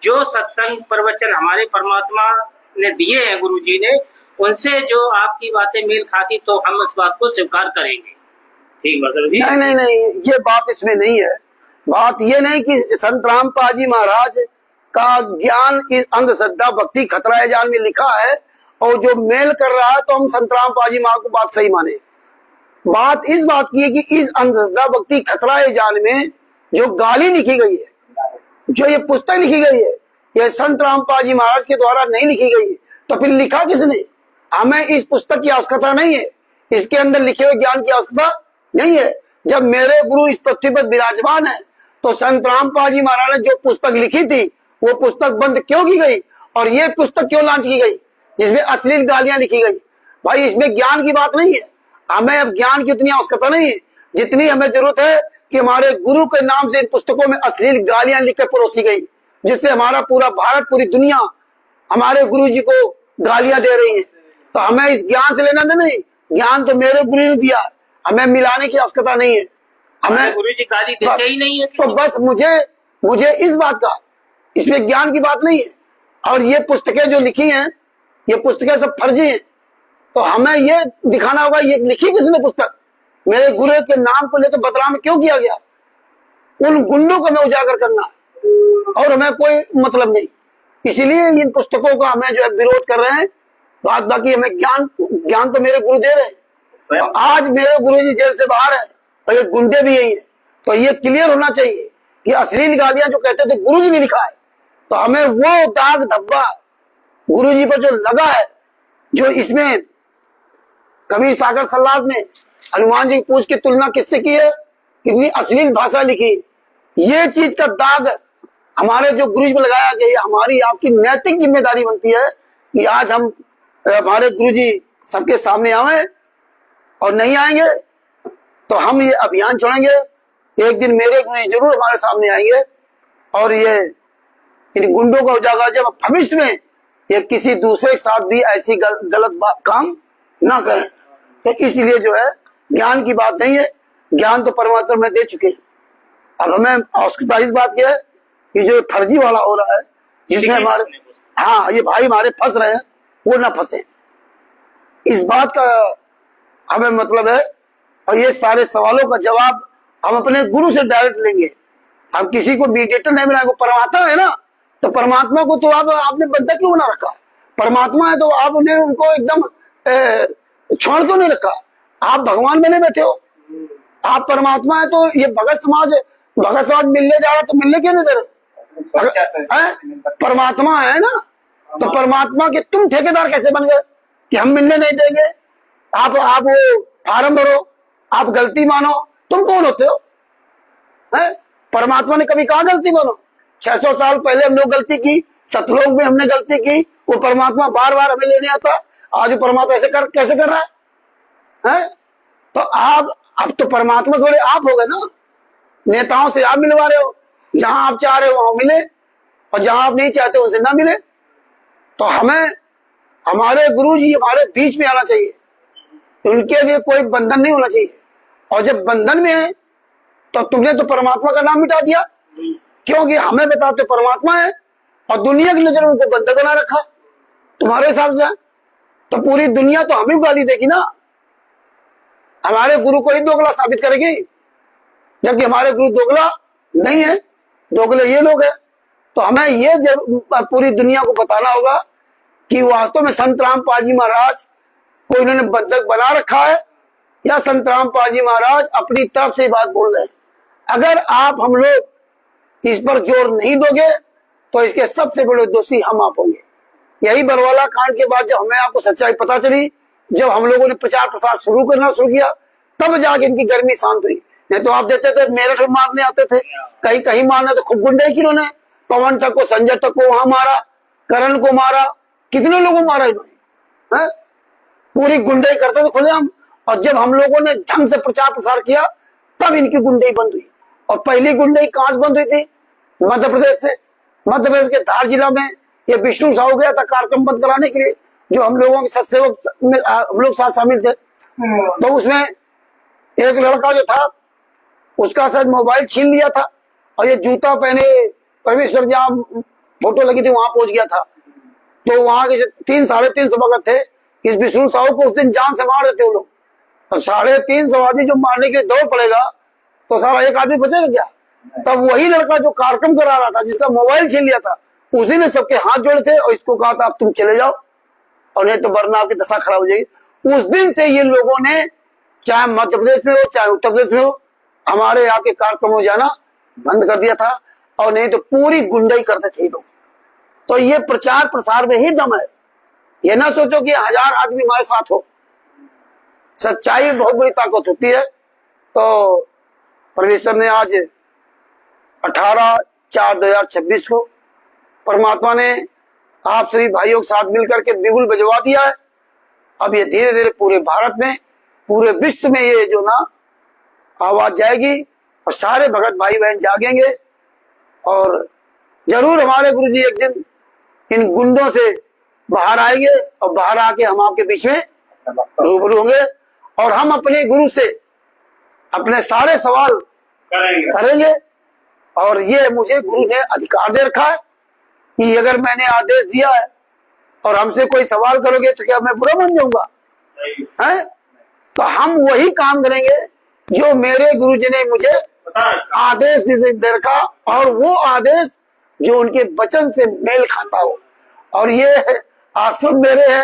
जो सत्संग प्रवचन हमारे परमात्मा ने दिए हैं गुरु जी ने, उनसे जो आपकी बातें मेल खाती तो हम इस बात को स्वीकार करेंगे। ठीक मतलब जी? नहीं, ये बात इसमें नहीं है। बात ये नहीं कि संत रामपाल जी महाराज का ज्ञान इस अंधश्रद्धा भक्ति खतरा है जान में लिखा है, और जो मेल कर रहा है तो हम संतराम पाजी माँ को बात सही माने। बात इस बात की है कि इस अंधश्रद्धा भक्ति खतरा है जान में जो गाली लिखी गई है, जो ये पुस्तक लिखी गई है, ये संत रामपाल जी महाराज के द्वारा नहीं लिखी गई है, तो फिर लिखा किसने? हमें इस पुस्तक की आवश्यकता नहीं है, इसके अंदर लिखे हुए ज्ञान की आवश्यकता नहीं है। जब मेरे गुरु इस पृथ्वी पर विराजमान है तो संत रामपाल जी महाराज ने जो पुस्तक लिखी थी वो पुस्तक बंद क्यों की गई, और ये पुस्तक क्यों लॉन्च की गई जिसमें अश्लील गालियां लिखी गई? भाई इसमें ज्ञान की बात नहीं है, हमें अब ज्ञान की उतनी आवश्यकता नहीं है जितनी हमें जरूरत है कि हमारे गुरु के नाम से इन पुस्तकों में अश्लील गालियां लिखकर परोसी गई, जिससे हमारा पूरा भारत, पूरी दुनिया हमारे गुरु जी को गालियां दे रही है। तो हमें इस ज्ञान से लेना नहीं, ज्ञान तो मेरे गुरु ने दिया, हमें मिलाने की आवश्यकता नहीं है। हमें गुरु जी गाली देते ही नहीं है तो बस मुझे इस बात का, इसमें ज्ञान की बात नहीं है। और ये पुस्तकें जो लिखी हैं, ये पुस्तकें सब फर्जी हैं, तो हमें ये दिखाना होगा ये लिखी किसने पुस्तक, मेरे गुरु के नाम को लेकर बदनाम में क्यों किया गया, उन गुंडों को हमें उजागर करना, और हमें कोई मतलब नहीं। इसीलिए इन पुस्तकों का हमें जो है विरोध कर रहे हैं। बात बाकी हमें ज्ञान तो मेरे गुरु दे रहे हैं, और आज मेरे गुरु जी जेल से बाहर है और ये गुंडे भी यही है, तो ये क्लियर होना चाहिए कि अश्लील गालियां जो कहते थे गुरु जी ने लिखा है, तो हमें वो दाग धब्बा गुरु जी पर जो लगा है, जो इसमें कबीर सागर सल्लाद में हनुमान जी की पूछ की तुलना किससे की है, कितनी अश्लील भाषा लिखी, ये चीज का दाग हमारे जो गुरु जी पर लगाया गया, ये हमारी आपकी नैतिक जिम्मेदारी बनती है कि आज हम हमारे गुरु जी सबके सामने आवे, और नहीं आएंगे तो हम ये अभियान छोड़ेंगे। एक दिन मेरे गुरु जी जरूर हमारे सामने आएंगे, और ये इन गुंडों का उजागर जब भविष्य में ये किसी दूसरे के साथ भी ऐसी गलत काम ना करें। तो इसलिए जो है ज्ञान की बात नहीं है, ज्ञान तो परमात्मा में दे चुके हैं। अब हमें आवश्यकता इस बात की है कि जो फर्जी वाला हो रहा है, जिसमें हमारे ये भाई हमारे फंस रहे हैं, वो ना फंसे, इस बात का हमें मतलब है। और ये सारे सवालों का जवाब हम अपने गुरु से डायरेक्ट लेंगे, हम किसी को मीडिएटर नहीं बनाएंगे। परमात्मा है ना, तो परमात्मा को तो आपने बंदा क्यों बना रखा? परमात्मा है तो आप उन्हें उनको एकदम छोड़ क्यों नहीं रखा? आप भगवान बने बैठे हो, आप परमात्मा है, तो ये भगत समाज मिलने जा रहा तो मिलने क्यों नहीं दे रहे? परमात्मा है ना, तो परमात्मा के तुम ठेकेदार कैसे बन गए कि हम मिलने नहीं देंगे? आप वो फार्म भरो, आप गलती मानो, तुम कौन होते हो? परमात्मा ने कभी कहा गलती मानो? 600 साल पहले हम लोग गलती की, सतलोक में हमने गलती की, वो परमात्मा बार बार हमें लेने आता। आज परमात्मा ऐसे कैसे कर रहा है? तो अब तो परमात्मा थोड़े आप हो गए ना, नेताओं से आप मिलवा रहे हो, जहां आप चाह रहे हो वहां मिले, और जहां आप नहीं चाहते उनसे ना मिले। तो हमें हमारे गुरु जी हमारे बीच में आना चाहिए, उनके लिए कोई बंधन नहीं होना चाहिए। और जब बंधन में है तो तुमने तो परमात्मा का नाम मिटा दिया, क्योंकि हमें बताते परमात्मा है और दुनिया की नजर में उनको बंधक बना रखा तुम्हारे हिसाब से। तो पूरी दुनिया तो हमें गाली देगी ना, हमारे गुरु को ही दोगला साबित करेगी, जबकि हमारे गुरु दोगला नहीं है, दोगले ये लोग हैं। तो हमें ये पूरी दुनिया को बताना होगा कि वास्तव में संत रामपाल जी महाराज को इन्होंने बंधक बना रखा है, या संत रामपाल जी महाराज अपनी तरफ से बात बोल रहे हैं। अगर आप हम लोग इस पर जोर नहीं दोगे तो इसके सबसे बड़े दोषी हम आप होंगे। यही बरवाला कांड के बाद जब हमें आपको सच्चाई पता चली, जब हम लोगों ने प्रचार प्रसार शुरू किया, तब जाके इनकी गर्मी शांत हुई। नहीं तो आप देते थे मेरठ में मारने आते थे, कहीं कहीं मारने, तो खूब गुंडे की इन्होंने, पवन तक को, संजय तक को वहां मारा, करण को मारा, कितने लोगों मारा इन्होंने, पूरी गुंडई करते थे खुलेआम। और जब हम लोगों ने ढंग से प्रचार प्रसार किया तब इनकी गुंडई बंद हुई। और पहली गुंडई कहां से बंद हुई थी? मध्य प्रदेश से। मध्य प्रदेश के धार जिला में ये विष्णु साहू गया था कार्यक्रम बंद कराने के लिए, जो हम लोगों के सत्सेवक हम लोग साथ शामिल थे। तो उसमें एक लड़का जो था उसका शायद मोबाइल छीन लिया था, और ये जूता पहने परमेश्वर जहाँ फोटो लगी थी वहां पहुंच गया था। तो वहां के 3-350 भगत थे, इस विष्णु साहू को उस दिन जान से मार देते वो लोग। तो 350 आदमी जो मारने के लिए दौड़ पड़ेगा तो सारा एक आदमी बचेगा क्या? तब वही लड़का जो कार्यक्रम करा रहा था, जिसका मोबाइल छीन लिया था, उसी ने सबके हाथ जोड़े थे और इसको कहा था अब तुम चले जाओ और नहीं तो वरना आपकी दशा खराब हो जाएगी। उस दिन से ये लोगों ने चाहे मध्य प्रदेश में हो चाहे उत्तर प्रदेश में हो हमारे यहाँ के कार्यक्रमों जाना बंद कर दिया था और नहीं तो पूरी गुंडाई करते थे लोग। तो ये प्रचार प्रसार में ही दम है। ये ना सोचो कि 1000 आदमी हमारे साथ हो। सच्चाई बहुत बड़ी ताकत होती है। तो परमेश्वर ने आज 18/4/2026 को परमात्मा ने आप सभी भाइयों के साथ मिलकर के बिगुल बजवा दिया है। अब ये धीरे धीरे पूरे भारत में पूरे विश्व में ये जो ना आवाज जाएगी और सारे भगत भाई बहन जागेंगे और जरूर हमारे गुरु जी एक दिन इन गुंडों से बाहर आएंगे और बाहर आके हम आपके बीच में रूबरू होंगे और हम अपने गुरु से अपने सारे सवाल करेंगे। और ये मुझे गुरु ने अधिकार दे रखा है कि अगर मैंने आदेश दिया है और हमसे कोई सवाल करोगे तो क्या मैं बुरा बन जाऊंगा? है तो हम वही काम करेंगे जो मेरे गुरु जी ने मुझे आदेश दे रखा और वो आदेश जो उनके वचन से मेल खाता हो। और ये आश्रम मेरे है,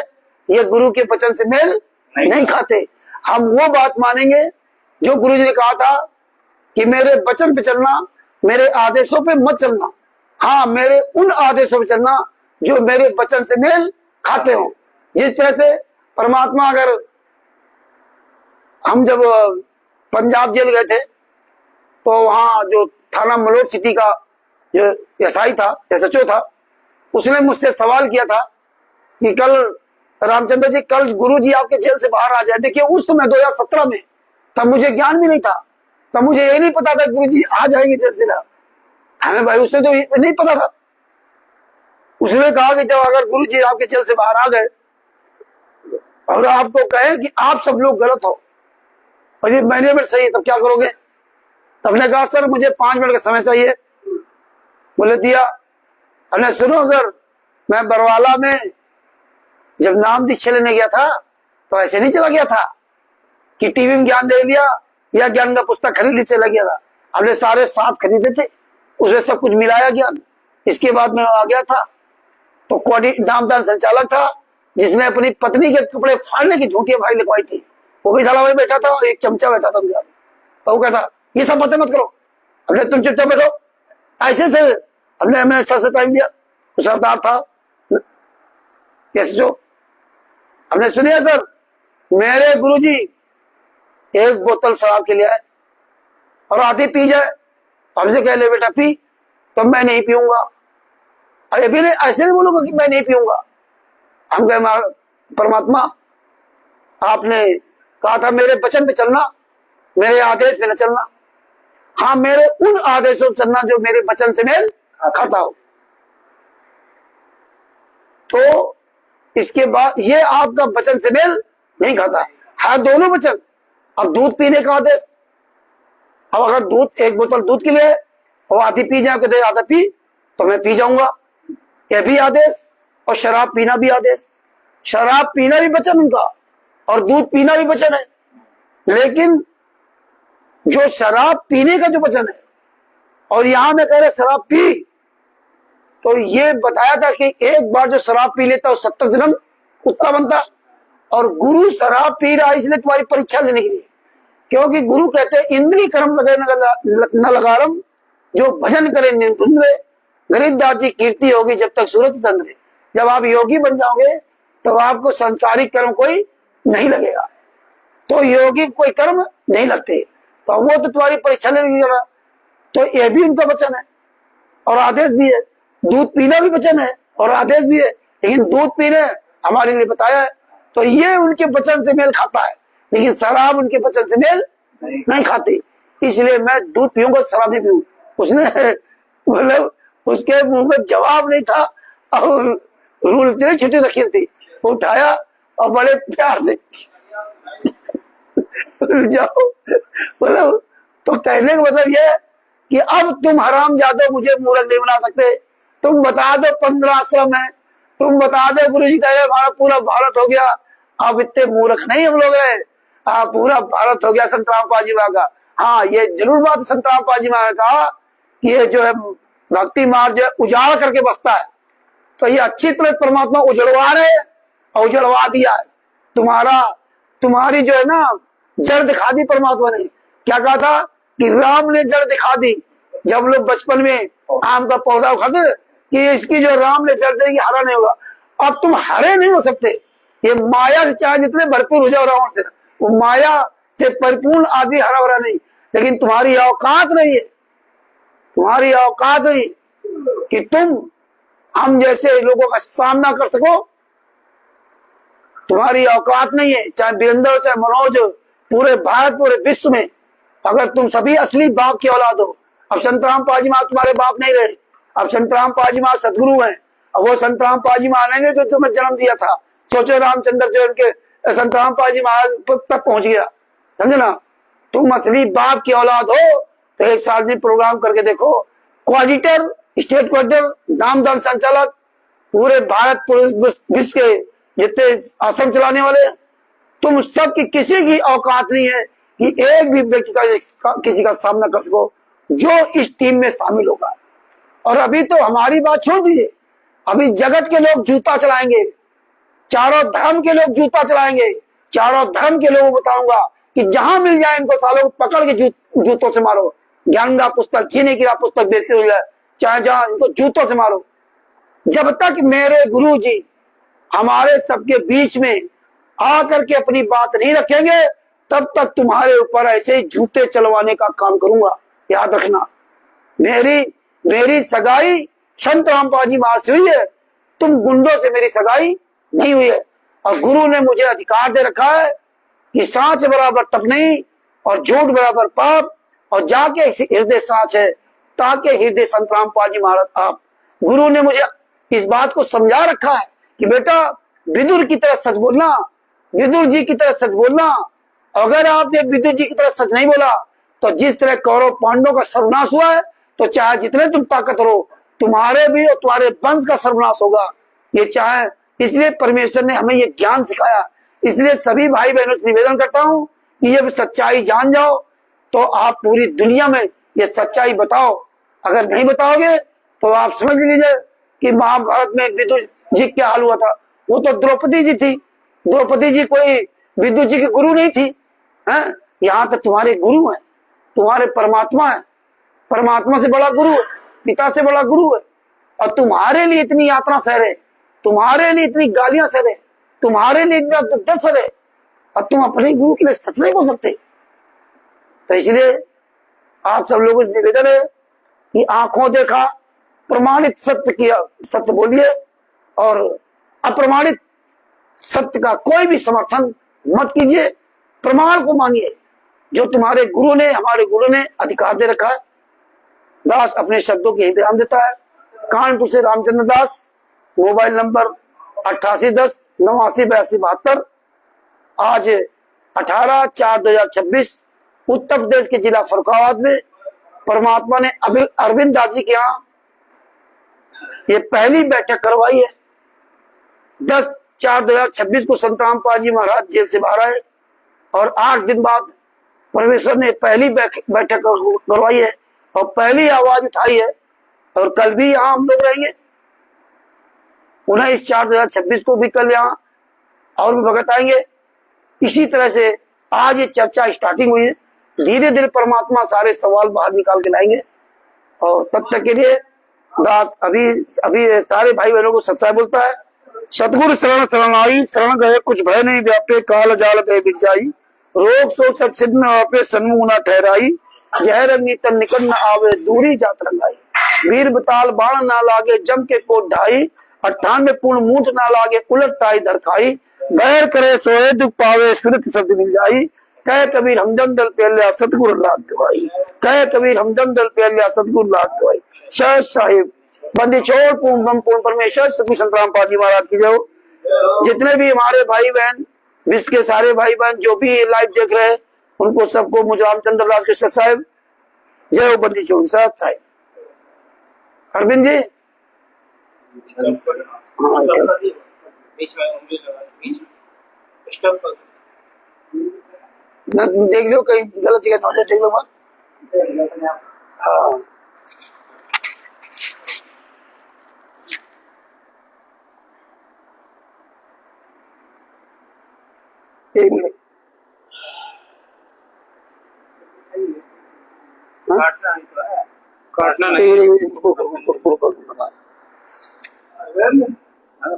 ये गुरु के वचन से मेल नहीं खाते। हम वो बात मानेंगे जो गुरु जी ने कहा था कि मेरे वचन पे चलना, मेरे आदेशों पे मत चलना। हाँ, मेरे उन आदेशों पे चलना जो मेरे वचन से मेल खाते हो। जिस तरह से परमात्मा, अगर हम जब पंजाब जेल गए थे तो वहां जो थाना मलोट सिटी का जो एसआई था, एसएचओ था, उसने मुझसे सवाल किया था कि कल रामचंद्र जी, कल गुरुजी आपके जेल से बाहर आ जाए। देखिए उस समय 2017 में, तब मुझे ज्ञान भी नहीं था, तब मुझे ये नहीं पता था गुरुजी आ जाएंगे जेल से। हमें भाई उसने तो नहीं पता था। उसने कहा कि जब अगर गुरुजी आपके जेल से बाहर आ गए और आपको कहे कि आप सब लोग गलत हो और ये मैनेजमेंट सही है, तब क्या करोगे? तब ने कहा सर मुझे 5 मिनट का समय चाहिए। बोले दिया। हमने सुनो, अगर मैं बरवाला में जब नाम दीक्षा लेने गया था तो ऐसे नहीं चला गया था कि टीवी में ज्ञान दे लिया या ज्ञान का पुस्तक खरीद ली चला गया था। हमने सारे 7 खरीदे थे, उसमें सब कुछ मिलाया ज्ञान। इसके बाद मैं आ गया था तो नामदान संचालक था जिसने अपनी पत्नी के कपड़े फाड़ने की झूठी फाइल लिखवाई थी, वो भी साला वही बैठा था और एक चमचा बैठा था। तो वो कहता ये सब बातें मत करो, हमने तुम चुपचाप बैठो। ऐसे थे। हमने सर से टाइम दिया, सरदार था जो हमने सुनिए सर, मेरे गुरुजी एक बोतल शराब के लिए आए और आधी पी जाए, हमसे कह ले बेटा पी, तो मैं नहीं पीऊंगा। अरे अभी नहीं, ऐसे नहीं बोलूंगा कि मैं नहीं पीऊंगा। हम कहे परमात्मा आपने कहा था मेरे वचन पे चलना, मेरे आदेश पे न चलना। हाँ, मेरे उन आदेशों पे चलना जो मेरे वचन से मेल खाता हो। तो इसके बाद ये आपका वचन से मेल नहीं खाता है, दोनों वचन। अब दूध पीने का आदेश, अब अगर दूध एक बोतल दूध के लिए और आधी पी जाए, कहते आधा पी तो मैं पी जाऊंगा, यह भी आदेश। और शराब पीना भी आदेश। शराब पीना भी वचन उनका और दूध पीना भी वचन है। लेकिन जो शराब पीने का जो वचन है और यहां में कह रहे शराब पी, तो ये बताया था कि एक बार जो शराब पी लेता है 70 जन्म कुत्ता बनता। और गुरु शराब पी रहा है इसलिए तुम्हारी परीक्षा लेने के लिए, क्योंकि गुरु कहते हैं इंद्री कर्म लगे न लगारम, जो भजन करे निर्धुंधे, गरीबदास जी कीर्ति होगी जब तक सूरज तंद्रे। जब आप योगी बन जाओगे तो आपको संसारिक कर्म कोई नहीं लगेगा। तो योगी कोई कर्म नहीं लगते, तो वो तो तुम्हारी परीक्षा लेने के लिए। तो ये भी उनका वचन है और आदेश भी है। दूध पीना भी वचन है और आदेश भी है, लेकिन दूध पीने हमारे लिए बताया है, तो ये उनके वचन से मेल खाता है। लेकिन शराब उनके वचन से मेल नहीं खाती, इसलिए मैं दूध पीऊंगा, शराब नहीं पीऊंगा। उसने मतलब उसके मुंह में जवाब नहीं था और रूल इतनी छुट्टी रखी थी, उठाया और बड़े प्यार से जाओ मतलब। तो कहने का मतलब यह कि अब तुम हराम जादो मुझे मूर्ख नहीं बना सकते। तुम बता दो 15 आश्रम है, तुम बता दो गुरु जी कह रहे हमारा पूरा भारत हो गया। अब इतने मूर्ख नहीं हम लोग रहे, पूरा भारत हो गया संत रामपाल जी का। हाँ, ये जरूर बात संत रामपाल जी ने कहा कि ये जो है भक्ति मार्ग जो है उजाड़ करके बसता है। तो ये अच्छी तरह परमात्मा उजड़वा रहे हैं और उजड़वा दिया है। तुम्हारी जो है ना जड़ दिखा दी परमात्मा ने। क्या कहा था कि राम ने जड़ दिखा दी। जब लोग बचपन में आम का पौधा उखाते कि इसकी जो राम ने जड़ देगी हरा नहीं होगा। अब तुम हरे नहीं हो सकते। ये माया से चाहे जितने भरपूर हो जाओ रावण से, वो माया से परिपूर्ण आदमी हरा भरा नहीं। लेकिन तुम्हारी औकात नहीं है, तुम्हारी औकात नहीं कि तुम हम जैसे लोगों का सामना कर सको। तुम्हारी औकात नहीं है, चाहे वीरेंद्र हो चाहे मनोज, पूरे भारत पूरे विश्व में अगर तुम सभी असली बाप की औलाद हो। अब संतराम पाजी माँ तुम्हारे बाप नहीं रहे, अब संतराम पाजी माँ सदगुरु हैं। अब वो संतराम पाजी माँ ने जो तुम्हें जन्म दिया था, सोचो रामचंद्र जो उनके संतराम पाजी महाराज तक पहुंच गया, समझे ना। तुम असली बाप की औलाद हो तो एक सार्वजनिक प्रोग्राम करके देखो। कोऑर्डिनेटर, स्टेट कोऑर्डिनेटर, नामदान संचालक, पूरे भारत पूरे विश्व के जितने आश्रम चलाने वाले, तुम सबकी किसी की औकात नहीं है कि एक भी व्यक्ति का किसी का सामना कर सको जो इस टीम में शामिल होगा। और अभी तो हमारी बात छोड़ दीजिए, अभी जगत के लोग जूता चलाएंगे, चारों धर्म के लोग जूता चलाएंगे। चारों धर्म के लोगों को बताऊंगा कि जहां मिल जाए इनको सालों को पकड़ के जूतों से मारो। ज्ञानदा पुस्तक, घी की पुस्तक बेचते हुए चाहे जहां इनको जूतों से मारो। जब तक मेरे गुरु जी हमारे सबके बीच में आकर के अपनी बात नहीं रखेंगे तब तक तुम्हारे ऊपर ऐसे ही जूते चलवाने का काम करूंगा। याद रखना, मेरी सगाई संत रामपाल जी महाराज से हुई है, तुम गुंडों से मेरी सगाई नहीं हुई है। और गुरु ने मुझे अधिकार दे रखा है कि सांच बराबर तप नहीं और झूठ बराबर पाप, और जाके हृदय सांच है ताके हृदय संत रामपाल जी महाराज आप। गुरु ने मुझे इस बात को समझा रखा है कि बेटा विदुर की तरह सच बोलना, विदुर जी की तरह सच बोलना। अगर आपने विदुर जी की तरह सच नहीं बोला तो जिस तरह कौरव पांडवों का सर्वनाश हुआ है, तो चाहे जितने तुम ताकत हो तुम्हारे भी और तुम्हारे वंश का सर्वनाश होगा। ये चाहे, इसलिए परमेश्वर ने हमें ये ज्ञान सिखाया। इसलिए सभी भाई बहनों से निवेदन करता हूं कि ये सच्चाई जान जाओ तो आप पूरी दुनिया में ये सच्चाई बताओ। अगर नहीं बताओगे तो आप समझ लीजिए कि महाभारत में विदुर जी क्या हाल हुआ था। वो तो द्रौपदी जी थी, द्रौपदी जी कोई विदुर जी की गुरु नहीं थी। हैं? यहाँ तक तुम्हारे गुरु हैं, तुम्हारे परमात्मा है, परमात्मा से बड़ा गुरु है, पिता से बड़ा गुरु है। और तुम्हारे लिए इतनी यात्रा सह रहे, तुम्हारे लिए इतनी गालियां सह रहे, तुम्हारे लिए इतना दुख सह रहे, और तुम अपने गुरु के लिए सच नहीं बोल सकते। तो इसलिए आप सब लोगों से निवेदन है कि आंखों देखा प्रमाणित सत्य किया, सत्य बोलिए, और अप्रमाणित सत्य का कोई भी समर्थन मत कीजिए। प्रमाण को मानिए जो तुम्हारे गुरु ने, हमारे गुरु ने अधिकार दे रखा है। दास अपने शब्दों की विराम देता है। कानपुर से रामचंद्र दास, मोबाइल नंबर 8810-898272। आज 18/4/2026 उत्तर प्रदेश के जिला फर्रुखाबाद में परमात्मा ने अरविंद दास जी के यहाँ ये पहली बैठक करवाई है। 10/4/2026 को संत रामपाल जी महाराज जेल से बाहर आए और 8 दिन बाद परमेश्वर ने पहली बैठक करवाई है और पहली आवाज उठाई है। और कल भी यहाँ हम लोग रहेंगे 19/4/2026 को भी कल यहाँ और भी भगत आएंगे। इसी तरह से आज ये चर्चा स्टार्टिंग हुई है। धीरे धीरे परमात्मा सारे सवाल बाहर निकाल के लाएंगे। और तब तक के लिए दास अभी सारे भाई बहनों को सच्चाई बोलता है। सतगुरु शरण शरणाई, शरण गए कुछ भय नहीं व्यापे, काल जाल गए बिरजाई, रोग सो सब छिन्न आपे, सन्मुख न ठहराई, जहर अग्नि तन निकट न आवे, दूरी जात रंगाई, वीर बताल बाण ना लागे, जम के कोट ढाई, 98 पूर्ण मूठ ना लागे, उलट ताई धरखाई, गैर करे सोए दुख पावे, सुरत शब्द मिल जाई, कह कबीर हमदम दल पेलिया सतगुरु लाग गवाई, कह कबीर हमदम दल पेलिया सतगुरु लाग गवाई। शाह साहिब बंदी छोड़ पूर्ण बम पूर्ण परमेश्वर सतगुरु संत रामपाल जी महाराज की जय हो। जितने भी हमारे भाई बहन, विश्व के सारे भाई बहन जो भी लाइव देख रहे हैं, उनको सबको मुझे रामचंद्र दास के साहब जय हो। बंदी छोड़ साहब अरविंद जी देख लो कहीं गलत जगह ना देख लो मत। हाँ एक मिनट। हाँ? काटना एक मिनट, हाँ,